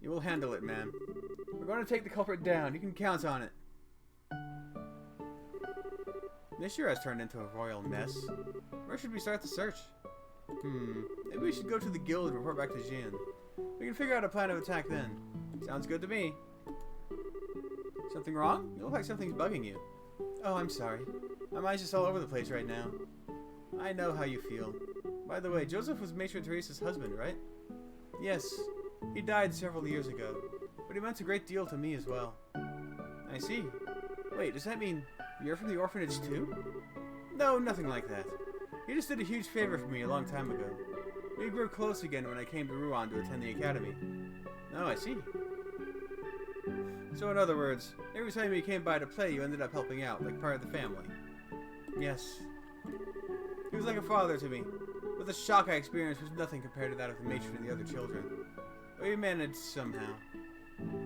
You will handle it, ma'am. We're going to take the culprit down. You can count on it. This year has turned into a royal mess. Where should we start the search? Maybe we should go to the guild and report back to Jean. We can figure out a plan of attack then. Sounds good to me. Something wrong? You look like something's bugging you. Oh, I'm sorry. My mind's just all over the place right now. I know how you feel. By the way, Joseph was Matron Teresa's husband, right? Yes. He died several years ago. But he meant a great deal to me as well. I see. Wait, does that mean you're from the orphanage too? No, nothing like that. He just did a huge favor for me a long time ago. We grew close again when I came to Rouen to attend the academy. Oh, I see. So in other words, every time you came by to play, you ended up helping out, like part of the family. Yes. He was like a father to me, but the shock I experienced was nothing compared to that of the matron and the other children. But we managed somehow.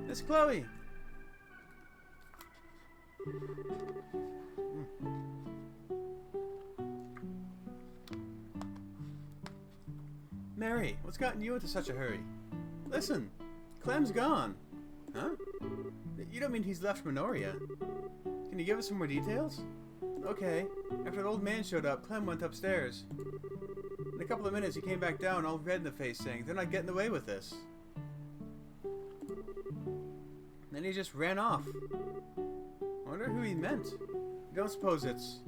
Miss Chloe! Mary, what's gotten you into such a hurry? Listen, Clem's gone. Huh? You don't mean he's left Minoria? Can you give us some more details? Okay. After the old man showed up, Clem went upstairs. In a couple of minutes, he came back down, all red in the face, saying, "They're not getting away with this." Then he just ran off. I wonder who he meant. You don't suppose it's...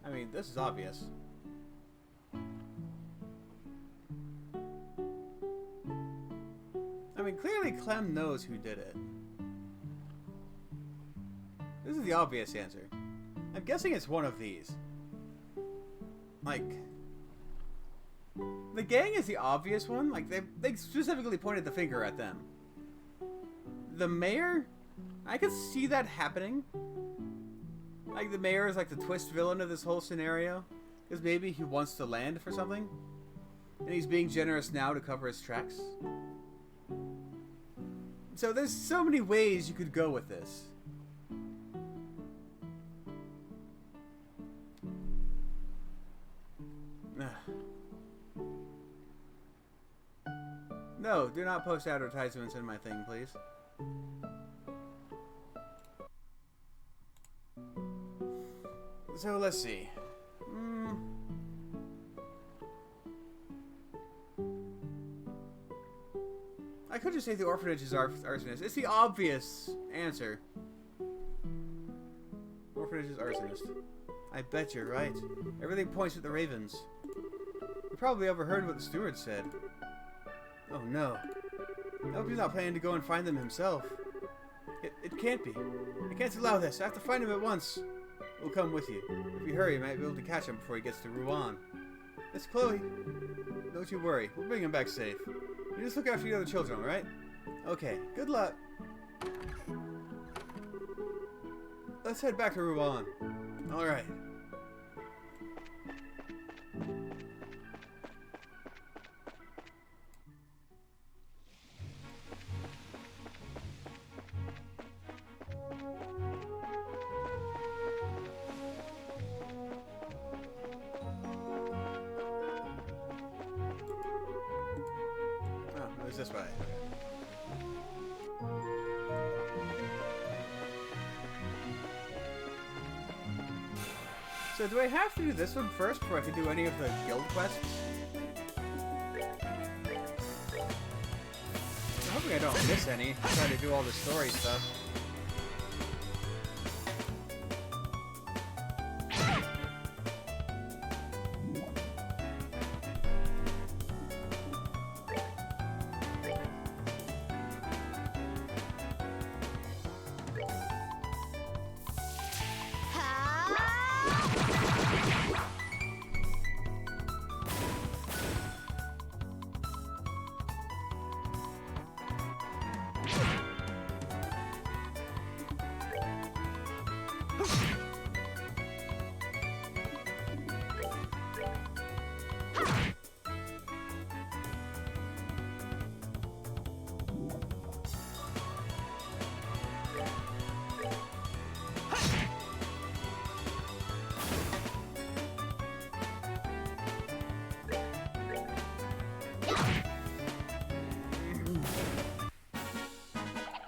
I mean, this is obvious. I mean, clearly Clem knows who did it. This is the obvious answer. I'm guessing it's one of these. Like... the gang is the obvious one. Like, they specifically pointed the finger at them. The mayor? I could see that happening. Like, the mayor is like the twist villain of this whole scenario. Because maybe he wants to land for something. And he's being generous now to cover his tracks. So there's so many ways you could go with this. No, do not post advertisements in my thing, please. So let's see. I could just say the orphanage is arsonist. It's the obvious answer. Orphanage is arsonist. I bet you're right. Everything points at the Ravens. You probably overheard what the steward said. Oh no. I hope he's not planning to go and find them himself. It can't be. I can't allow this. I have to find him at once. We'll come with you. If we hurry, we might be able to catch him before he gets to Rouen. It's Chloe. Don't you worry. We'll bring him back safe. You just look after the other children, alright? Okay. Good luck. Let's head back to Rouen. Alright. this way. So do I have to do this one first before I can do any of the guild quests? I'm hoping I don't miss any. I'm trying to do all the story stuff.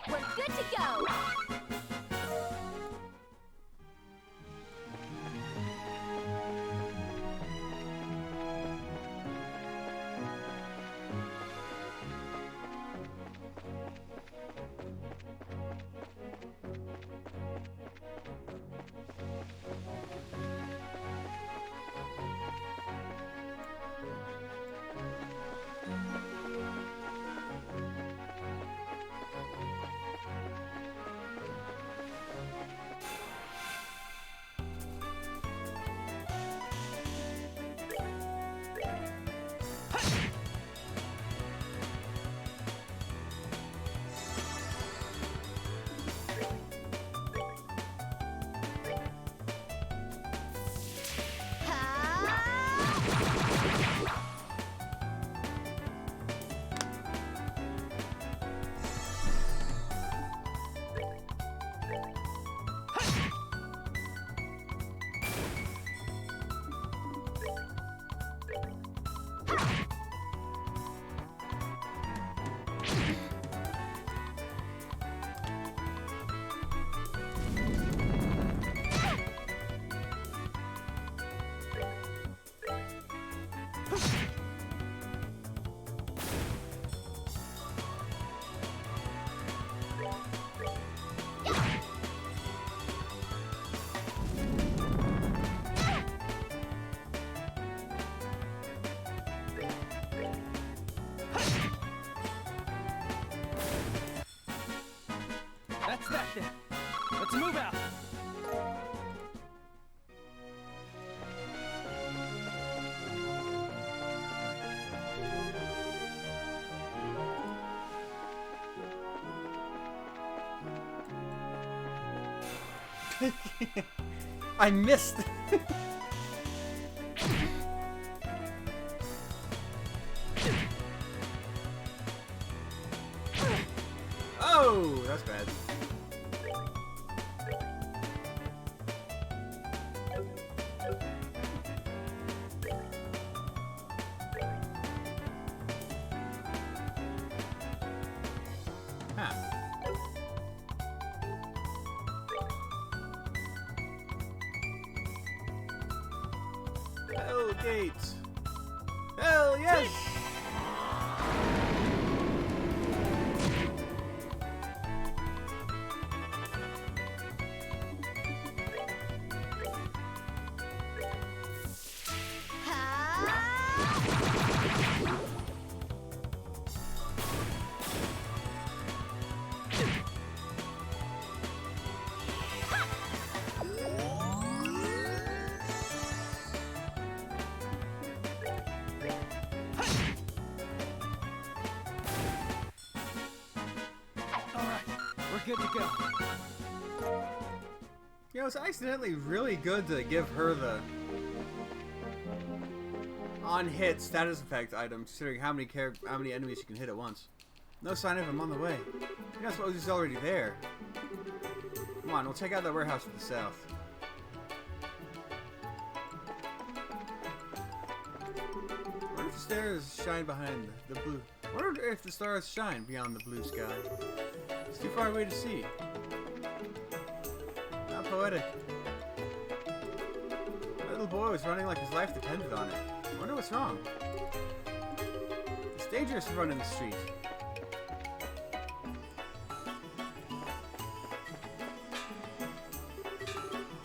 We're good to go. That's that then. Let's move out. I missed. Oh, that's bad. Huh. Hell gates. Hell yes. Good to go. You know, it's accidentally really good to give her the on-hit status effect item, considering how many enemies you can hit at once. No sign of him on the way. I suppose he's already there. Come on, we'll check out that warehouse to the south. What if the stairs shine behind the blue? I wonder if the stars shine beyond the blue sky. It's too far away to see. How poetic. My little boy was running like his life depended on it. I wonder what's wrong. It's dangerous to run in the street.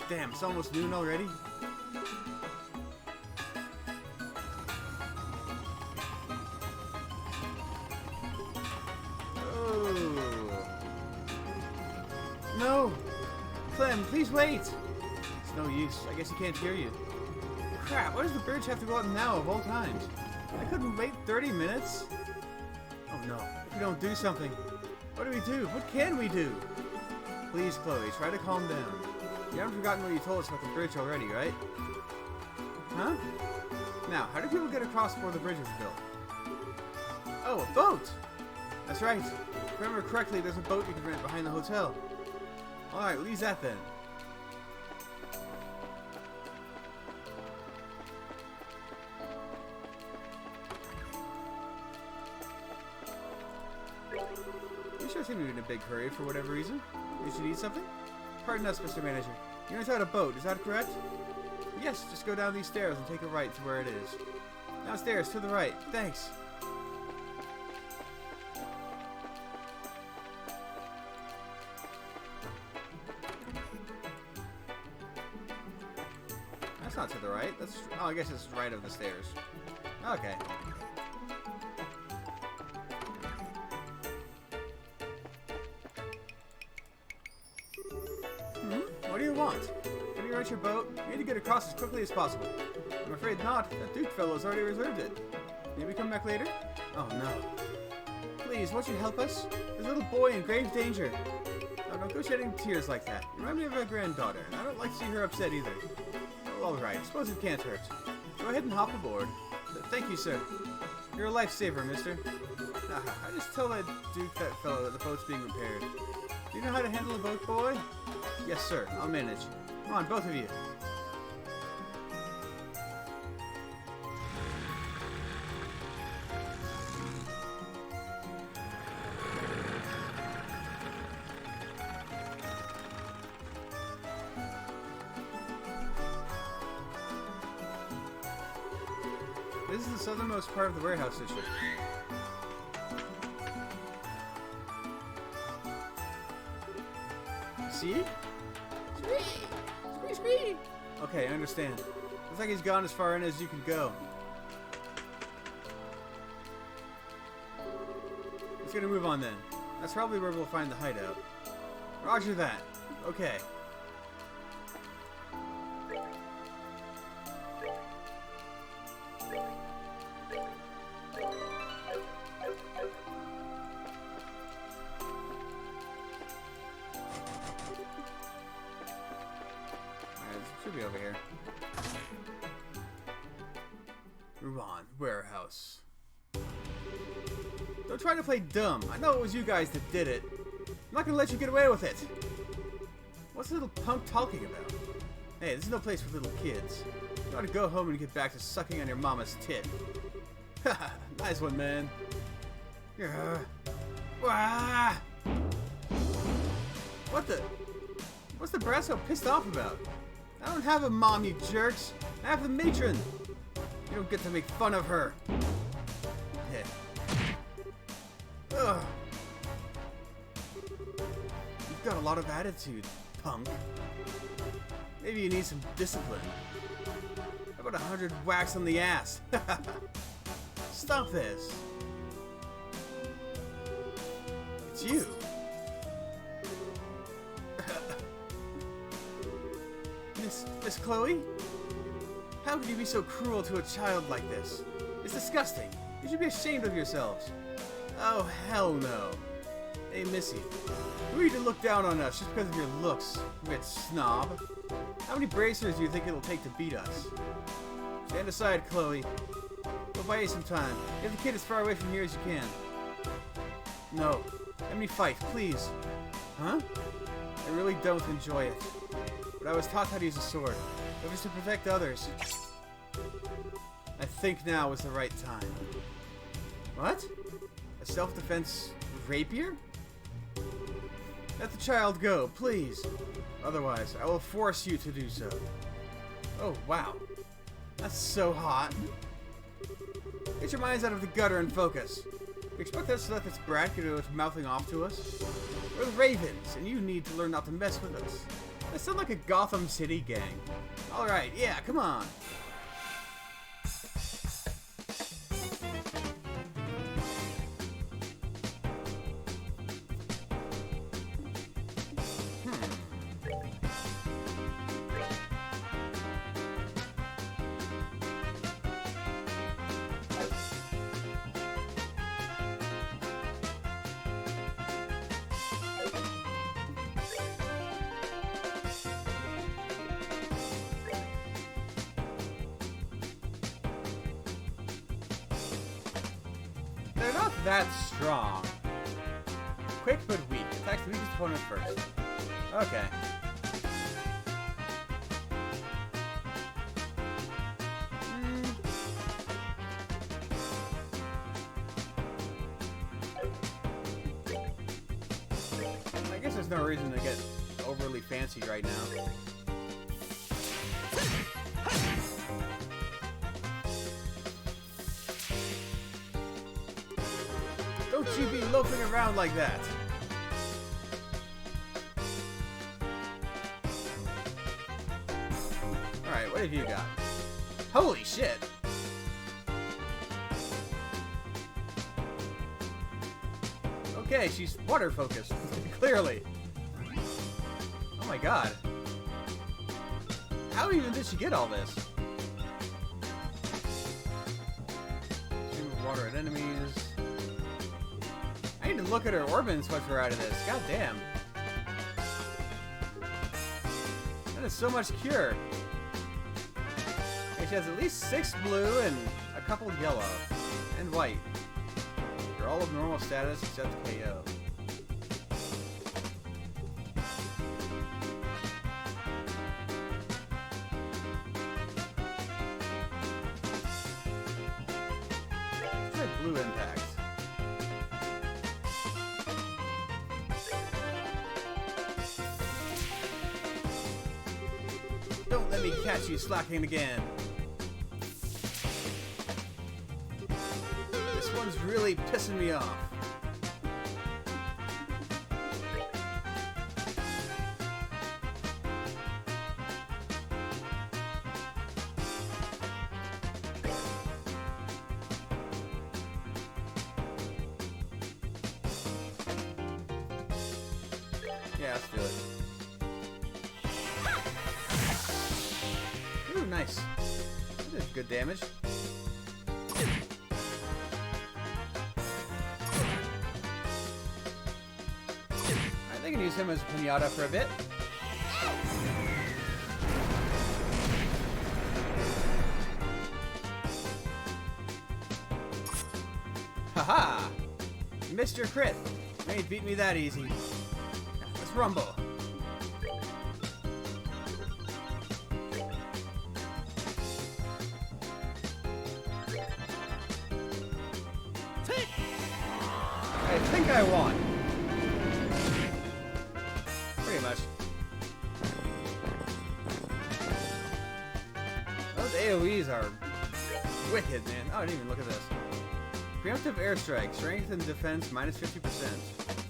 Damn, it's almost noon already? No! Clem, please wait! It's no use. I guess he can't hear you. Crap, why does the bridge have to go up now of all times? I couldn't wait 30 minutes? Oh no, if we don't do something. What do we do? What can we do? Please, Chloe, try to calm down. You haven't forgotten what you told us about the bridge already, right? Huh? Now, how do people get across before the bridge was built? Oh, a boat! That's right. If I remember correctly, there's a boat you can rent behind the hotel. Alright, we'll use that then. You sure seem to be in a big hurry for whatever reason. Did you need something? Pardon us, Mr. Manager. You rent out a boat, is that correct? Yes, just go down these stairs and take a right to where it is. Downstairs, to the right. Thanks. That's not to the right. That's... Oh, I guess it's right of the stairs. Okay. What do you want? Can you rent your boat? You need to get across as quickly as possible. I'm afraid not. That Duke fellow's already reserved it. Maybe come back later? Oh no. Please, won't you help us? There's a little boy in grave danger. Oh, don't go shedding tears like that. You remind me of a granddaughter, and I don't like to see her upset either. Oh, alright. Suppose it can't hurt. Go ahead and hop aboard. Thank you, sir. You're a lifesaver, mister. I just tell that Duke that fellow that the boat's being repaired. Do you know how to handle a boat, boy? Yes, sir. I'll manage. Come on, both of you. This is the southernmost part of the warehouse district. See? Squee! Okay, I understand. Looks like he's gone as far in as you can go. Let's get a move on then. That's probably where we'll find the hideout. Roger that. Okay. Should be over here. Ruan Warehouse. Don't try to play dumb. I know it was you guys that did it. I'm not gonna let you get away with it. What's the little punk talking about? Hey, this is no place for little kids. You ought to go home and get back to sucking on your mama's tit. Haha, nice one, man. Yeah. Ah! What the? What's the brass so pissed off about? I don't have a mom, you jerks. I have the matron. You don't get to make fun of her. Yeah. Ugh. You've got a lot of attitude, punk. Maybe you need some discipline. How about 100 whacks on the ass? Stop this. It's you. Miss Chloe? How could you be so cruel to a child like this? It's disgusting. You should be ashamed of yourselves. Oh, hell no. Hey, Missy. Who are you to look down on us just because of your looks, you rich snob? How many bracers do you think it'll take to beat us? Stand aside, Chloe. We'll buy you some time. Get the kid as far away from here as you can. No. Let me fight, please. Huh? I really don't enjoy it. But I was taught how to use a sword. It was to protect others. I think now is the right time. What? self-defense rapier? Let the child go, please. Otherwise, I will force you to do so. Oh, wow. That's so hot. Get your minds out of the gutter and focus. You expect us to let this brat get us mouthing off to us? We're the Ravens, and you need to learn not to mess with us. I sound like a Gotham City gang. Alright, yeah, come on. They're not that strong. Quick but weak. Attacks the weakest opponent first. Okay. I guess there's no reason to get overly fancy right now. Don't you be loafing around like that! Alright, what have you got? Holy shit! Okay, she's water focused, clearly. Oh my god. How even did she get all this? Shoot water at enemies. I need to look at her orbit switch her out of this. God damn. That is so much cure. Okay, she has at least 6 blue and a couple yellow. And white. They're all of normal status except KO. Let's try blue impact. Don't let me catch you slacking again. This one's really pissing me off. Yeah, let's do it. Ooh, nice. That did good damage. Alright, they can use him as a pinata for a bit. Haha! Mr. Crit! You ain't beat me that easy. Let's rumble. I think I won. Pretty much. Those AoEs are wicked, man. Oh, I didn't even look at this. Preemptive airstrike, strength and defense minus 50%.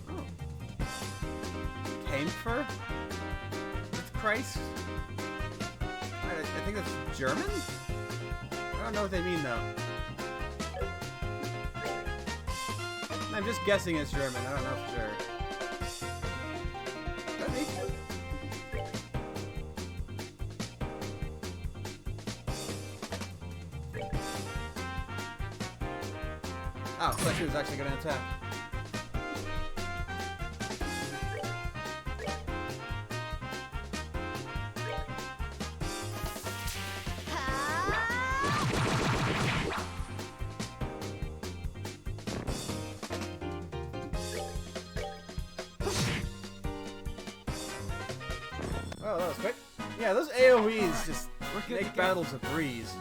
Oh. Kämpfer? With Christ? I think that's German? I don't know what they mean though. I'm just guessing it's German, I don't know for sure. Is that me? Oh, I thought she was actually gonna attack. Oh, that was quick. Yeah, those AoEs just make battles a breeze.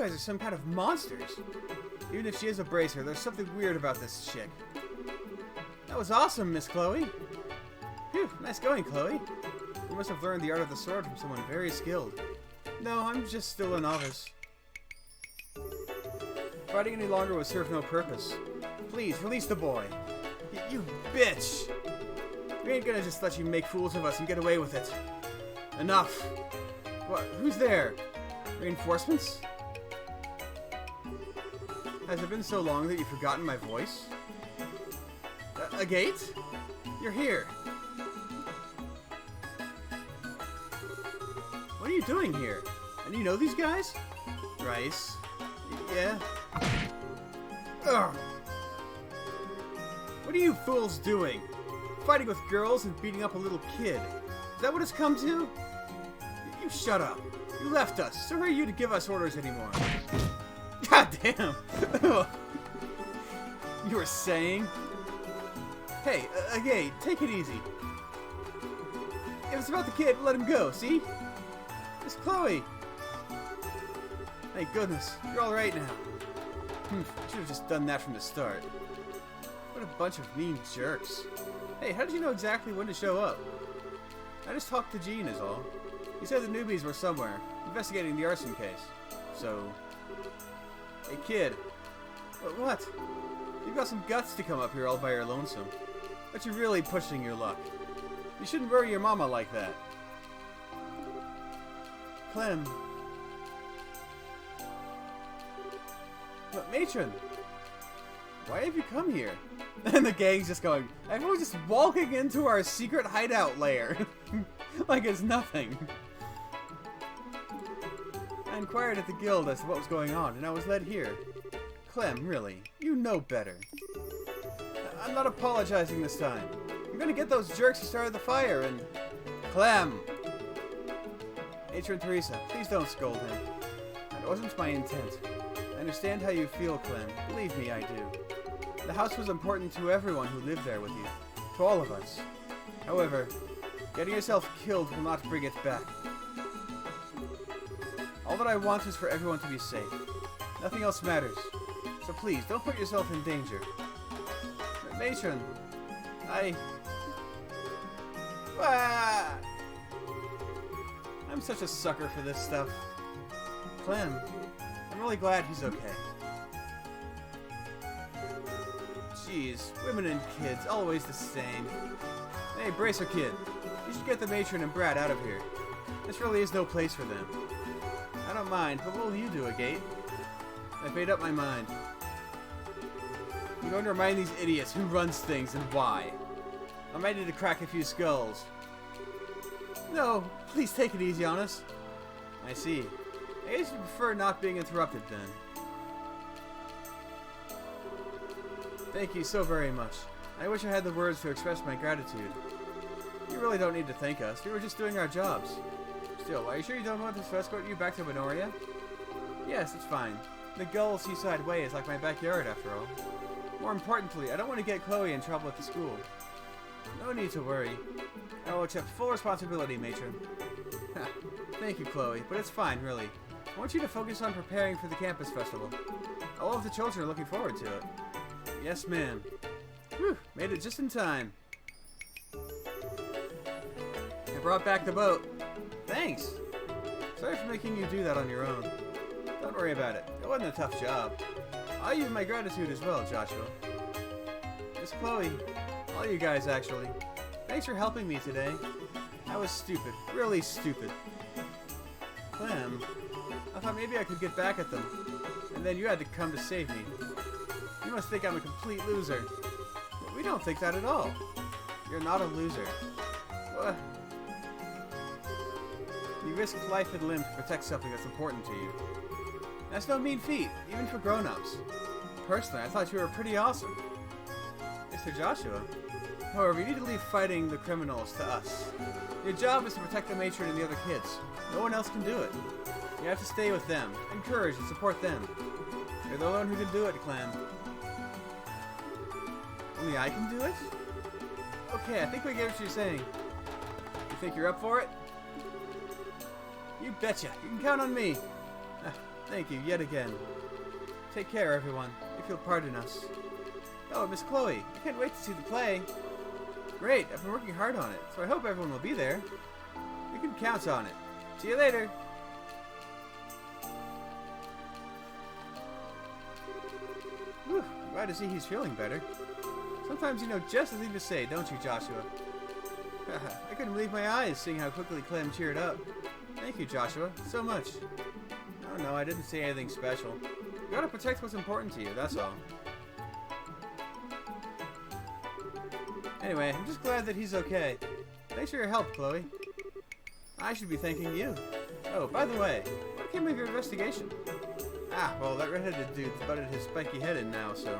guys are some kind of monsters. Even if she is a bracer, there's something weird about this chick. That was awesome, Miss Chloe. Phew, nice going, Chloe. You must have learned the art of the sword from someone very skilled. No, I'm just still a novice. Fighting any longer would serve no purpose. Please, release the boy. You bitch! We ain't gonna just let you make fools of us and get away with it. Enough! What? Who's there? Reinforcements? Has it been so long that you've forgotten my voice? A gate? You're here. What are you doing here? And you know these guys? Rice. Yeah. Ugh. What are you fools doing? Fighting with girls and beating up a little kid. Is that what it's come to? You shut up. You left us, so who are you to give us orders anymore? God damn! You were saying? Hey, Agate, take it easy. If it's about the kid, let him go, see? It's Chloe! Thank goodness, you're alright now. Should have just done that from the start. What a bunch of mean jerks. Hey, how did you know exactly when to show up? I just talked to Gene is all. He said the newbies were somewhere, investigating the arson case. So... Hey kid. What? You've got some guts to come up here all by your lonesome. But you're really pushing your luck. You shouldn't worry your mama like that. Clem. But Matron, why have you come here? And the gang's just going, everyone's just walking into our secret hideout lair. Like it's nothing. I inquired at the guild as to what was going on, and I was led here. Clem, really, you know better. I'm not apologizing this time. I'm gonna get those jerks who started the fire and... Clem! Matron Teresa, please don't scold him. That wasn't my intent. I understand how you feel, Clem. Believe me, I do. The house was important to everyone who lived there with you. To all of us. However, getting yourself killed will not bring it back. All that I want is for everyone to be safe. Nothing else matters. So please, don't put yourself in danger. Matron, I'm such a sucker for this stuff. Clem, I'm really glad he's okay. Jeez, women and kids, always the same. Hey, Bracer Kid, you should get the Matron and Brad out of here. This really is no place for them. I don't mind, but what will you do, Agate? I've made up my mind. I'm going to remind these idiots who runs things and why. I'm ready to crack a few skulls. No, please take it easy on us. I see. I guess you prefer not being interrupted then. Thank you so very much. I wish I had the words to express my gratitude. You really don't need to thank us. We were just doing our jobs. Still, are you sure you don't want us to escort you back to Minoria? Yes, it's fine. The Gull Seaside Way is like my backyard after all. More importantly, I don't want to get Chloe in trouble at the school. No need to worry. I will accept full responsibility, Matron. Thank you, Chloe, but it's fine, really. I want you to focus on preparing for the campus festival. All of the children are looking forward to it. Yes, ma'am. Whew, made it just in time. I brought back the boat. Thanks. Sorry for making you do that on your own. Don't worry about it. It wasn't a tough job. I owe you my gratitude as well, Joshua. Miss Chloe. All you guys, actually. Thanks for helping me today. I was stupid. Really stupid. Clem, I thought maybe I could get back at them. And then you had to come to save me. You must think I'm a complete loser. But we don't think that at all. You're not a loser. What? You risk life and limb to protect something that's important to you. That's no mean feat, even for grown-ups. Personally, I thought you were pretty awesome. Mr. Joshua. However, you need to leave fighting the criminals to us. Your job is to protect the Matron and the other kids. No one else can do it. You have to stay with them, encourage and support them. You're the one who can do it, Clem. Only I can do it? Okay, I think we get what you're saying. You think you're up for it? You betcha. You can count on me. Thank you, yet again. Take care, everyone, if you'll pardon us. Oh, Miss Chloe, I can't wait to see the play. Great, I've been working hard on it, so I hope everyone will be there. You can count on it. See you later. Whew, glad to see he's feeling better. Sometimes you know just the thing to say, don't you, Joshua? I couldn't believe my eyes seeing how quickly Clem cheered up. Thank you, Joshua, so much. Oh no, I didn't say anything special. You gotta protect what's important to you, that's all. Anyway, I'm just glad that he's okay. Thanks for your help, Chloe. I should be thanking you. Oh, by the way, what came of your investigation? Ah, well, that redheaded dude's butted his spiky head in now, so...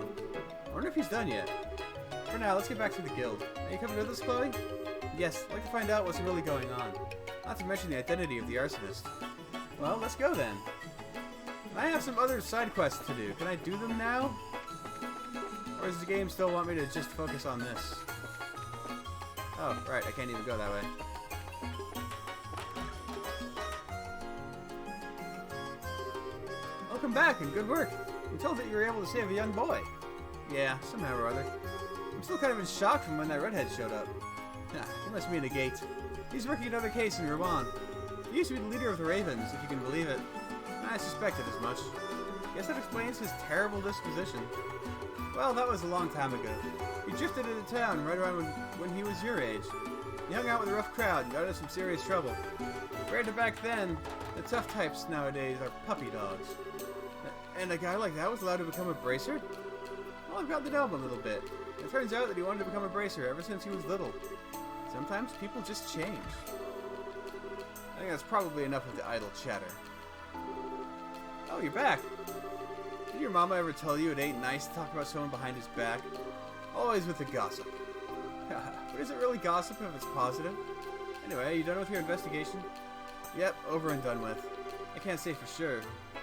I wonder if he's done yet. For now, let's get back to the guild. Are you coming with us, Chloe? Yes, I'd like to find out what's really going on. Not to mention the identity of the arsonist. Well, let's go then. I have some other side quests to do. Can I do them now? Or does the game still want me to just focus on this? Oh, right, I can't even go that way. Welcome back and good work. I'm told that you were able to save a young boy. Yeah, somehow or other. I'm still kind of in shock from when that redhead showed up. He must be in a gate. He's working another case in Rouen. He used to be the leader of the Ravens, if you can believe it. I suspected as much. Guess that explains his terrible disposition. Well, that was a long time ago. He drifted into town right around when he was your age. He hung out with a rough crowd and got into some serious trouble. Compared to back then, the tough types nowadays are puppy dogs. And a guy like that was allowed to become a bracer? Well, I've gotten to know him a little bit. It turns out that he wanted to become a bracer ever since he was little. Sometimes people just change. I think that's probably enough of the idle chatter. Oh, you're back. Did your mama ever tell you it ain't nice to talk about someone behind his back? Always with the gossip. But is it really gossip if it's positive? Anyway, are you done with your investigation? Yep, over and done with. I can't say for sure,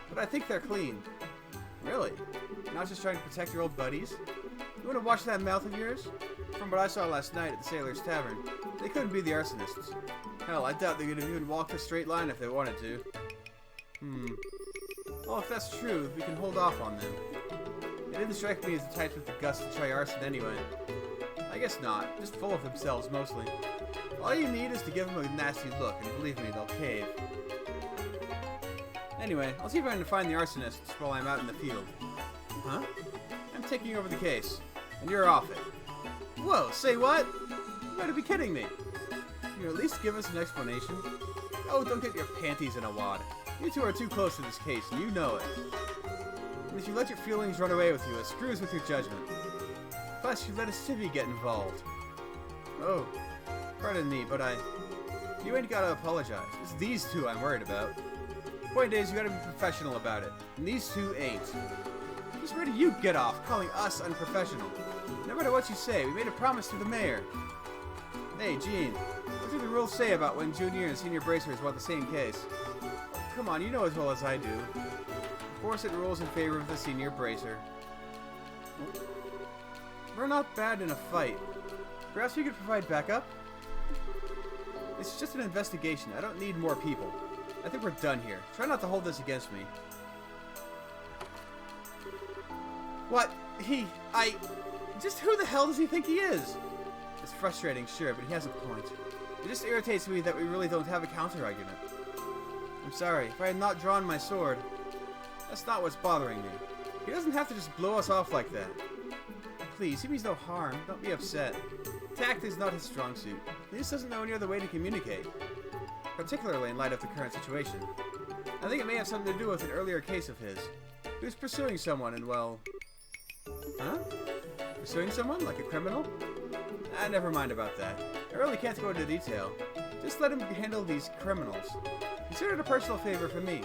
but I think they're clean. Really? You're not just trying to protect your old buddies? You want to watch that mouth of yours? From what I saw last night at the Sailor's Tavern, they couldn't be the arsonists. Hell, I doubt they could have even walked a straight line if they wanted to. Well, if that's true, we can hold off on them. They didn't strike me as the types with the guts to try arson anyway. I guess not, just full of themselves mostly. All you need is to give them a nasty look, and believe me, they'll cave. Anyway, I'll see if I can find the arsonists while I'm out in the field. Huh? I'm taking over the case, and you're off it. Whoa, say what? You gotta be kidding me. Can you at least give us an explanation? Oh, don't get your panties in a wad. You two are too close to this case, and you know it. And if you let your feelings run away with you, it screws with your judgment. Plus, you let a civvy get involved. Oh, pardon me, but you ain't gotta apologize. It's these two I'm worried about. Point is, you gotta be professional about it, and these two ain't. Just where do you get off calling us unprofessional? No matter what you say, we made a promise to the mayor. Hey, Gene, what do the rules say about when junior and senior bracers want the same case? Come on, you know as well as I do. Of course it rules in favor of the senior bracer. We're not bad in a fight. Perhaps we could provide backup? It's just an investigation. I don't need more people. I think we're done here. Try not to hold this against me. What? Just who the hell does he think he is? It's frustrating, sure, but he has a point. It just irritates me that we really don't have a counter-argument. I'm sorry, if I had not drawn my sword. That's not what's bothering me. He doesn't have to just blow us off like that. Please, he means no harm. Don't be upset. Tact is not his strong suit. He just doesn't know any other way to communicate. Particularly in light of the current situation. I think it may have something to do with an earlier case of his. He was pursuing someone and, well... Huh? Pursuing someone? Like a criminal? Never mind about that. I really can't go into detail. Just let him handle these criminals. Consider it a personal favor from me.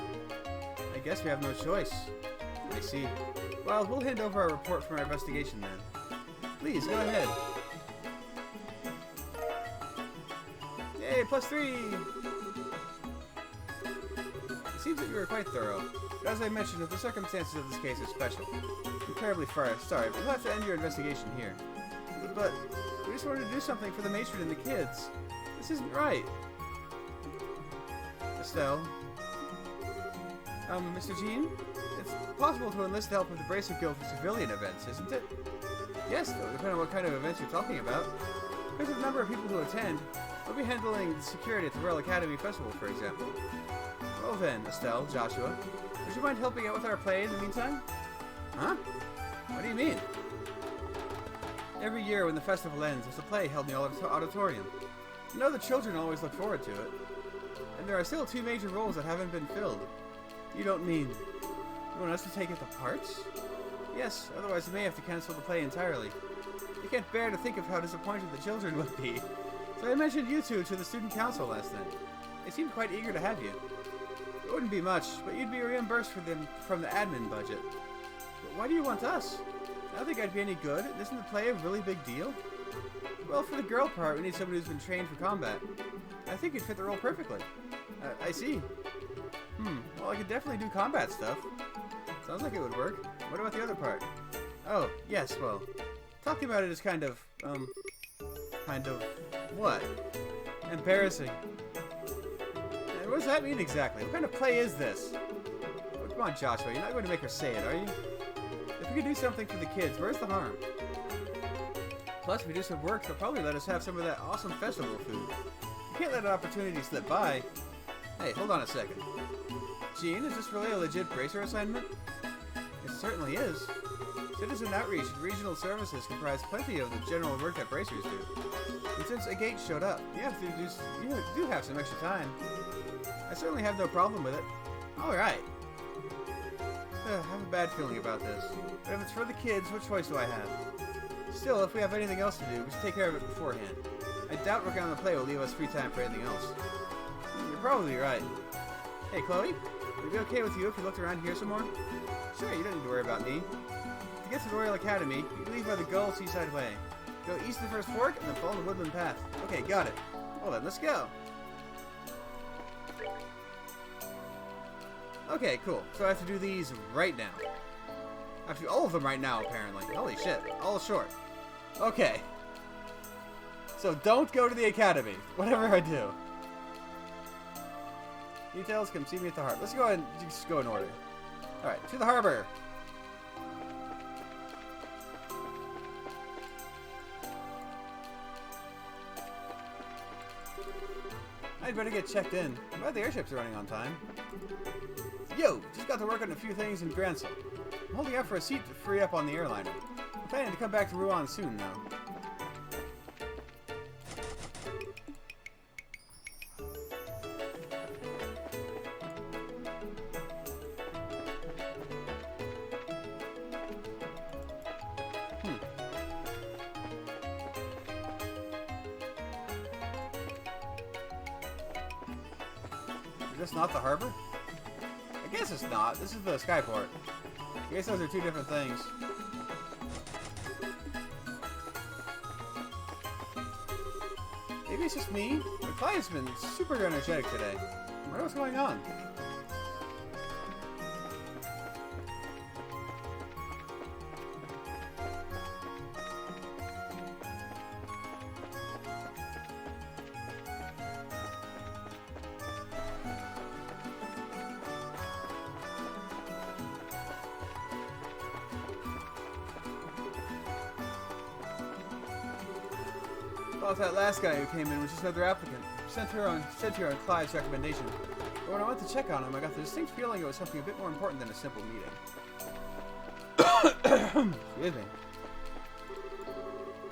I guess we have no choice. I see. Well, we'll hand over our report from our investigation then. Please, go ahead. Yay, +3! It seems that you were quite thorough. But as I mentioned, the circumstances of this case are special. I'm terribly sorry, but we'll have to end your investigation here. But we just wanted to do something for the matron and the kids. This isn't right. Estelle. Mr. Jean? It's possible to enlist the help of the Bracer Guild for civilian events, isn't it? Yes, though, depending on what kind of events you're talking about. There's a number of people who attend. We'll be handling the security at the Royal Academy Festival, for example. Well then, Estelle, Joshua, would you mind helping out with our play in the meantime? Huh? What do you mean? Every year when the festival ends, there's a play held in the auditorium. You know the children always look forward to it. And there are still 2 major roles that haven't been filled. You don't mean... You want us to take up the parts? Yes, otherwise we may have to cancel the play entirely. I can't bear to think of how disappointed the children would be. So I mentioned you two to the student council last night. They seemed quite eager to have you. It wouldn't be much, but you'd be reimbursed for them from the admin budget. But why do you want us? I don't think I'd be any good. Isn't the play a really big deal? Well, for the girl part, we need somebody who's been trained for combat. I think you'd fit the role perfectly. I see. Well, I could definitely do combat stuff. Sounds like it would work. What about the other part? Oh, yes, well, talking about it is kind of what? Embarrassing. And what does that mean exactly? What kind of play is this? Oh, come on, Joshua, you're not going to make her say it, are you? If we could do something for the kids, where's the harm? Plus, if we do some work, they'll probably let us have some of that awesome festival food. You can't let an opportunity slip by. Hey, hold on a second. Jean, is this really a legit Bracer assignment? It certainly is. Citizen outreach and regional services comprise plenty of the general work that Bracers do. And since Agate showed up, you do have some extra time. I certainly have no problem with it. Alright. I have a bad feeling about this. But if it's for the kids, what choice do I have? Still, if we have anything else to do, we should take care of it beforehand. I doubt working on the play will leave us free time for anything else. You're probably right. Hey, Chloe? Would it be okay with you if we looked around here some more? Sure, you don't need to worry about me. To get to the Royal Academy, you leave by the Gull Seaside Way. Go east of the first fork and then follow the woodland path. Okay, got it. Well then, let's go. Okay, cool. So I have to do these right now. I have to do all of them right now, apparently. Holy shit. All short. Okay. So don't go to the academy. Whatever I do. Details, come see me at the harbor. Let's go ahead and just go in order. Alright, to the harbor. I'd better get checked in. I'm glad the airships are running on time. Yo, just got to work on a few things in Grancel. I'm holding out for a seat to free up on the airliner. I'm planning to come back to Ruan soon, though. Is this not the harbor? I guess it's not. This is the skyport. I guess those are 2 different things. Maybe it's just me, but Clyde's been super energetic today. I wonder what's going on. Thought that last guy who came in was just another applicant. Sent here on Clyde's recommendation. But when I went to check on him, I got the distinct feeling it was something a bit more important than a simple meeting. Excuse me.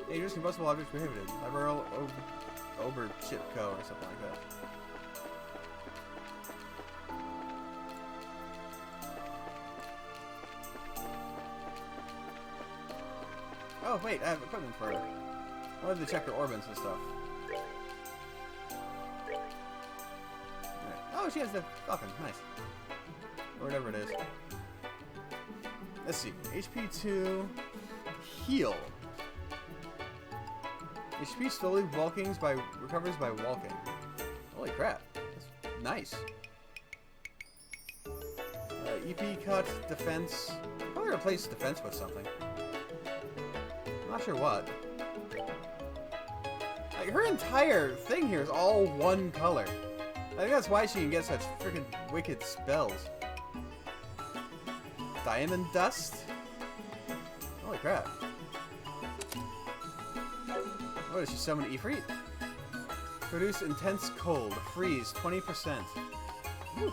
Dangerous combustible objects prohibited. Liberal Oberchip Co. or something like that. Oh wait, I have equipment for her. I wanted to check her orbits and stuff. Right. Oh, she has the Falcon. Nice. Or whatever it is. Let's see. HP 2. Heal. HP slowly recovers by walking. Holy crap. That's nice. EP cut. Defense. Probably replace defense with something. I'm not sure what. Like, her entire thing here is all one color. I think that's why she can get such freaking wicked spells. Diamond dust? Holy crap. What is she summon Ifrit? Produce intense cold. Freeze 20%. Whew.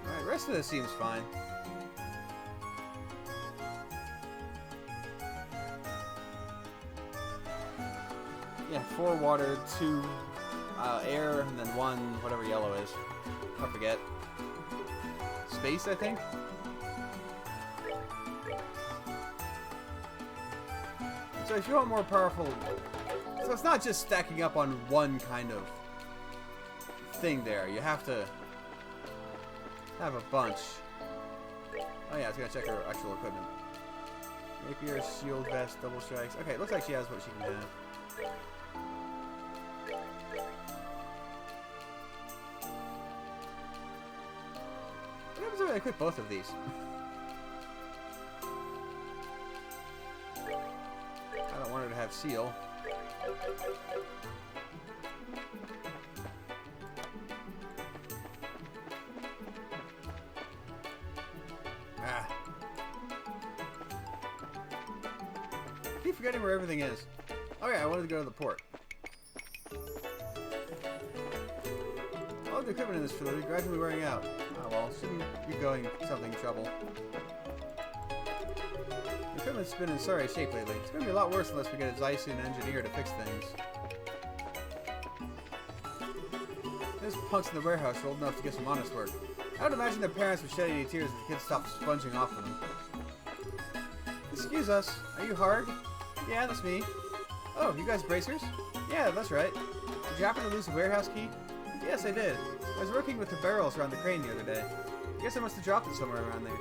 Alright, rest of this seems fine. Yeah, 4 water, 2 air, and then 1 whatever yellow is. I forget. Space, I think? So if you want more powerful... So it's not just stacking up on one kind of thing there. You have to have a bunch. Oh yeah, I was going to check her actual equipment. Rapier, shield vest, double strikes. Okay, it looks like she has what she can have. What happens if I equip both of these? I don't want her to have seal. Ah. I keep forgetting where everything is. Oh yeah, I wanted to go to the port. All of the equipment in this facility gradually wearing out. Oh well, shouldn't be going something trouble. The equipment's been in sorry shape lately. It's going to be a lot worse unless we get a Zaisen engineer to fix things. Those punks in the warehouse are old enough to get some honest work. I would imagine their parents would shed any tears if the kids stopped sponging off of them. Excuse us, are you Hard? Yeah, that's me. Oh, you guys bracers? Yeah, that's right. Did you happen to lose the warehouse key? Yes, I did. I was working with the barrels around the crane the other day. I guess I must have dropped it somewhere around there.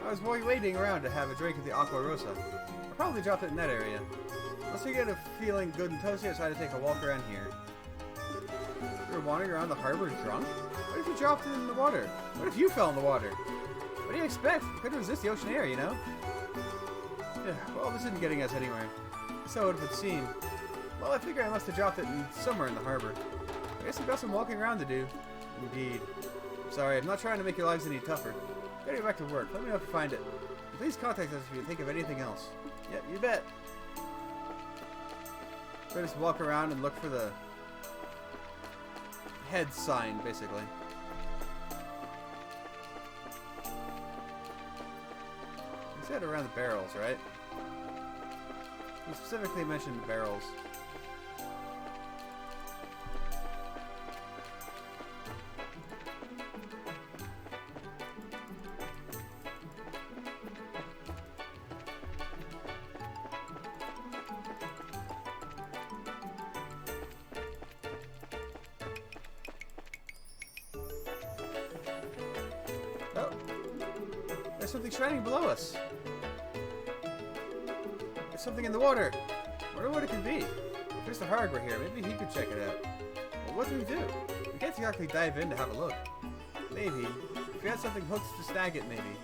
I was waiting around to have a drink of the Aqua Rosa. I probably dropped it in that area. Once we get a feeling good and toasty, I decided to take a walk around here. You were wandering around the harbor drunk? What if you dropped it in the water? What if you fell in the water? What do you expect? You couldn't resist the ocean air, you know? Yeah, well, this isn't getting us anywhere. So it would seem. Well, I figure I must have dropped it somewhere in the harbor. I guess I've got some walking around to do. Indeed. Sorry, I'm not trying to make your lives any tougher. Gotta get back to work. Let me know if you find it. And please contact us if you think of anything else. Yep, you bet. So just walk around and look for the head sign, basically. You said around the barrels, right? You specifically mentioned barrels. Oh, there's something shining below us. There's something in the water. I wonder what it could be. If Mr. Harg were here, maybe he could check it out. Well, what do we do? We can't exactly dive in to have a look. Maybe. If we had something hooked to snag it, maybe.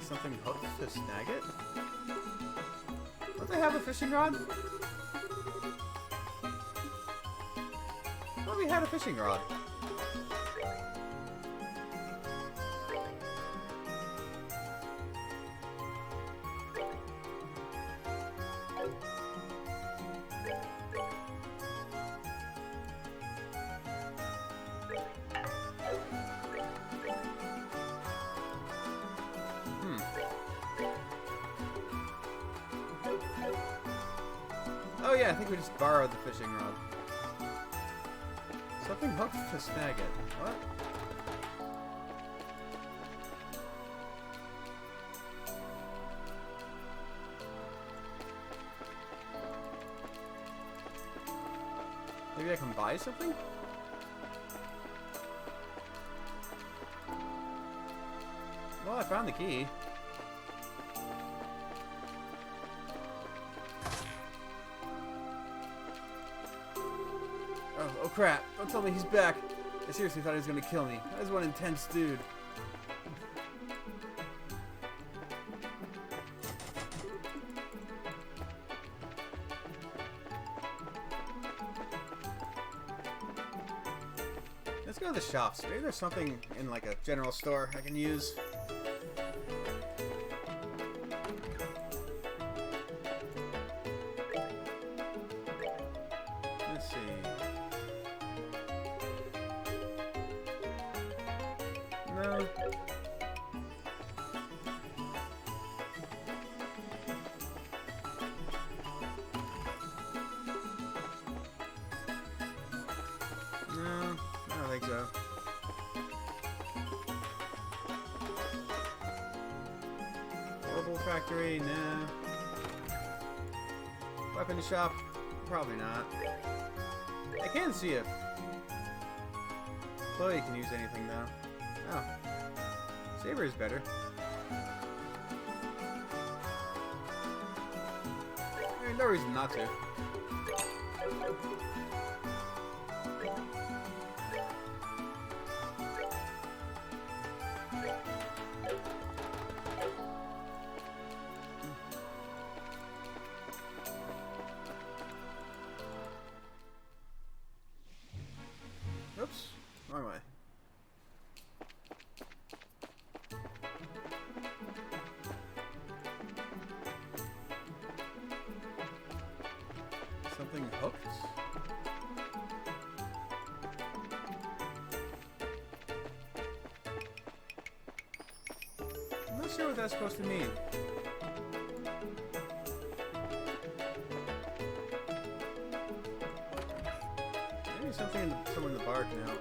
Something hooked to snag it? Don't they have a fishing rod? I thought we had a fishing rod. Oh yeah, I think we just borrowed the fishing rod. Something hooked to snag it. What? Maybe I can buy something? Well, I found the key. Oh crap, don't tell me he's back. I seriously thought he was gonna kill me. That was one intense dude. Let's go to the shops. Maybe there's something in like a general store I can use. Let's see. No. No, I don't think so. Mobile factory, no. Weapon shop, probably not. I can see if Chloe can use anything though. Oh, Saber is better. I mean, no reason not to. Oops, wrong way. Something hooked? I'm not sure what that's supposed to mean. Maybe something in somewhere in the bark now.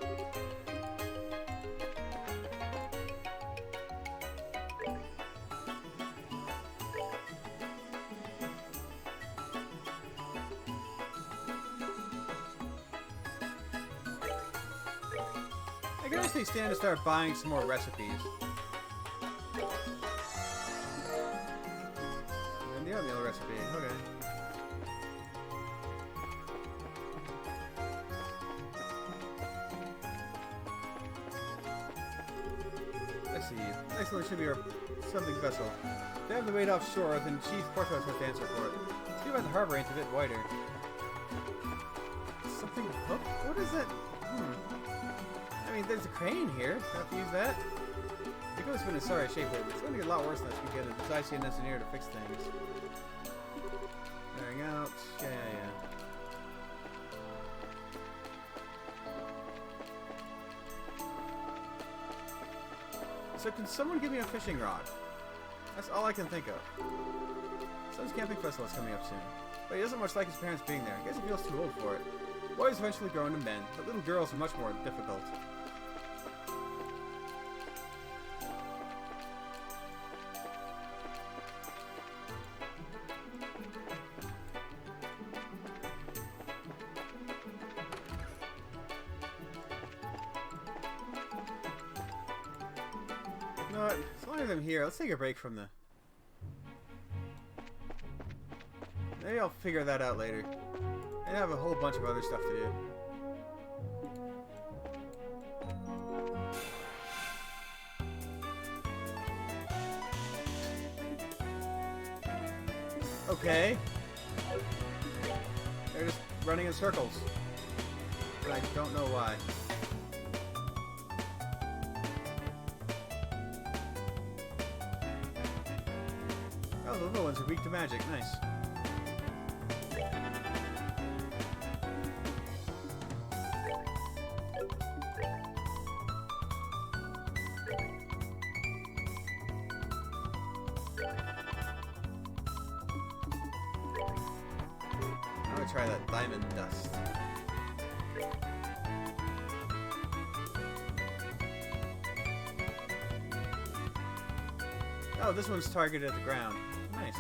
I can actually stand to start buying some more recipes. And the oatmeal recipe, okay. Let's see. Next one should be our something vessel. If they have the weight offshore, then Chief Porthos has to answer for it. See about the harbor ain't a bit wider. Something hooked? What is that? I mean, there's a crane here. I have to use that. I think it's been in sorry shape lately. It's going to get a lot worse unless we get a Zacian engineer to fix things. Wearing out. Yeah. So can someone give me a fishing rod? That's all I can think of. Son's camping festival is coming up soon. But he doesn't much like his parents being there. I guess he feels too old for it. Boys eventually grow into men, but little girls are much more difficult. You know what? As long as I'm here, let's take a break from the... Maybe I'll figure that out later. I have a whole bunch of other stuff to do. Okay. They're just running in circles. But I don't know why. Oh, the little ones are weak to magic. Nice. I'm gonna try that diamond dust. Oh, this one's targeted at the ground. Nice.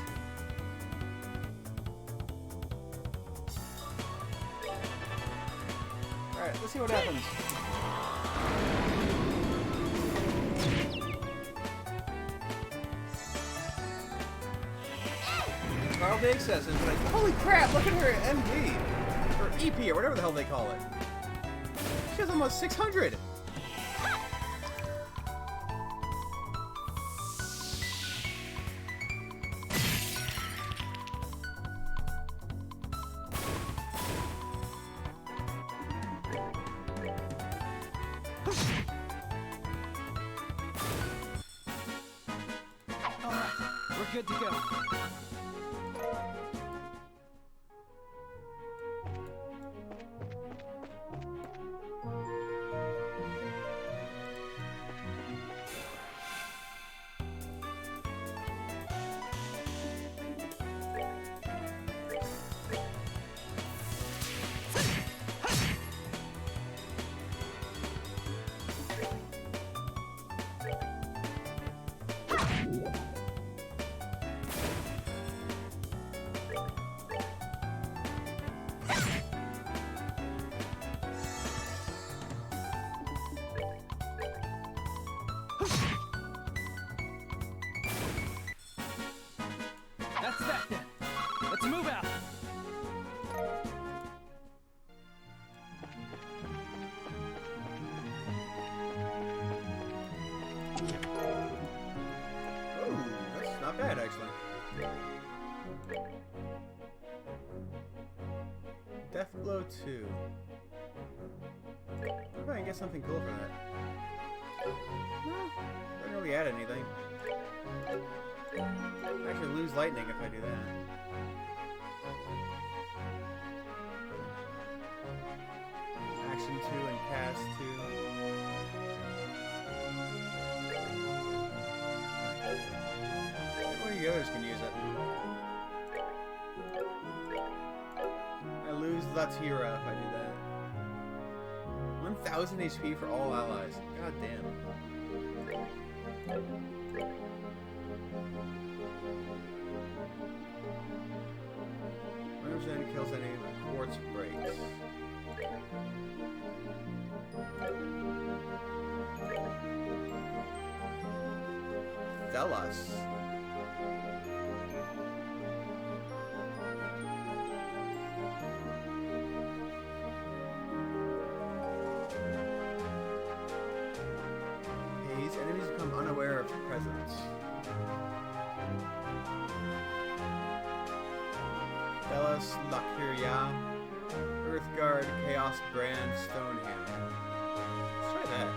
Alright, let's see what happens. Carl Dig says it's like, holy crap, look at her MD! Or EP, or whatever the hell they call it. She has almost 600! good to go. That's that then. Let's move out. Oh, that's not bad actually. Death Blow 2. What if I can get something cool for that? Doesn't really add anything. I actually lose lightning if I do that. Action 2 and cast 2. One of the others can use it. I lose Latira if I do that. 1000 HP for all allies. God damn. It kills any quartz breaks. Thelos. These enemies become unaware of presence. Thelos, Lakiria, Earthguard, Chaos Brand, Stonehammer. Let's try that.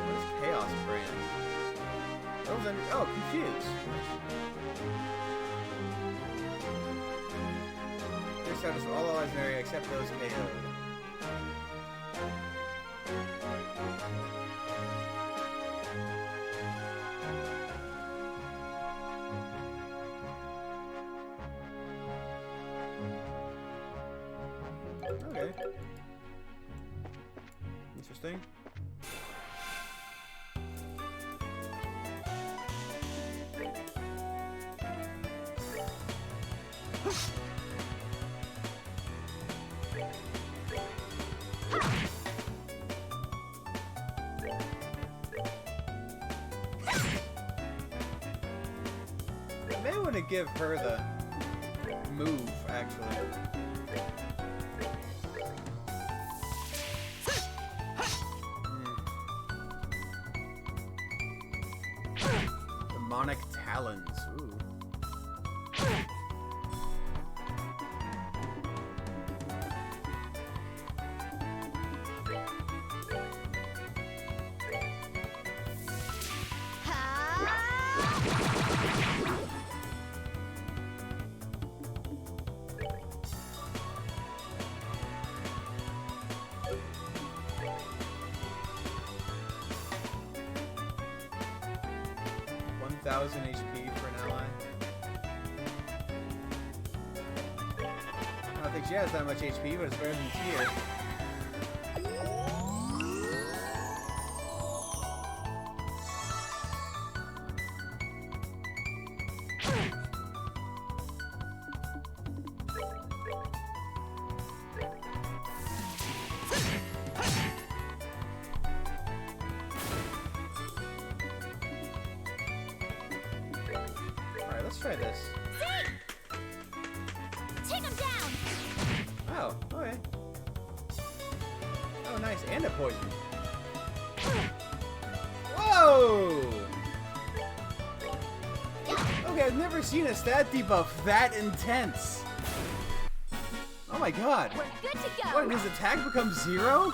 What is Chaos Brand? That was under. Oh, Confuse. Your status for all allies in the area except those KO'd. Okay. Interesting. I may want to give her the move, actually. Demonic Talons. Ooh. Thousand HP for an ally. I don't think she has that much HP, but it's better than Tyr. Let's try this. Take him down. Oh, okay. Oh, nice. And a poison. Whoa! Okay, I've never seen a stat debuff that intense. Oh my god. We're good to go. What, his attack becomes 0?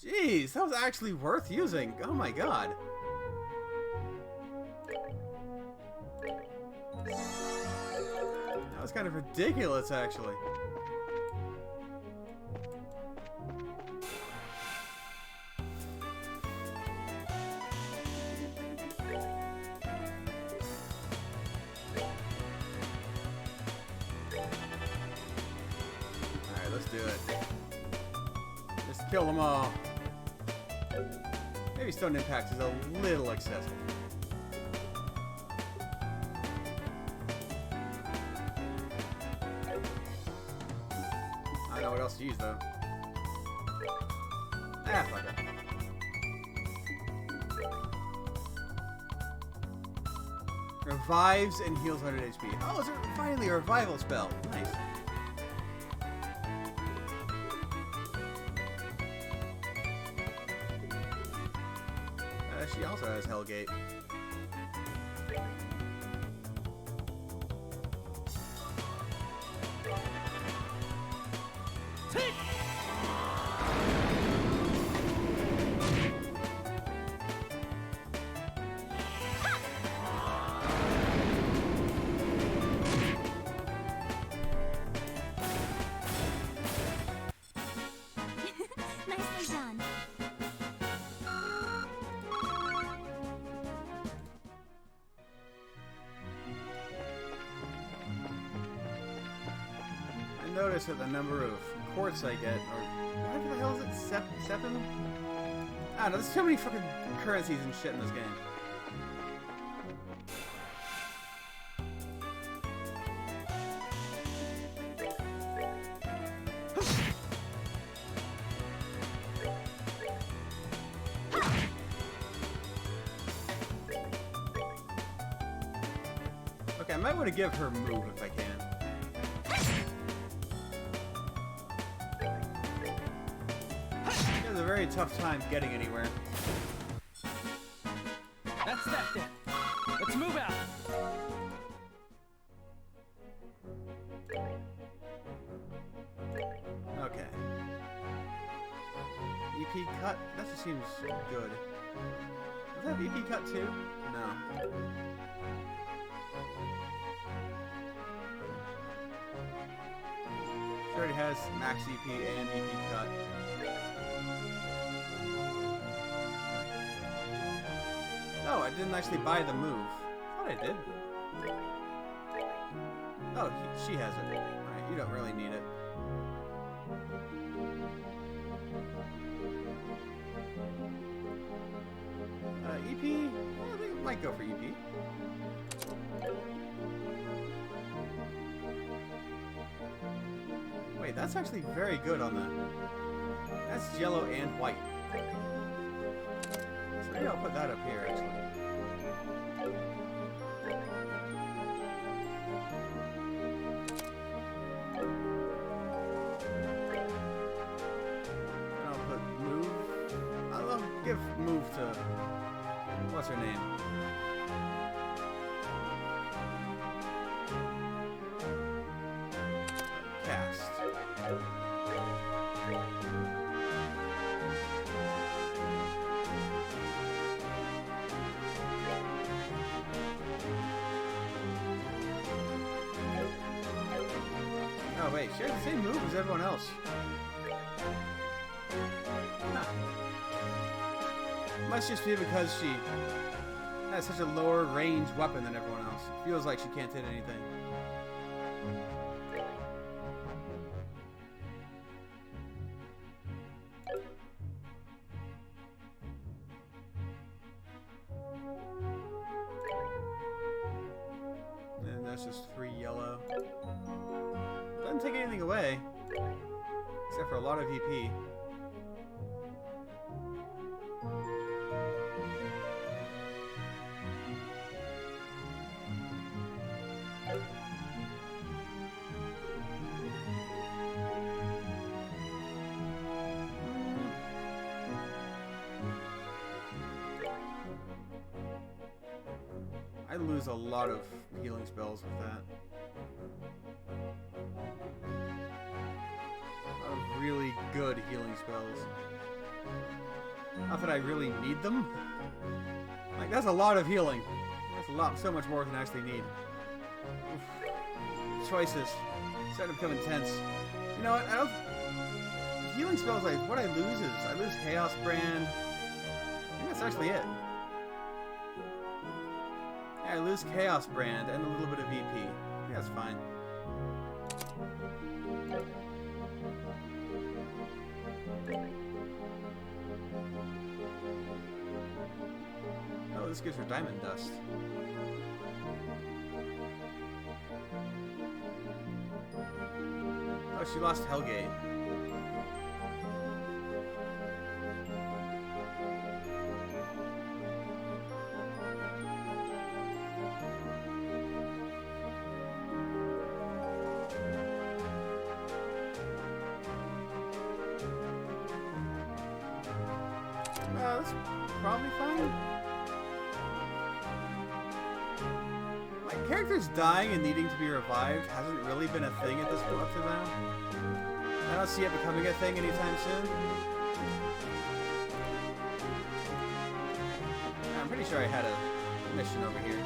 Jeez. Jeez, that was actually worth using. Oh my god. That was kind of ridiculous, actually. Alright, let's do it. Just kill them all. Maybe Stone Impact is a little excessive. I don't know what else to use though. Ah, fuck it. Revives and heals 100 HP. Oh, is it finally a revival spell? Nice. She also has Hellgate. Nicely done. I notice that the number of quartz I get, or what the hell is it? Seven? I don't know, there's too many fucking currencies and shit in this game. Okay, I might want to give her a move if I can. She has a very tough time getting anywhere. That's that then. Let's move out. Okay. EP cut? That just seems good. Does that have EP cut too? No. She already has max EP and EP cut. Oh, I didn't actually buy the move. I thought I did. Oh, she has it. Alright, you don't really need it. EP? I think it might go for EP. Wait, that's actually very good on the... That's yellow and white. So maybe I'll put that up here, actually. And I'll put move... I'll give move to... What's her name? Cast. Oh wait, she has the same move as everyone else. Huh. Must just be because she has such a lower range weapon than everyone else. It feels like she can't hit anything. And that's just 3 yellow. Doesn't take anything away, except for a lot of EP. I lose a lot of healing spells with that. A lot of really good healing spells. Not that I really need them. Like, that's a lot of healing. That's so much more than I actually need. Oof. Choices. Starting to become intense. You know what? I don't... Healing spells, like, what I lose is... I lose Chaos Brand. I think that's actually it. Yeah, I lose Chaos Brand and a little bit of VP. I think that's fine. Oh, this gives her Diamond Dust. Oh, she lost Hellgate. That's probably fine. My character's dying and needing to be revived hasn't really been a thing at this point up to now. I don't see it becoming a thing anytime soon. I'm pretty sure I had a mission over here.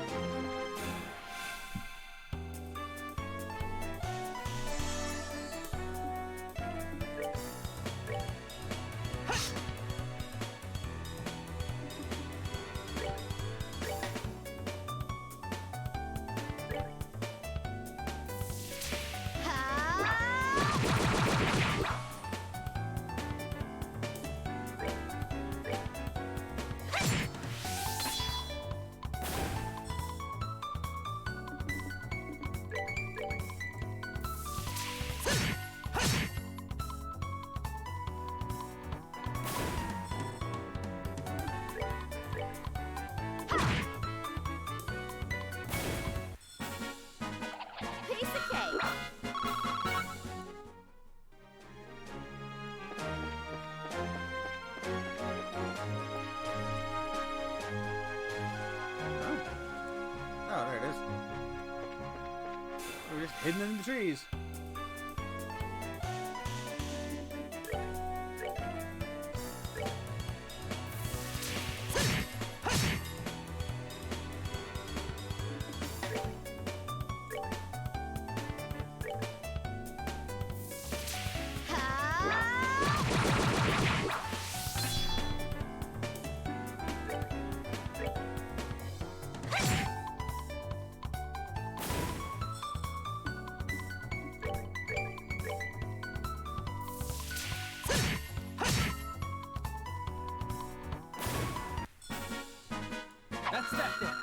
Piece of cake. Oh, there it is. We're just hidden in the trees. That's that then.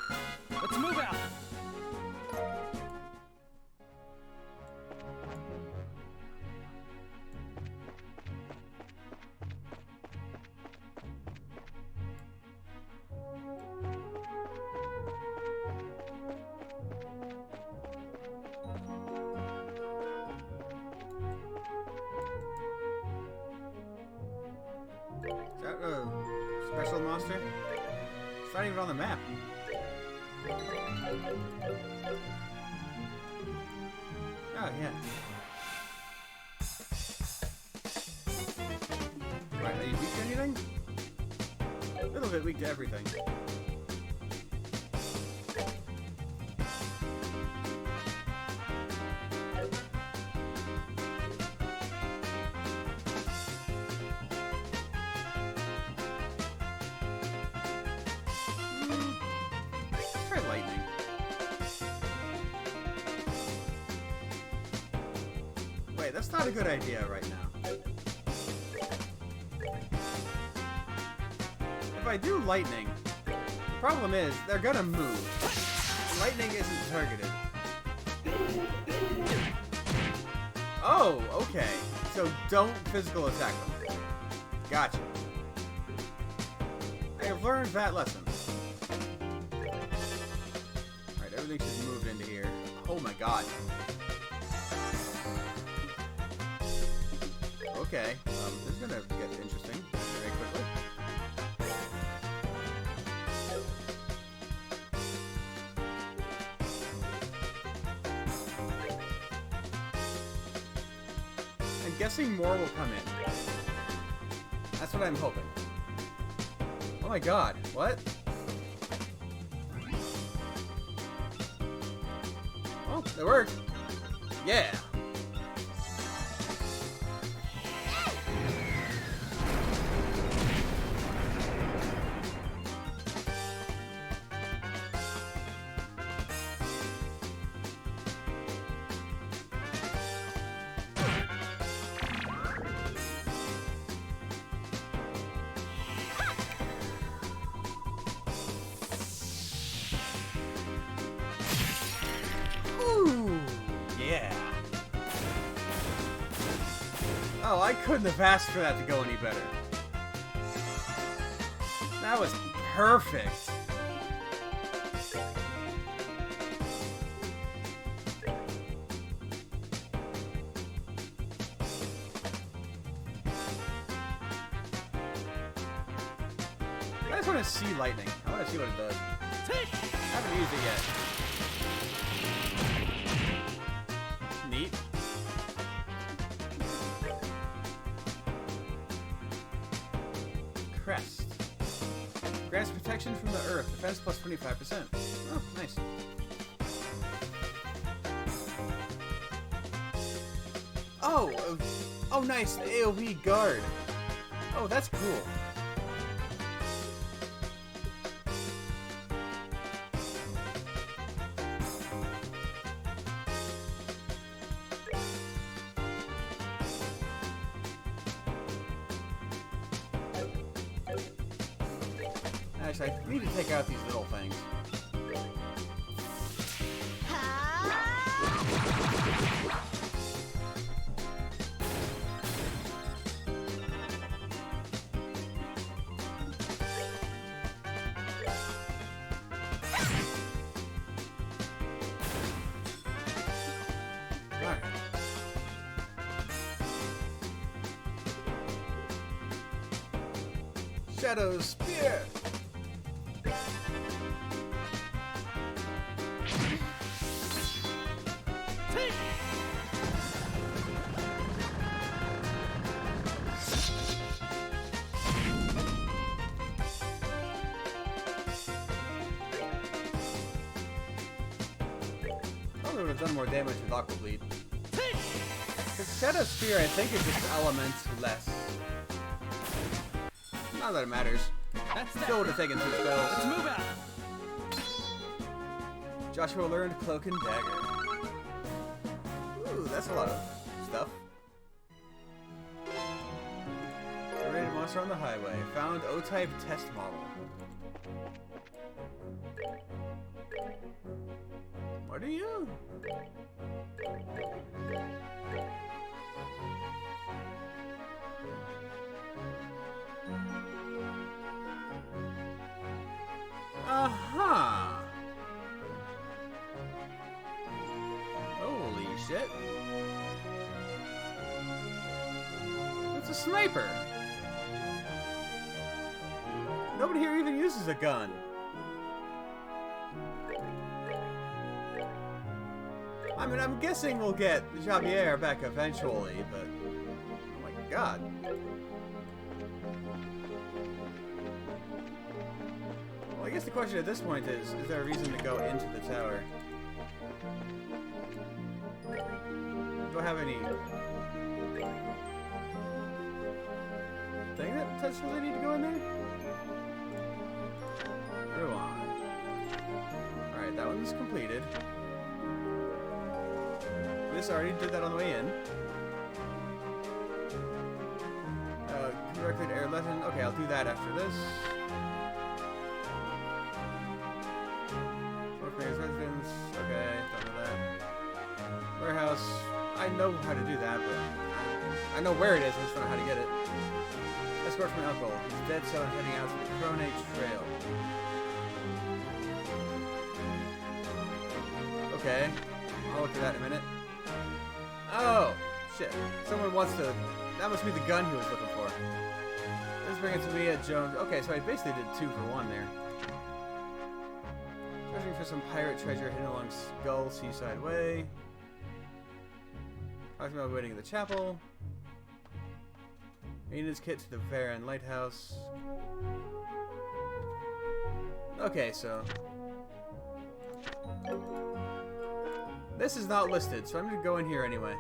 Let's move out. Is that a special monster? It's not even on the map. Oh, yeah. Right, are you weak to anything? A little bit weak to everything. Try lightning. Wait, that's not a good idea right now. If I do lightning, the problem is they're gonna move. Lightning isn't targeted. Oh, okay. So don't physical attack them. Gotcha. I have learned that lesson. Alright, everything should move into here. Oh my god. Okay, this is gonna get interesting very quickly. I'm guessing more will come in. That's what I'm hoping. Oh my god, what? Oh, it worked. Yeah. Ooh, yeah. Oh, I couldn't have asked for that to go any better. That was perfect. I just want to see lightning. I want to see what it does. I haven't used it yet. Neat. Crest. Grants protection from the earth. Defense plus 25%. Oh, nice. Oh! Oh, nice. The AoE guard. Oh, that's cool. Actually, I need to take out these little things. Alright. Shadow Spear! Probably would have done more damage with Aqua Bleed. Because Shadow Spear, I think, is just elements less. Not that it matters. That's that. Still would have taken 2 Let's spells. move out. Joshua learned Cloak and Dagger. Ooh, that's a lot of stuff. Generated monster on the highway. Found O-type test model. What are you? Uh-huh. Holy shit. It's a sniper. Nobody here even uses a gun. I mean, I'm guessing we'll get Javier back eventually, but... Oh my god. Well, I guess the question at this point is there a reason to go into the tower? Do I have any... thing that potentially need to go in there? Ruan. Alright, that one's completed. This already did that on the way in. Conducted air lesson. Okay, I'll do that after this. Workman's residence. Okay, done with that. Warehouse. I know how to do that, but I know where it is. I just don't know how to get it. Escort from Uncle. He's dead, so I'm heading out to the Cronate Trail. Okay, I'll look at that in a minute. Oh, shit. Someone wants to... That must be the gun he was looking for. Let's bring it to me at Jones. Okay, so I basically did 2 for 1 there. Searching for some pirate treasure hidden along Skull Seaside Way. Talking about waiting at the chapel. Maintenance kit to the Varan Lighthouse. Okay, so this is not listed, so I'm gonna go in here anyway.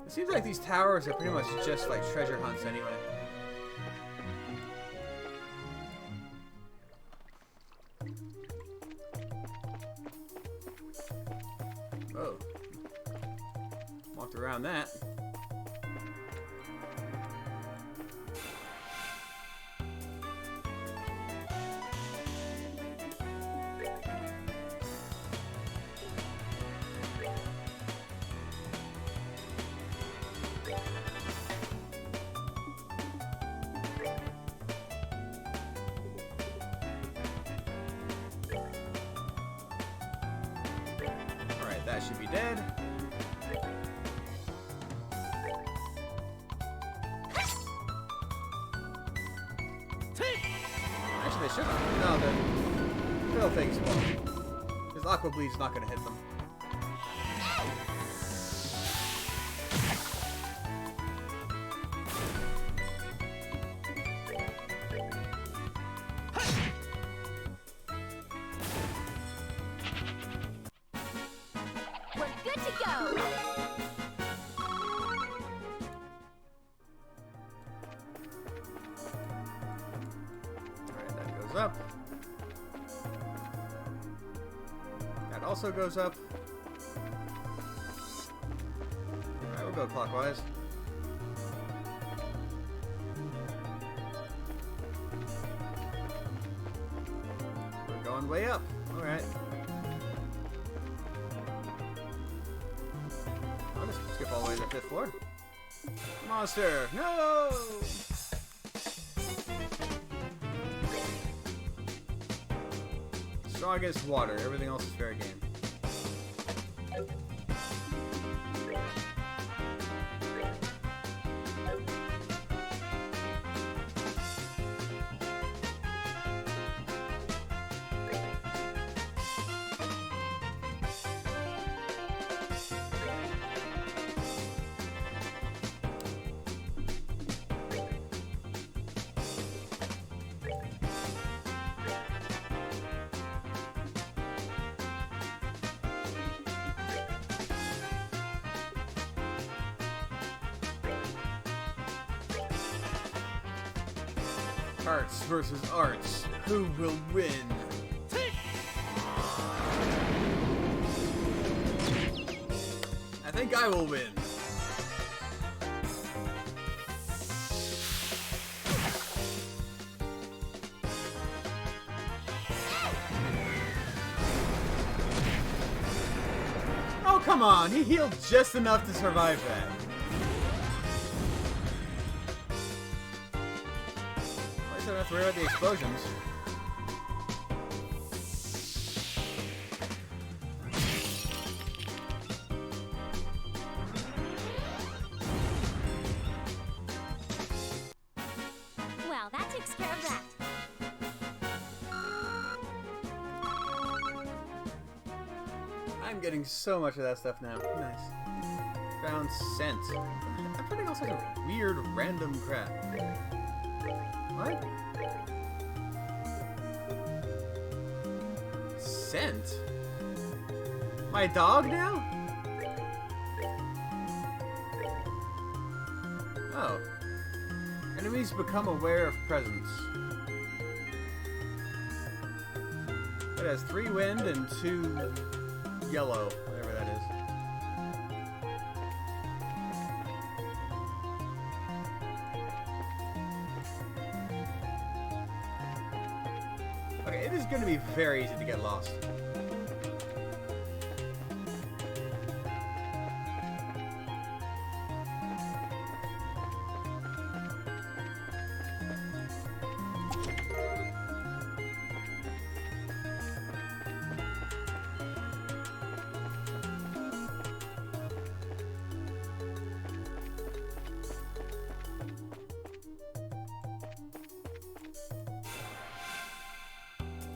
It seems like these towers are pretty much just like treasure hunts anyway. Oh. Walked around that. Alright, that should be dead. Actually, they should not. No, the little things won't. Because Aqua Bleed's not going to hit them. We're good to go. Alright, that goes up. That also goes up. Alright, we'll go clockwise. We're going way up. Alright. I'll just skip all the way to the 5th floor. Monster! No! Strong against water. Everything else is fair game. Arts versus arts. Who will win? I think I will win. Oh, come on. He healed just enough to survive that. I don't have to worry about the explosions. Well, that takes care of that. I'm getting so much of that stuff now. Nice. Found scent. I'm finding all sorts of weird, random crap. What? Scent? My dog now? Oh. Enemies become aware of presence. It has 3 wind and 2 yellow, whatever that is. Okay, it is going to be very easy to get lost.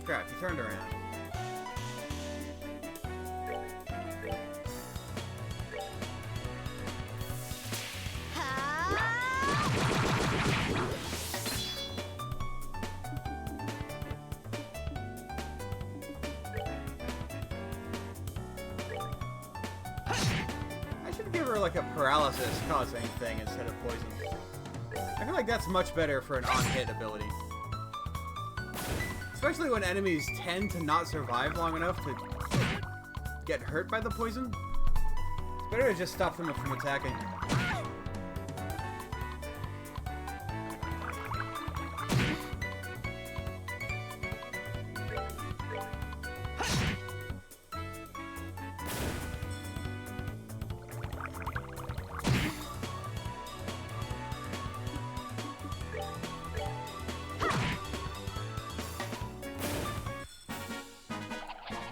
Crap, he turned around. to give her like a paralysis causing thing instead of poison. I feel like that's much better for an on-hit ability. Especially when enemies tend to not survive long enough to get hurt by the poison. It's better to just stop them from attacking.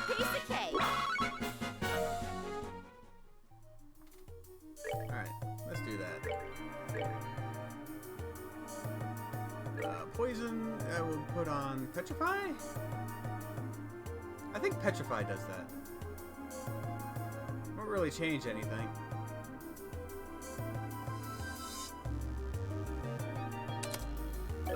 Piece of cake. Alright, let's do that. Poison, I will put on Petrify? I think Petrify does that. Won't really change anything. Yeah.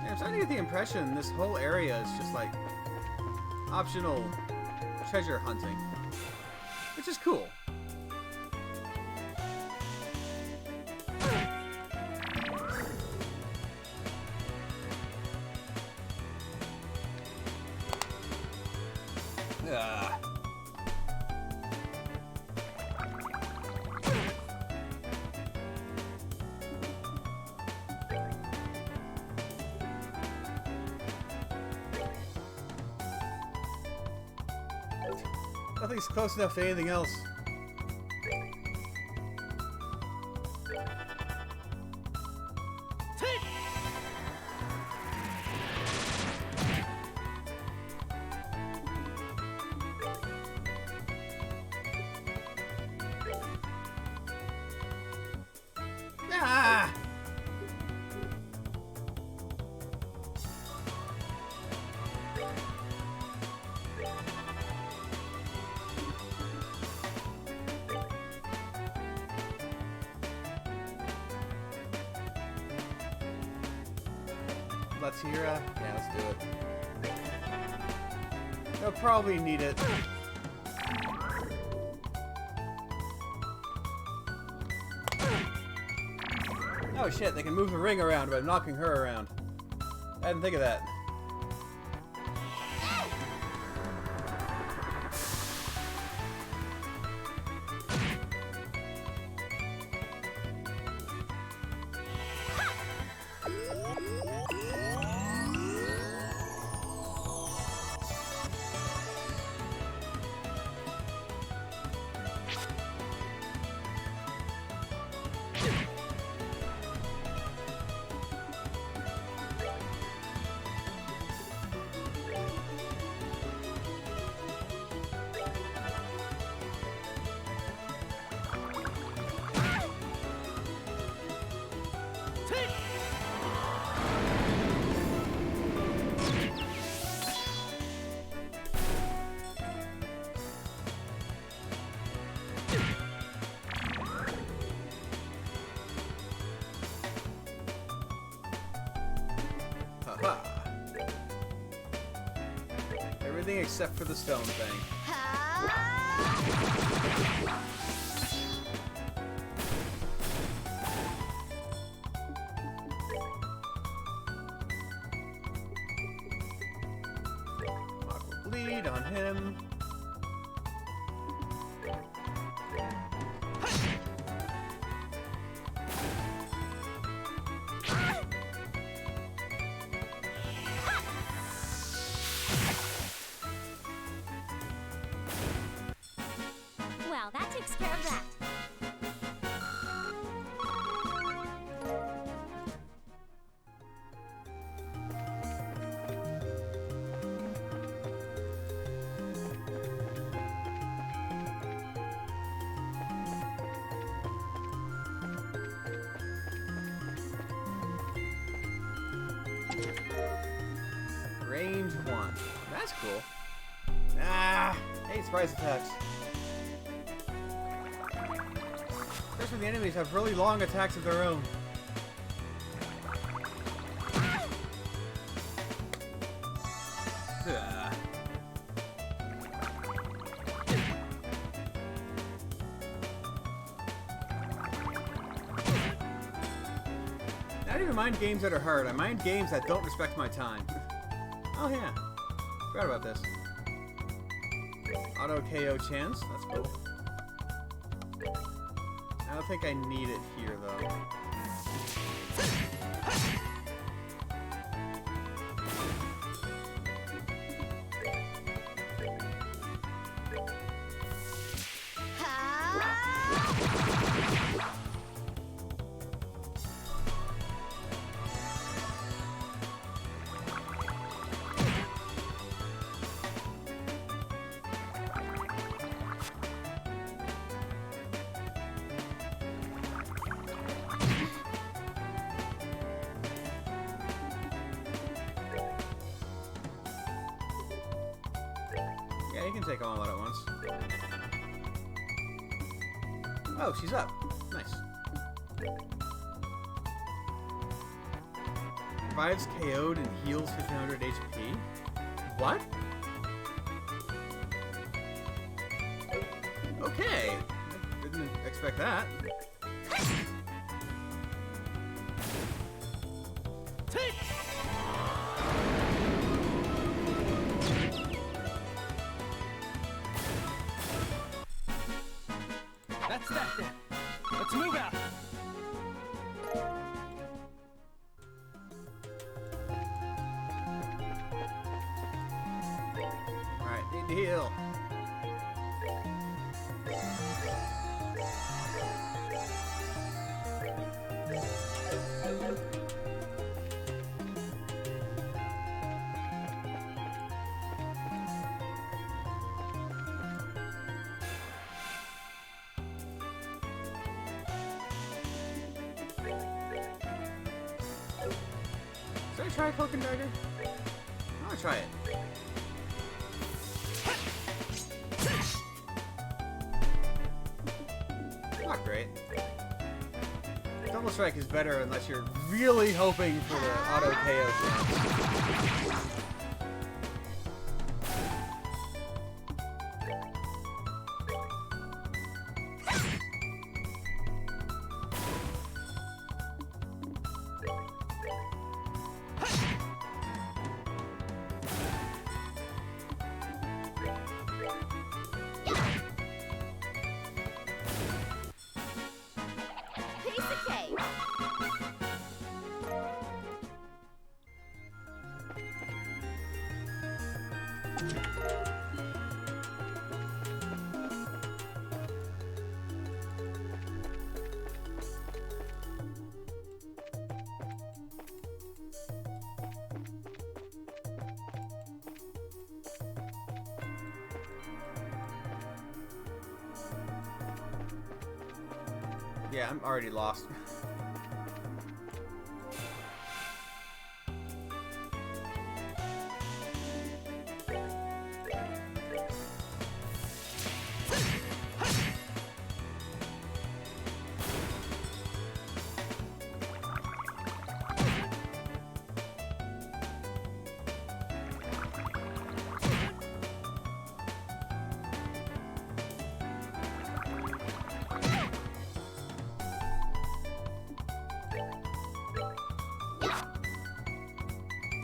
I'm starting to get the impression this whole area is just like optional treasure hunting, which is cool. Ah. Nothing's close enough to anything else. Ah! Let's hear, yeah, let's do it. They'll probably need it. Oh shit, they can move the ring around by knocking her around. I didn't think of that. Haha. Everything except for the stone thing. Aqua bleed on him. Well, that takes care of that. Range 1. That's cool. Ah, 8 surprise attacks. Especially the enemies have really long attacks of their own. Ugh. I don't even mind games that are hard. I mind games that don't respect my time. Oh yeah. Forgot about this. Auto KO chance. That's cool. I don't think I need it here though. Yeah, you can take them all out at once. Oh, she's up. Nice. Revives KO'd and heals 1500 HP. What? Okay. I didn't expect that. That's that then. Let's move out. Alright, need to heal. Should I try Cloak and Dagger? I want to try it. Not great. Double Strike is better unless you're really hoping for the auto KO chance. Piece of cake. Yeah, I'm already lost.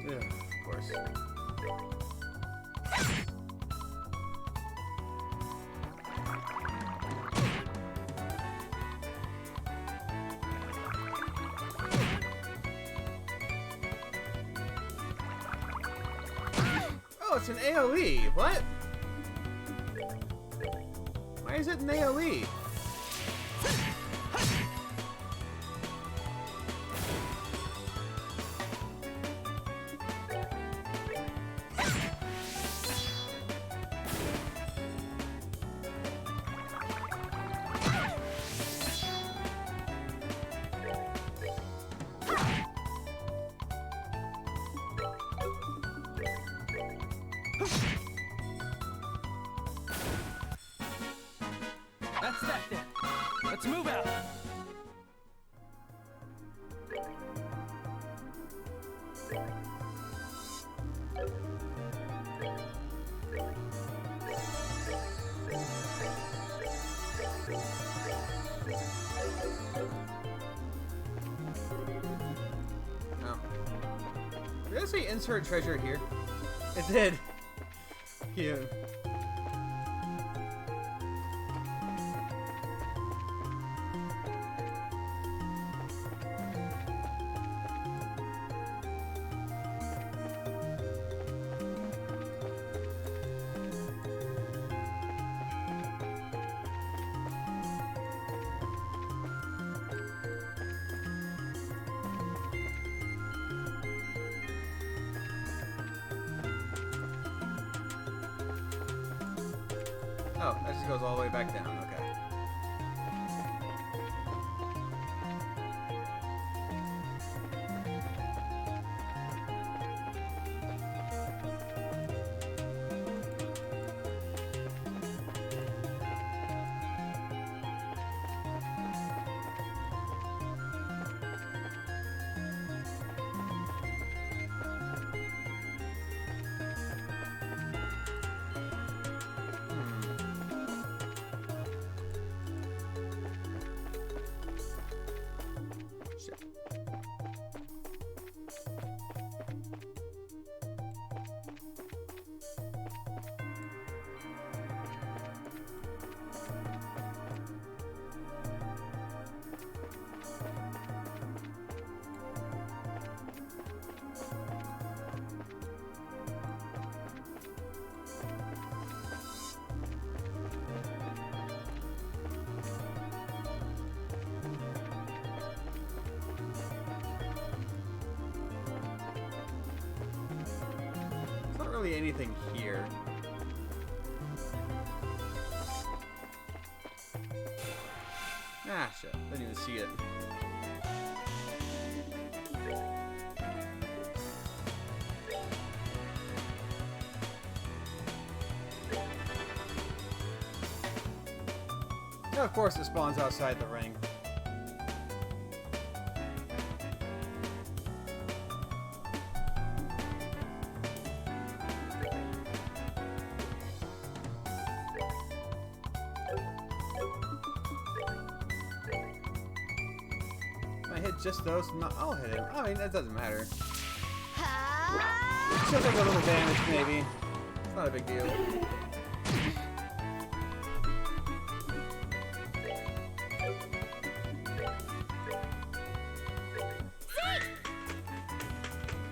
Yeah, of course. Oh, it's an AoE. What? Why is it an AoE? That's that then. Let's move out. Oh. Did I say insert treasure here? It did. Cute. Oh, that just goes all the way back down. Okay. Shit. There's not really anything here. Ah, shit. Didn't even see it. And of course, it spawns outside the ring. I hit just those, no, I'll hit him. I mean, that doesn't matter. She'll take a little damage, maybe. It's not a big deal.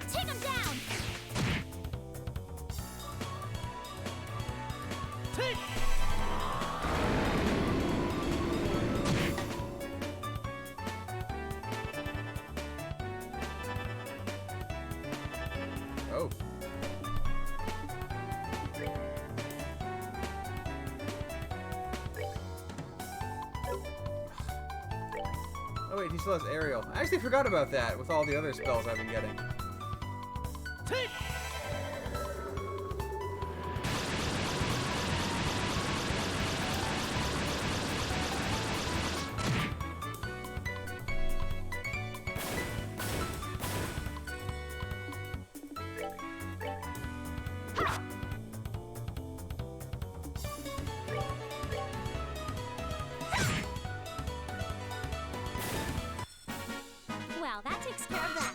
Take him down! Take. Oh. Oh wait, he still has aerial. I actually forgot about that with all the other spells I've been getting. Take. Well, that takes care of that.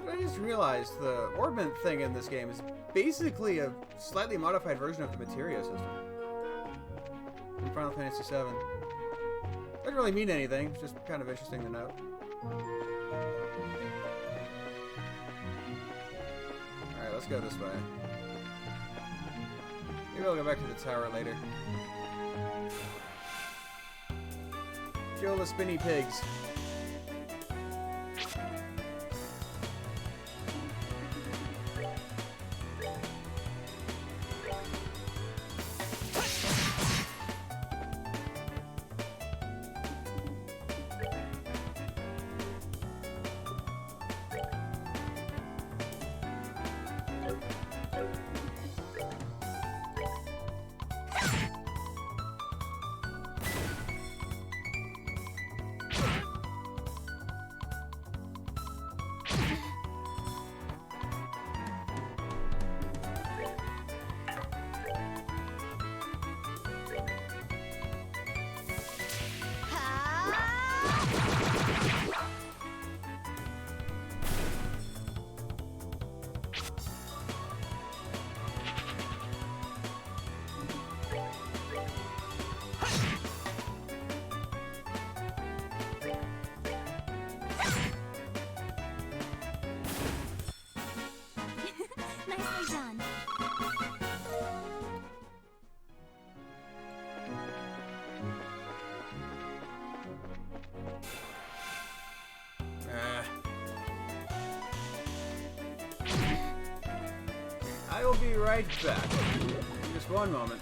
I just realized the orbment thing in this game is basically a slightly modified version of the materia system in Final Fantasy VII. Doesn't really mean anything, it's just kind of interesting to note. Alright, let's go this way. Maybe I'll go back to the tower later. Kill the spinny pigs. Nicely done. I will be right back. Just one moment.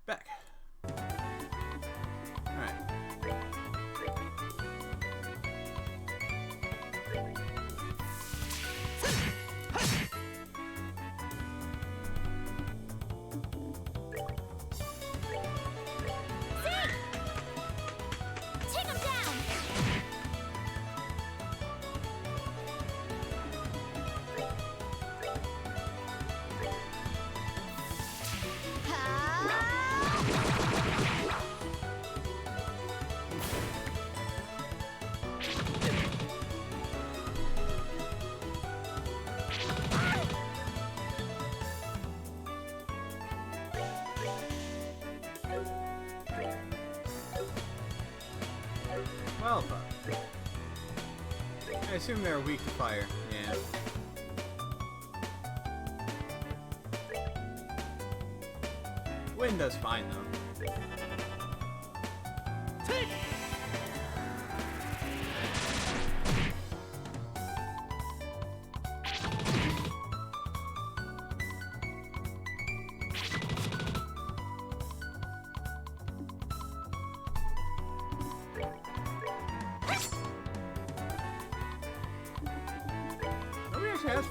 Back. Alright. Take him down! Well, I assume they're weak to fire. Yeah. Wind does fine though.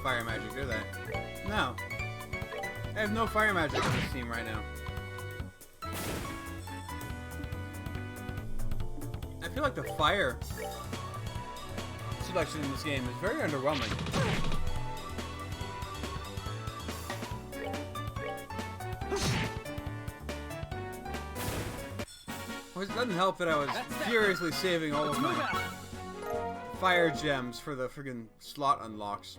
fire magic, do they? No. I have no fire magic on this team right now. I feel like the fire selection in this game is very underwhelming. It doesn't help that I was furiously saving all of my fire gems for the friggin' slot unlocks.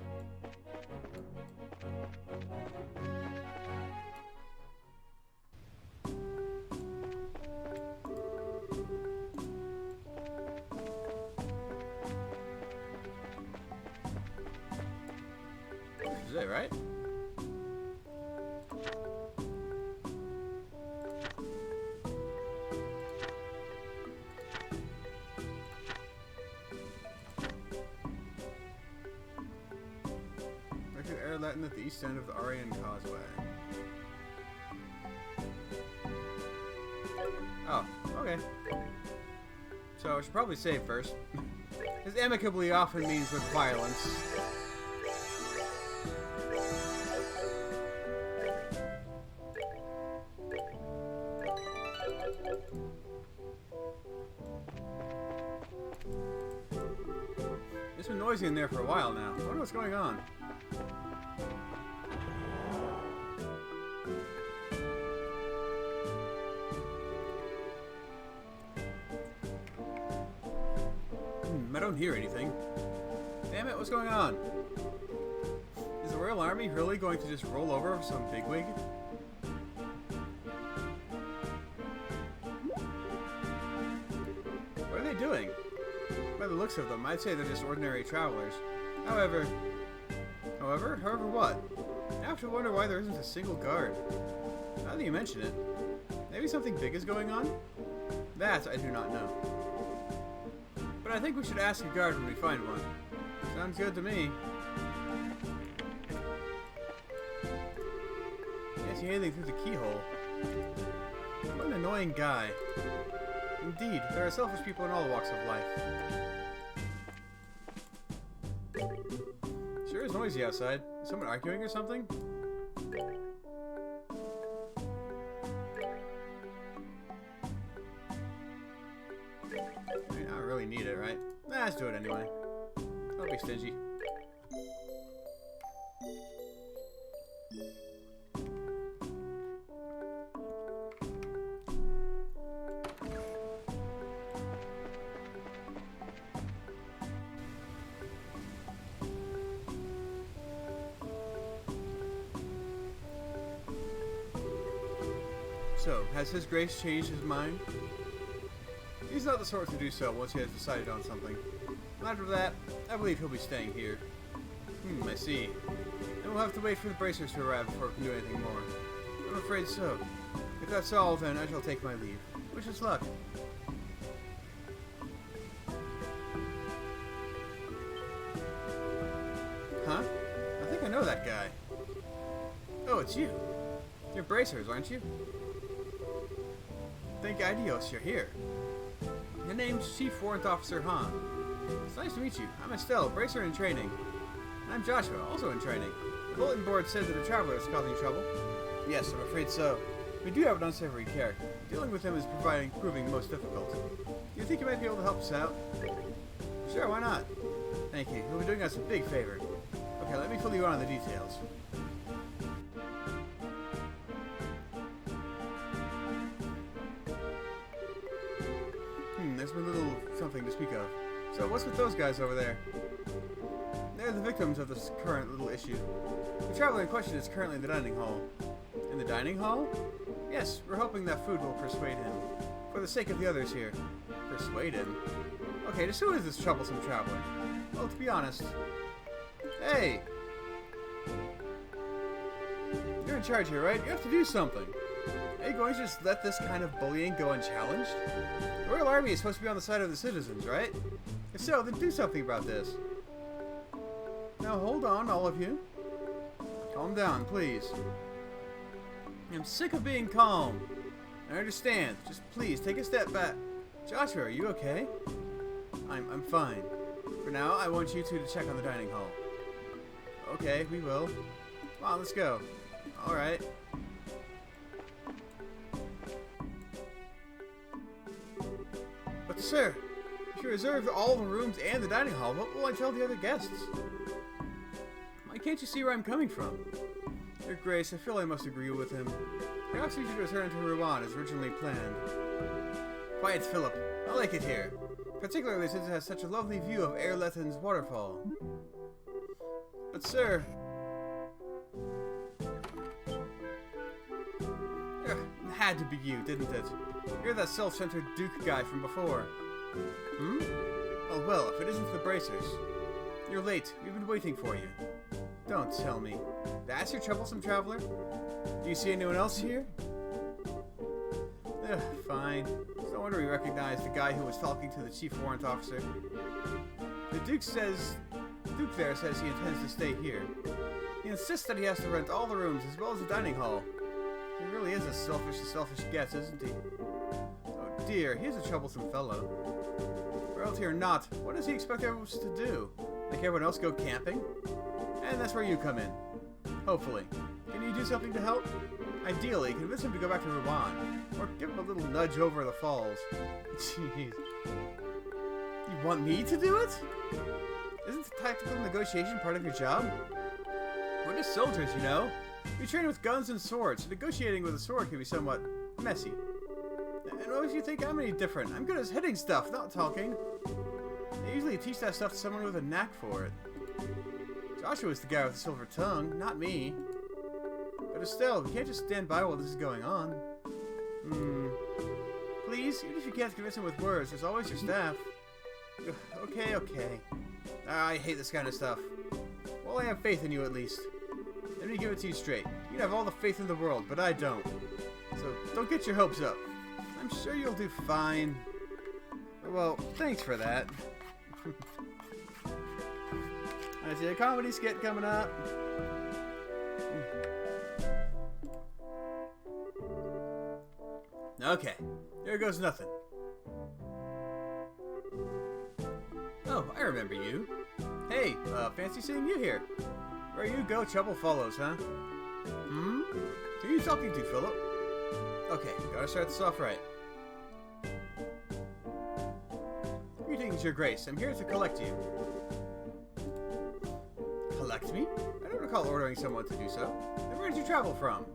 Is that right? Latin at the east end of the Arian Causeway. Oh, okay. So I should probably save first. Because amicably often means with violence. It's been noisy in there for a while now. I wonder what's going on. I don't hear anything. Damn it, what's going on? Is the Royal Army really going to just roll over some bigwig? What are they doing? By the looks of them, I'd say they're just ordinary travelers. However what? I have to wonder why there isn't a single guard. Now that you mention it, maybe something big is going on? That I do not know. But I think we should ask a guard when we find one. Sounds good to me. Can't see anything through the keyhole. What an annoying guy. Indeed, there are selfish people in all walks of life. Sure is noisy outside. Is someone arguing or something? I really need it, right? Nah, let's do it anyway. Don't be stingy. So, has His Grace changed his mind? He's not the sort to do so once he has decided on something. After that, I believe he'll be staying here. I see. And we'll have to wait for the bracers to arrive before we can do anything more. I'm afraid so. If that's all, then I shall take my leave. Wish us luck. Huh? I think I know that guy. Oh, it's you. You're bracers, aren't you? Thank Idios you're here. Your name's Chief Warrant Officer Han. It's nice to meet you. I'm Estelle, bracer in training. And I'm Joshua, also in training. The bulletin board said that a traveler is causing trouble. Yes, I'm afraid so. We do have an unsavory character. Dealing with him is proving most difficult. Do you think you might be able to help us out? Sure, why not? Thank you. You'll be doing us a big favor. Okay, let me fill you in on the details. There's been little something to speak of. So what's with those guys over there? They're the victims of this current little issue. The traveler in question is currently in the dining hall. In the dining hall? Yes, we're hoping that food will persuade him. For the sake of the others here. Persuade him? Okay, just who is this troublesome traveler? Well, to be honest... Hey! You're in charge here, right? You have to do something. Are you going to just let this kind of bullying go unchallenged? The Royal Army is supposed to be on the side of the citizens, right? If so, then do something about this. Now hold on, all of you. Calm down, please. I'm sick of being calm. I understand. Just please, take a step back. Joshua, are you okay? I'm fine. For now, I want you two to check on the dining hall. Okay, we will. Come on, let's go. Alright. But sir, if you reserved all the rooms and the dining hall, what will I tell the other guests? Why can't you see where I'm coming from? Your Grace, I feel I must agree with him. Perhaps we should return to Rouen as originally planned. Quiet, Philip. I like it here. Particularly since it has such a lovely view of Erlethen's waterfall. But sir... It had to be you, didn't it? You're that self-centered Duke guy from before. Hmm? Oh well, if it isn't the Bracers. You're late. We've been waiting for you. Don't tell me. That's your troublesome traveler? Do you see anyone else here? Fine. It's no wonder we recognize the guy who was talking to the chief warrant officer. The Duke there says he intends to stay here. He insists that he has to rent all the rooms as well as the dining hall. He really is a selfish gets, isn't he? Oh dear, he's a troublesome fellow. Royalty or not, what does he expect us to do? Like everyone else go camping? And that's where you come in. Hopefully. Can you do something to help? Ideally, convince him to go back to Rouen. Or give him a little nudge over the falls. Jeez. You want me to do it? Isn't the tactical negotiation part of your job? We're just soldiers, you know. We train with guns and swords. Negotiating with a sword can be somewhat messy. And what makes you think I'm any different? I'm good at hitting stuff, not talking. They usually teach that stuff to someone with a knack for it. Joshua's the guy with the silver tongue, not me. But still, we can't just stand by while this is going on. Please, even if you can't convince him with words, there's always your staff. Okay. I hate this kind of stuff. Well, I have faith in you at least. Let me give it to you straight. You have all the faith in the world, but I don't. So, don't get your hopes up. I'm sure you'll do fine. Well, thanks for that. I see a comedy skit coming up. Okay, there goes nothing. Oh, I remember you. Hey, fancy seeing you here. Where you go, trouble follows, huh? Who are you talking to, Philip? Okay, gotta start this off right. Greetings, Your Grace. I'm here to collect you. Collect me? I don't recall ordering someone to do so. Then where did you travel from?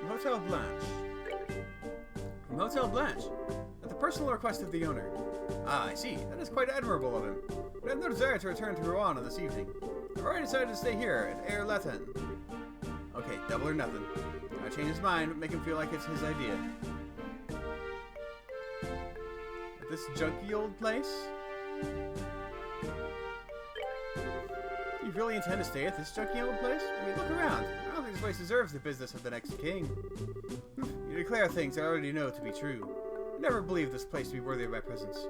Hotel Blanche. From Hotel Blanche, at the personal request of the owner. Ah, I see. That is quite admirable of him. But I have no desire to return to Rouen on this evening. I've already decided to stay here at Erlethen. Okay, double or nothing. I'll change his mind, make him feel like it's his idea. At this junky old place? You really intend to stay at this junky old place? I mean, look around. I don't think this place deserves the business of the next king. You declare things I already know to be true. I never believed this place to be worthy of my presence.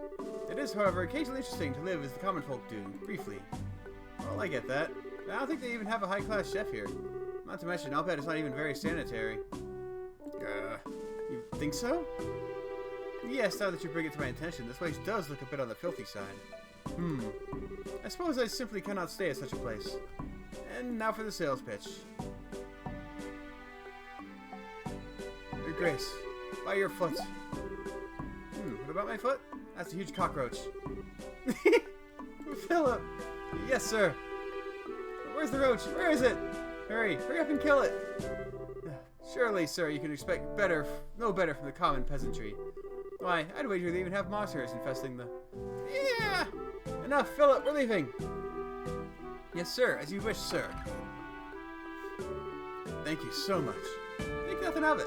It is, however, occasionally interesting to live as the common folk do, briefly. Well, I get that. But I don't think they even have a high-class chef here. Not to mention, I'll bet it's not even very sanitary. You think so? Yes, now that you bring it to my attention, this place does look a bit on the filthy side. I suppose I simply cannot stay at such a place. And now for the sales pitch. Your Grace, by your foot. What about my foot? That's a huge cockroach. Philip! Yes, sir. Where's the roach? Where is it? Hurry up and kill it. Surely, sir, you can expect no better from the common peasantry. Why, I'd wager they even have monsters infesting the... Yeah! Enough, Philip, we're leaving. Yes, sir, as you wish, sir. Thank you so much. Think nothing of it.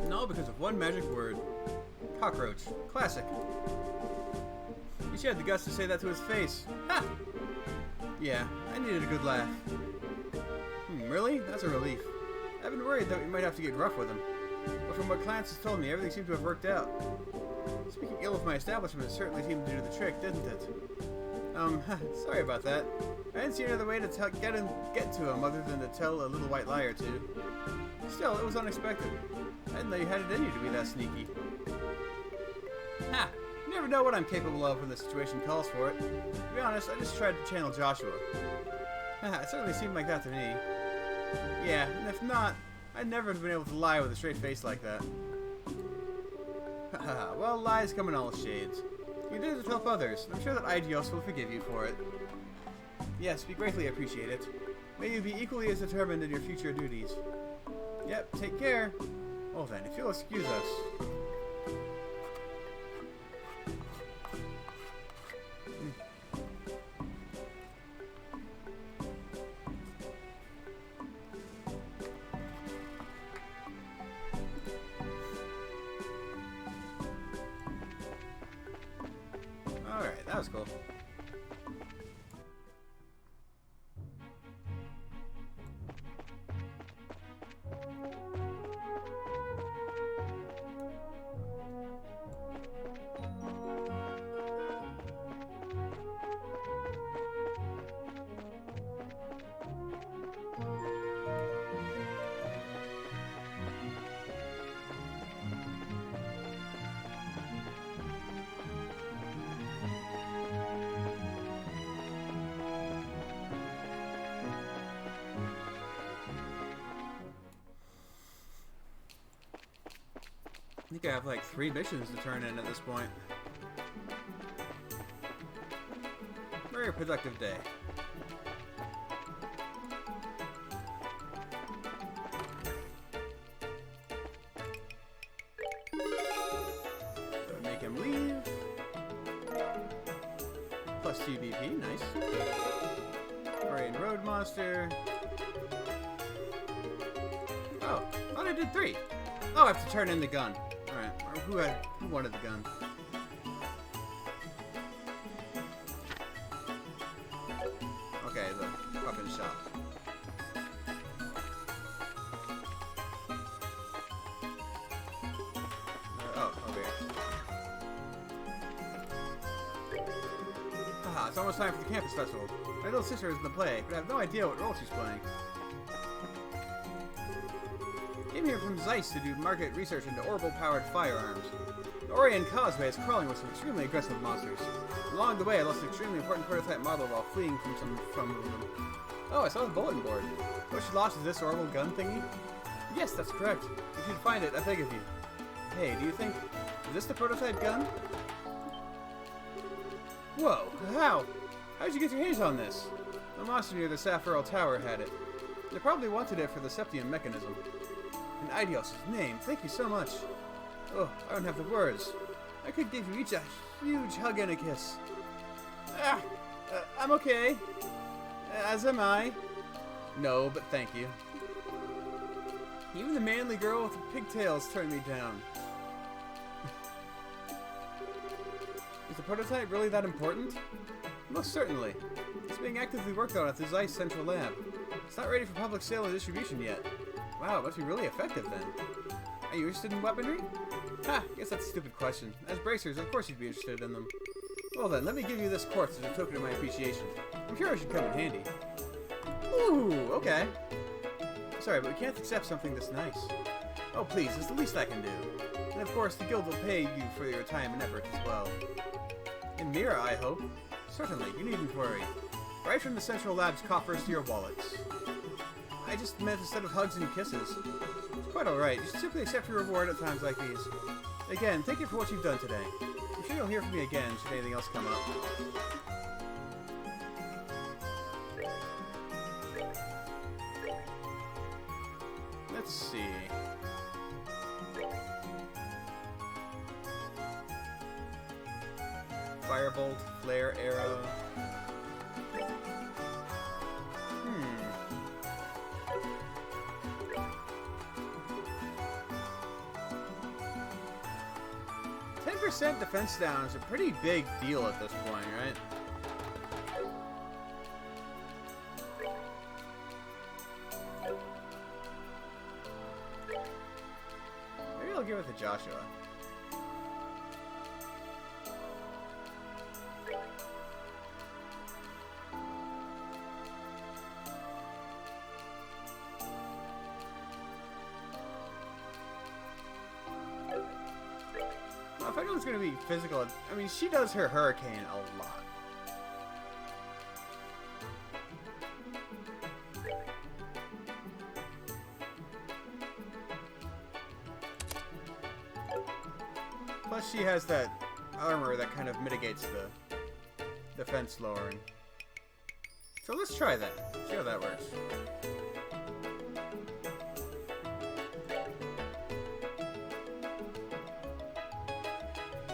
And all because of one magic word. Cockroach. Classic. You had the guts to say that to his face. Ha! Yeah, I needed a good laugh. Really? That's a relief. I've been worried that we might have to get rough with him. But from what Clarence has told me, everything seemed to have worked out. Speaking ill of my establishment certainly seemed to do the trick, didn't it? Sorry about that. I didn't see another way to get to him other than to tell a little white lie or two. Still, it was unexpected. I didn't know you had it in you to be that sneaky. Ha! You never know what I'm capable of when the situation calls for it. To be honest, I just tried to channel Joshua. Haha, it certainly seemed like that to me. Yeah, and if not, I'd never have been able to lie with a straight face like that. Haha, well, lies come in all shades. You did it to help others, and I'm sure that Aidios will forgive you for it. Yes, we greatly appreciate it. May you be equally as determined in your future duties. Yep, take care. Well then, if you'll excuse us. Alright, that was cool. I think I have like 3 missions to turn in at this point. Very productive day. So make him leave. Plus 2 BP, nice. Rain Road Monster. Oh, I thought I did 3. Oh, I have to turn in the gun. Alright, who wanted the gun? Okay, the weapon shop. Oh, over here. Haha, it's almost time for the campus festival. My little sister is in the play, but I have no idea what role she's playing. Came here from Zeiss to do market research into orbital-powered firearms. The Orion Causeway is crawling with some extremely aggressive monsters. Along the way, I lost an extremely important prototype model while fleeing from them. Oh, I saw the bulletin board. What she lost is this orbital gun thingy? Yes, that's correct. If you'd find it, I beg of you. Hey, do you think... is this the prototype gun? Whoa, how? How'd you get your hands on this? The monster near the Sapphire Tower had it. They probably wanted it for the Septium mechanism. In Aidios' name, thank you so much. Oh, I don't have the words. I could give you each a huge hug and a kiss. I'm okay. As am I. No, but thank you. Even the manly girl with the pigtails turned me down. Is the prototype really that important? Most certainly. It's being actively worked on at the Zeiss Central Lab. It's not ready for public sale or distribution yet. Wow, it must be really effective then. Are you interested in weaponry? Ha, guess that's a stupid question. As bracers, of course you'd be interested in them. Well then, let me give you this quartz as a token of my appreciation. I'm sure it should come in handy. Ooh, okay. Sorry, but we can't accept something this nice. Oh please, it's the least I can do. And of course, the guild will pay you for your time and effort as well. In Mira, I hope. Certainly, you needn't worry. Right from the Central Lab's coffers to your wallets. I just meant instead of hugs and kisses. It's quite alright. You should simply accept your reward at times like these. Again, thank you for what you've done today. I'm sure you'll hear from me again should anything else come up. Let's see. Firebolt, flare arrow. 10% defense down is a pretty big deal at this point, right? Maybe I'll give it to Joshua. Everyone's gonna be physical. I mean, she does her hurricane a lot. Plus, she has that armor that kind of mitigates the defense lowering. So let's try that. See how that works.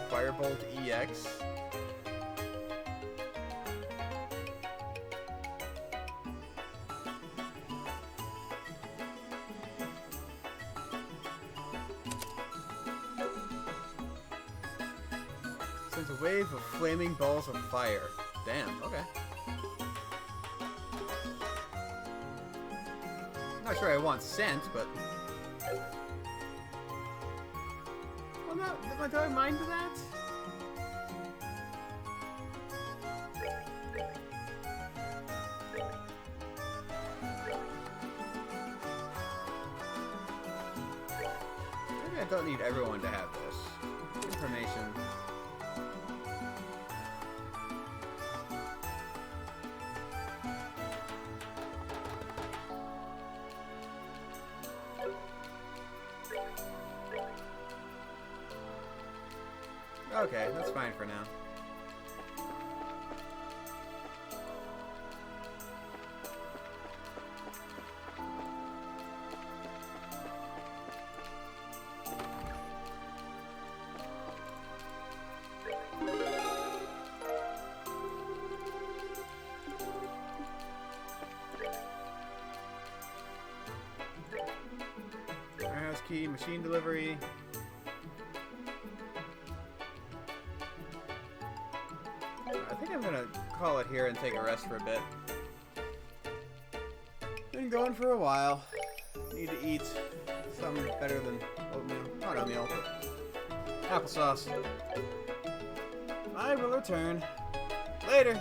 Firebolt EX. Sends a wave of flaming balls of fire. Damn, okay. Not sure I want scent, but... Well, no, do I mind that? Maybe I don't need everyone to have this. Information. Okay, that's fine for now. Warehouse key, machine delivery. I think I'm gonna call it here and take a rest for a bit. Been going for a while. Need to eat something better than oatmeal. Not oatmeal, but applesauce. I will return. Later!